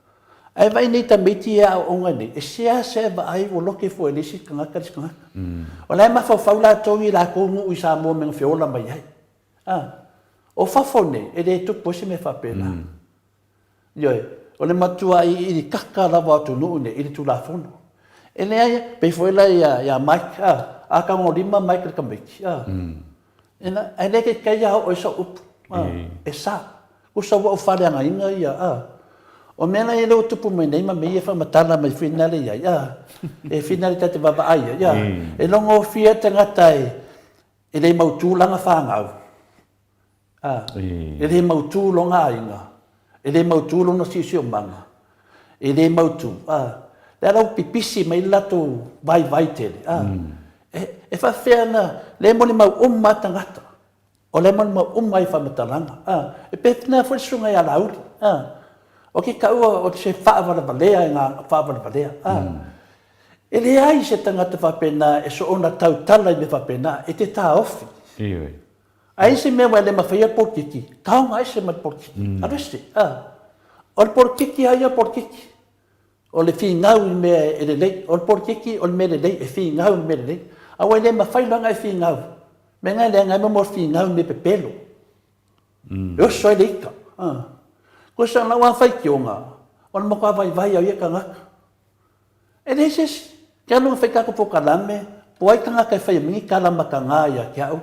Ai vai nei ta meti a onga ni, e sea se va ai o loke fo elisi kangaka ris kangaka. O lai ma whau la tongi la kongu i Samoa menga whiola mai ai. O whawhone, e le tu posi me whapena. Ioi, o le matua i kaka lawa atu nuu ne, i le tu la fono. E le ai, pe whoela ia Mike, a ka ngorima Michael Kamiki. Ai le ke kai au o sa up. E sa. O sa wa o whareanga inga ia. O mena e leo tupu mai nei ma me e whamatala mai whinare ia. E whinare tate waba aia ia. E longo fia tangata e le mautūlanga whangau. E le mautūlonga inga. E le mautūlonga sisi o manga. E le mautū. Le rau pipisi mai lato vai tele. E whawhea na le moni mau tangata. O le moni mau i whamatalanga. E pētina whasunga i alauri. O ke kaua o se whaawarabalea i ngā whaawarabalea. E le ai se tangata whapena e so ona tau tala i me whapena e te tā ofi. Ai se mea wai le mawhaia porkiki. Kaunga ai se mai porkiki. Areste. O le porkiki ai a porkiki. O le whingau i mea e le lei. O le porkiki o le mea le lei e whingau i mea le lei. A wai le mawhailanga e whingau. Me ngai le ngai mo whingau me pepelo. E o soi le ika. Ko sa na wa fai ki onga. O mo ka vai au ia kangaka. E leses ke no fai ka ko pokalame, poi kangaka e fai mingi kala makanga ia ki au.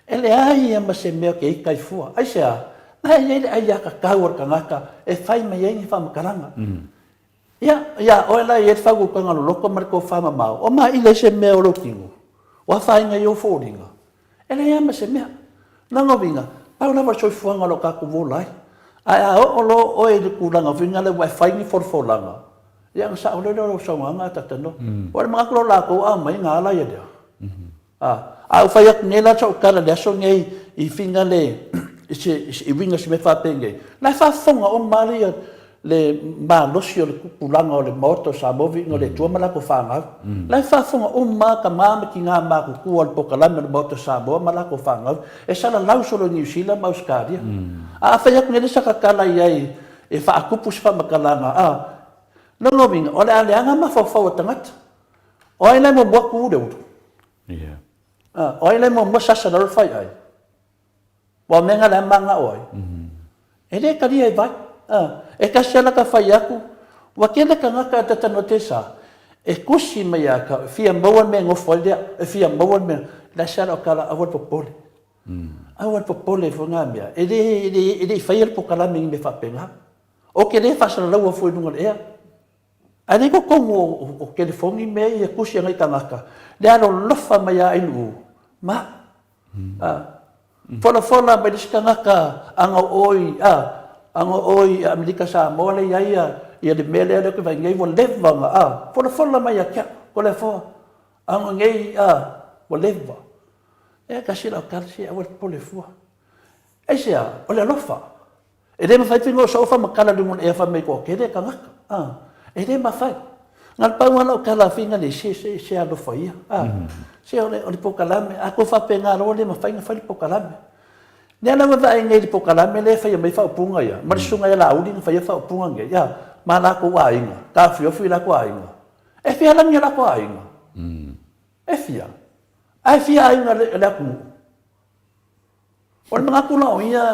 E le ai ia ma se mea ke ika i fua. Ai se a. Ai ai ia ka kaur kangaka e fai mai ai fa makaranga. Ya, o la ia fa ko kanga loko mar ko fa mau. O ma ile se mea o lokingo. Wa fai nga yo foringa. E le ia ma se mea. Nanga vinga. Pau na wa soi fuanga lo ka ko volai. Ai o lo o e kulanga vinga le wa fai ni forfolanga. Yang sa o le lo so nga tatano. O le mga ko la ko a mai nga la ia dia. O fai ak nela so kala le so ngai i finga le i vinga se me fa penge. La fa fonga o maria le malosi o le kupulanga o le moto sa movi no le tua mala ko fanga. La fa fonga o ma ka mama ki nga ma ku o le pokalame le moto sa mo mala ko fanga. E sala lau solo New Zealand ma Australia. A fa yak nele sa ka kala ia e fa akupu sa makalanga. No loving o le anga ma fa fa tangat. O ai le mo bo ku de. O ai le mo mo sa sa no fai ai. Wa menga le manga oi. E le ka dia vai. E kasi ala ka whai aku, wakena ka ngaka tatano te sa, e kusi mai aka, fia mauan mea ngofalea, e fia mauan mea, la sara o kala awal popole. Awal popole fo ngā mea, e le whai al pokalame i me whapenga. O ke le whasara lau a fwoi nunga ea. A ne ko kongo o California mea i a kusi angai ka ngaka, le alo lofa mai a ilu, ma. Fola mai diska ngaka, anga oi, anga oi Amerika Samoa le ia ia le mele le ko vai ngai wa leva nga fola mai akia ko le fo ang ngai wa leva e ka sila ka si a po le fo e sia o le lofa e le mafai tingo so fa makala du mon e fa me ko ke de ka ngaka e le mafai ngal pa ngala kala finga le se a lofa ia se o le po kalame a ko fa penga ro le mafai nga fa le po kalame ne ana wa ai ngai le po kalame le fa ia mai fa punga ia mar sunga ia la udi fa ia fa punga ngai ia mana ko wa inga ka fio la ko inga e fia la ngira ko inga e fia ai fia inga le ku o mga ku la ia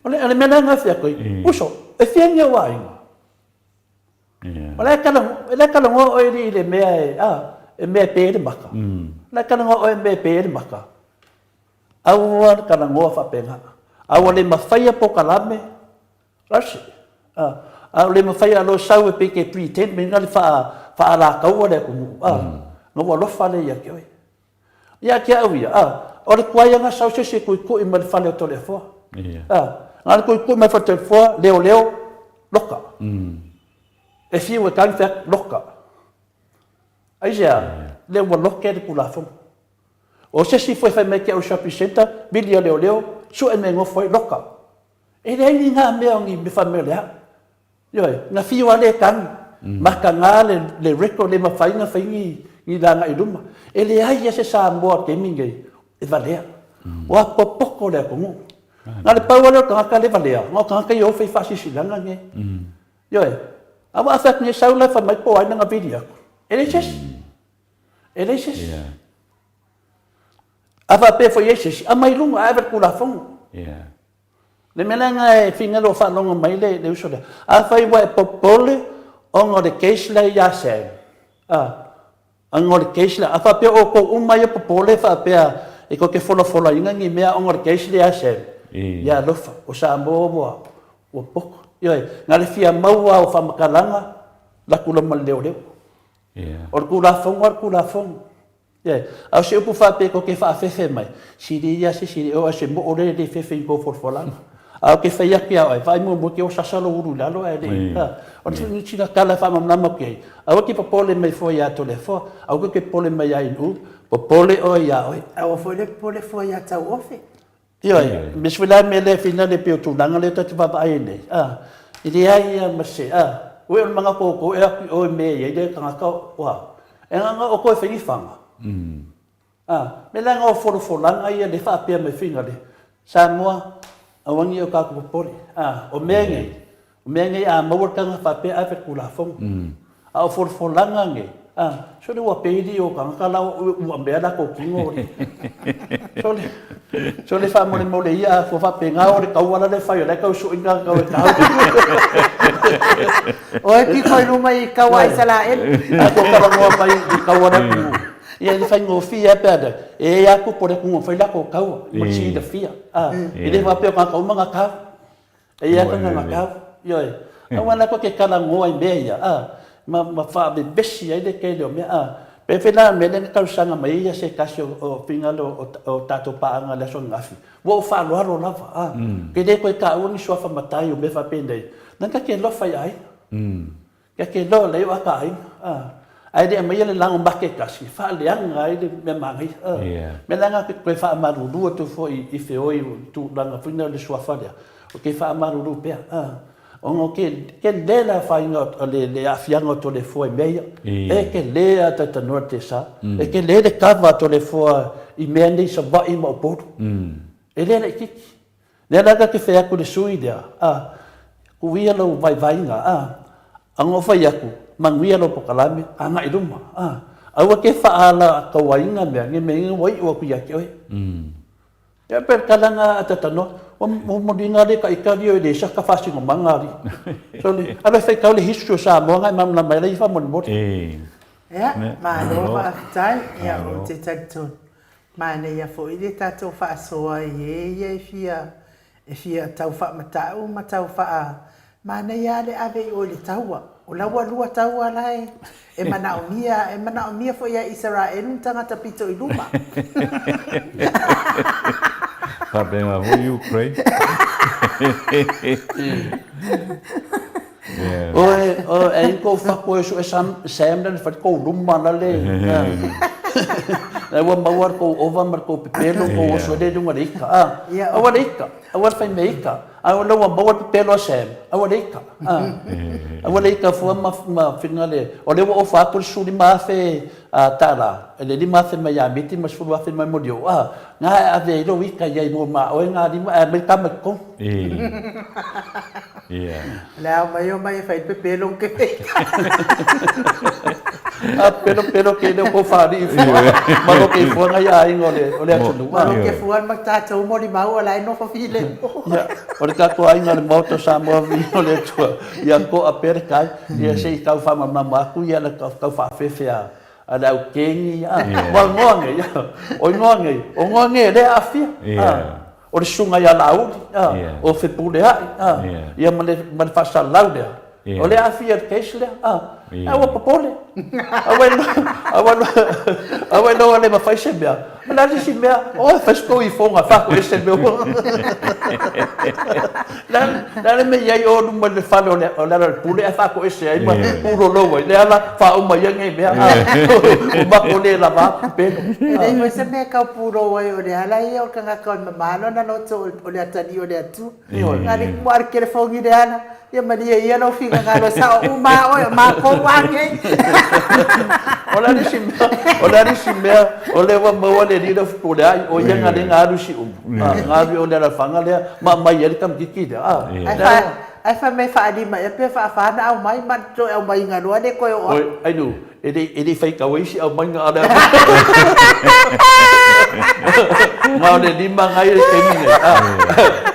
ole mena nga fia ko uso e fia ngia wa inga ole kala ngo o le me e me pe de maka la kala ngo o me pe de maka awan kala ngo fa penga awale mafaya po kalame rasi le mafaya lo sau e peke pretend me ngali fa ala kau le ku no wa lo fa le ya ke ya ke awia o le kwaya nga sau se ku i mal fa le telefo ngal ku ma fa telefo leo loka e fi wa kan fa loka ai ja le wa loka de kula fo o se si foi fa me ke o shopping center bilia leo su e me ngo foi loka e le ni nga me ngi me fa me le yo na fi wa le kan maka nga le record le mafai nga faingi ni danga iduma e le ai se sa mo ke mingai e valea wa popoko le ko nga le pa wa le ka le valea ngo ka yo fai fa si silanga nge yo aba afak ni sa la fa mai po ai nga video e le ava pe foi esse a mai lunga a ver kula fong le melanga e finga lo fa longa mai le uso le a fai wa popole ongo de case la ya se ongo de case la a fa pe o ko mai popole fa pe e ko ke fola inga ngi mea ongo de case la ya se ya lo fa o sa mo o pok yo ngale fia maua o fa makalanga la kula mal leo or kula fong au se upu fa pe ko ke fa fe mai siri ya siri o se mo ore de fe ko for au ke fa ya ki ai vai mo ke o sasalo uru la lo ele o ni china kala fa mam namo ke au ke popole mai fo ya to le fo au ke pole mai ya inu popole o ya au fo le pole fo ya tau ofe yo bismillah me le fina le pe tu nanga le ta va ai ne ili ai ma se we manga ko e o me ye de ka wa e nga o ko fe ni fanga me langa o foro langa ia le fa pe me finga le Samoa awangi o ka ko pole o menge a mawaka nga fa pe a fe kula fong o foro langa nge so le wa pe di o ka la o ambe la ko kingo so le fa mo le ia fo fa pe nga o le ka wala le fa yo le ka so inga ka o ki ko lu mai ka wa sala ko ka mo pa ka wala ia le fai ngofia peda e ia ku pore ku ngofia ko kau mo si de fia ile va pe ka ko manga ka e ia ka nga ka yo awana ko ke kala ngoi beia ma fa be besi ai de ke le me pe fela me le ka sanga mai ia se kasi o pingalo o tato pa anga le son ngafi wo fa lo ro lava ke de ko ka uni so fa matai o me fa pende nan ka ke lo fa ai ke lo le wa ka ai ai de mai le lang bakke kasi fa le anga ai de me mangi me langa ke ko fa maru du to fo I fe oi tu langa fina le so fa o ke fa maru du pe ongo ke le la fa inga le afianga to le fo meia e ke le ata ta norte sa e ke le de kava to le fo I mende sa va I mo pot e le ki le la ke fe aku le sui dia ku ia lo vai nga ango fa yaku manguia lo pokalame anga iduma awa ke fa ala ka wainga me me wai o ku yake oi ya per kalanga atatano mo dinga de ka ikadio de sa ka fasi ngomangari so le aba fe ka le history sa mo nga mam na mai fa mon bot ya ma lo fa tai ya o te tato ma ne ya fo ile tato fa so ye fia tau fa matau fa ma ne ya le ave o le taua o lawa lua taua lai e mana o mia fo ya Israel tangata pito I luma Pabema, who you pray? ai ko fa ko so sam dan fa ko rumma na le na wa mawar ko over mar ko pelo ko so de dunga rika awa rika awa fa meika awa lo mawar pelo sam awa rika awa rika fo ma finale o le o fa por su di ma fe tara le di ma fe ma ya miti ma su wa fe ma modio nga ave lo wika ya mo ma o nga di ma ka ma ko la mai fa pelo ke pero que no ko fa di ma lo ke fo nga ya o le atu ma lo ke fuan ma ta tau mo di mau ala no fa file ya o le ka ko ai nga moto Samoa vi o le tu ya ko a per kai ya sei ka fa ma ku ya la ka fa fe ala o kengi wa ngonge ya o ngonge le afia o le sunga ya lau o fe pule ya ma fa sa lau o le afia kesle awa popole awa no le ma fai se bea la di si bea o fa sto I fonga fa ko ese bea la le me ya yo no me le fa o la pule fa ko ese ai ma puro lo le ala fa o ma yang bea o ma ko le la va pe e mo se me ka puro o le ala o ka ka ma no na no to o le atani o le atu na ni mar ke le fongi de ana ya maria ia no fica ngalo sa uma o ma ko wange ola ni simbe ole wa mo le ni do pula o ia ngale ngaru si ngaru o le fanga le ma ia kam kiki ai fa me fa di ma e pe fa na au mai ma to au mai ngalo de ko o ai nu ele fai ka wei si au mai ngalo ma le di ma ngai ke ni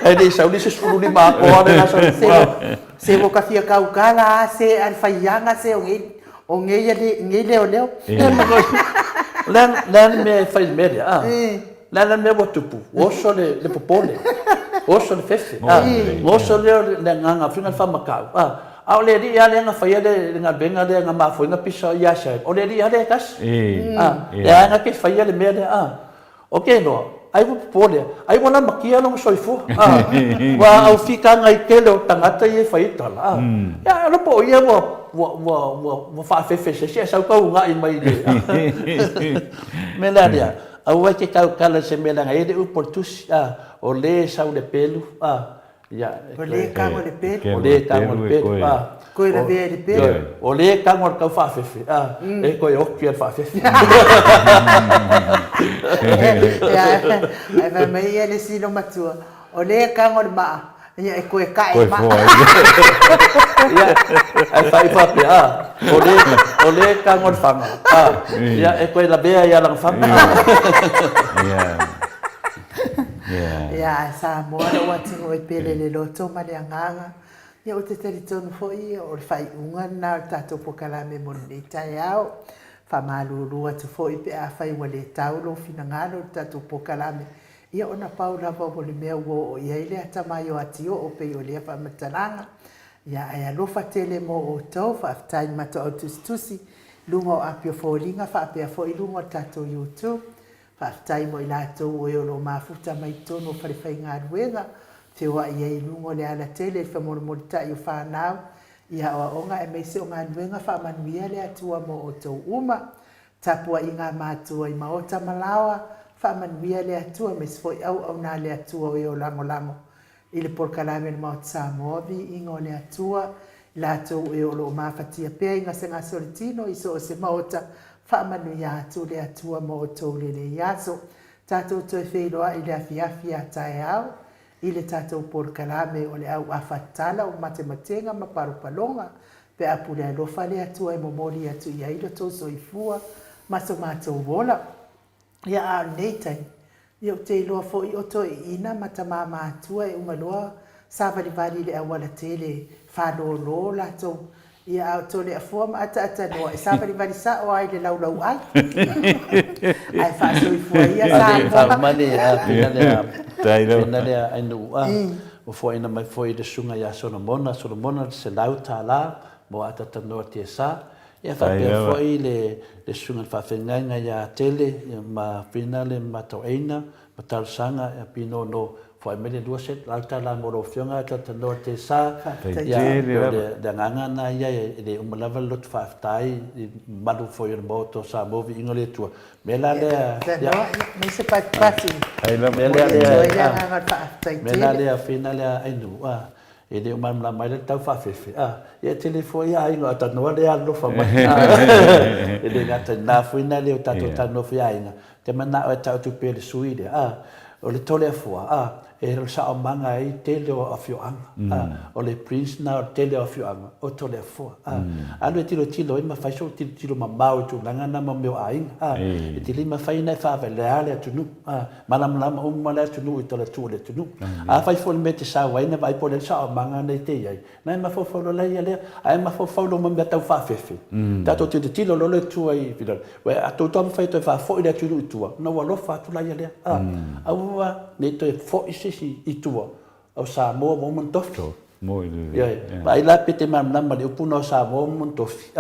ai de saudi se sulu di ma ko na so se vo ka fia ka ukala se al faianga se o nge leo lan me fai media lan me botupu o so le popole o so le fefe o so le nganga fina fa makau au le di ale nga fai le nga benga le nga ma foi nga pisa ya sha o le di ale kas ya nga ke fai le media okay no ai popole ai bona makia no soifu wa au fika ngai kelo tangata ye fai tala ya lo po ye wo fa fefe se sa ko nga I mai de meladia au wa ke ka kala se mela ngai de oportus o le sa de pelu ya o le ka mo le pelu o le ka mo le pelu ko le ve de pelu o le ka mo ka fa fefe e ko yo ki fa fefe ya ai va mai ele si no matua o le ka mo ma ya e ko e ka e ma ya ai fai fa pe o le ka mo fanga ya e ko la bea ya lang fanga ya sa mo o wati o e pele le loto ma le nganga ya o te teri tonu foi o fai unga na tato pokala me mo le taiao fa malulu atu foi pe a fai wale taulo fina ngalo tato pokala me ia ona paula va le me o ia ile ata mai o atio o pe o le fa matalanga ia ai lo fa tele mo o to fa tai mato o tusi lungo apio folinga fa pe foi lungo tato YouTube fa tai mo ila to o lo mafuta mai tono fa fai ngaruenga te wa ia lungo le ala tele fa mo ta yo fa na ia o nga e me se nga ngaruenga fa manuia le atua mo o to uma tapua inga matua I maota malawa fa manuia le atua me se foi au na le atua o lango ile por kalame mo Samoa vi ingo le atua la to e o lo mafatia pe inga senga solitino iso se maota fa manuia tu le atua mo to le yaso tato to feilo ile afia taiao ile tato por kalame o le au afatala o matematenga ma palonga pe apule lo fale atua e momoli atu ia ilo to soifua maso mato vola ya netai yo te lo fo I oto ina matama matua e umaloa sava di vali le awala tele fa lo la to ia to le forma ata no sava di vali sa o ai le lau ai ai fa so I foi ia sa mani pina le ai no o foi ina mai foi de sunga ya Solomona se lauta la mo ata no te sa ia fa pe foi le sunga fa fenga ya tele ma finale ma toina ma tal sanga ya pino no foi mele dua set la ta la ngoro fionga ta ta no te sa ya de nganga na ia de umlava lot fa tai malu foi mo to sa mo vi ingole tu mela le ya me se pa pati ai la mela le fina le ai nu e de uma la mai tau fa fefe e telefone ai no ta no le allo fa mai e de gata na fina le ta to ta no fi ai na te mana o ta tu pe suide o le tole fua e lo sa manga ai tele o afioanga o le prince na o tele o afioanga o tole fua alo tilo ma fai so tilo ma mau tu langa na ma meu ai e tili ma fai na fa vele ale tu nu malam ma le tu nu to le tu le tu nu fai fo le mete sa wai na vai po le sa manga nei te ai na ma fo lo le ale ai ma fo lo ma tau fa fefe ta to tilo lo le tu ai vidal we a to fai to fa fo le tu nu tu no wa lo fa tu la ale aua ne to fo isi i tua au Samoa mo mon tofi mo ai la pete mam na le upuna Samoa mon tofi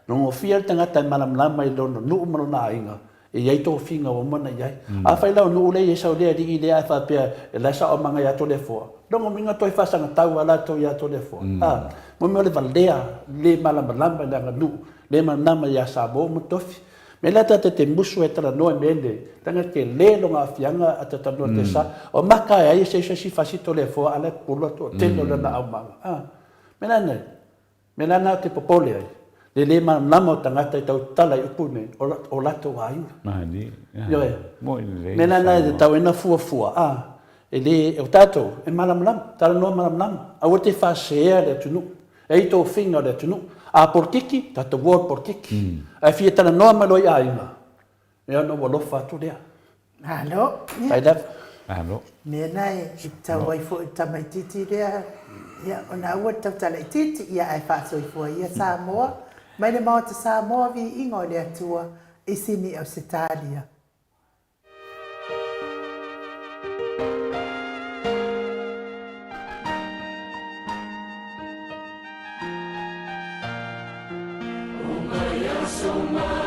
no fia tanga ta malam la mai lo no mo na inga e ai to finga o mo na ai fai la no le e sa le di le fa pe la sa o manga ya to le fo no minga to fa sa ta wala to ya to le fo mo le valdea le malam la no le mam ya Samoa mon tofi me la ta te musu e tala no mende tanga ke le lo nga fianga ata tano te sa o maka ai se si fasito le fo ala pulo to te no na au manga me la na te popole ai le ma namo tanga te tau tala i pune o la to ai mani yo mo le me la na te tau ena fu e le o tato e malam tala no malam a te fa se le tunu e to finga le tunu a portiki tata wor portiki a fia tana no malo ia inga e no wolo fa tu dia halo ai da me nai ta wai fo ta mai titi dia ya ona wa ta ta le titi ya ai fa so fo ya Samoa mai le mo ta Samoa vi ingo le tua e sini Australia so much.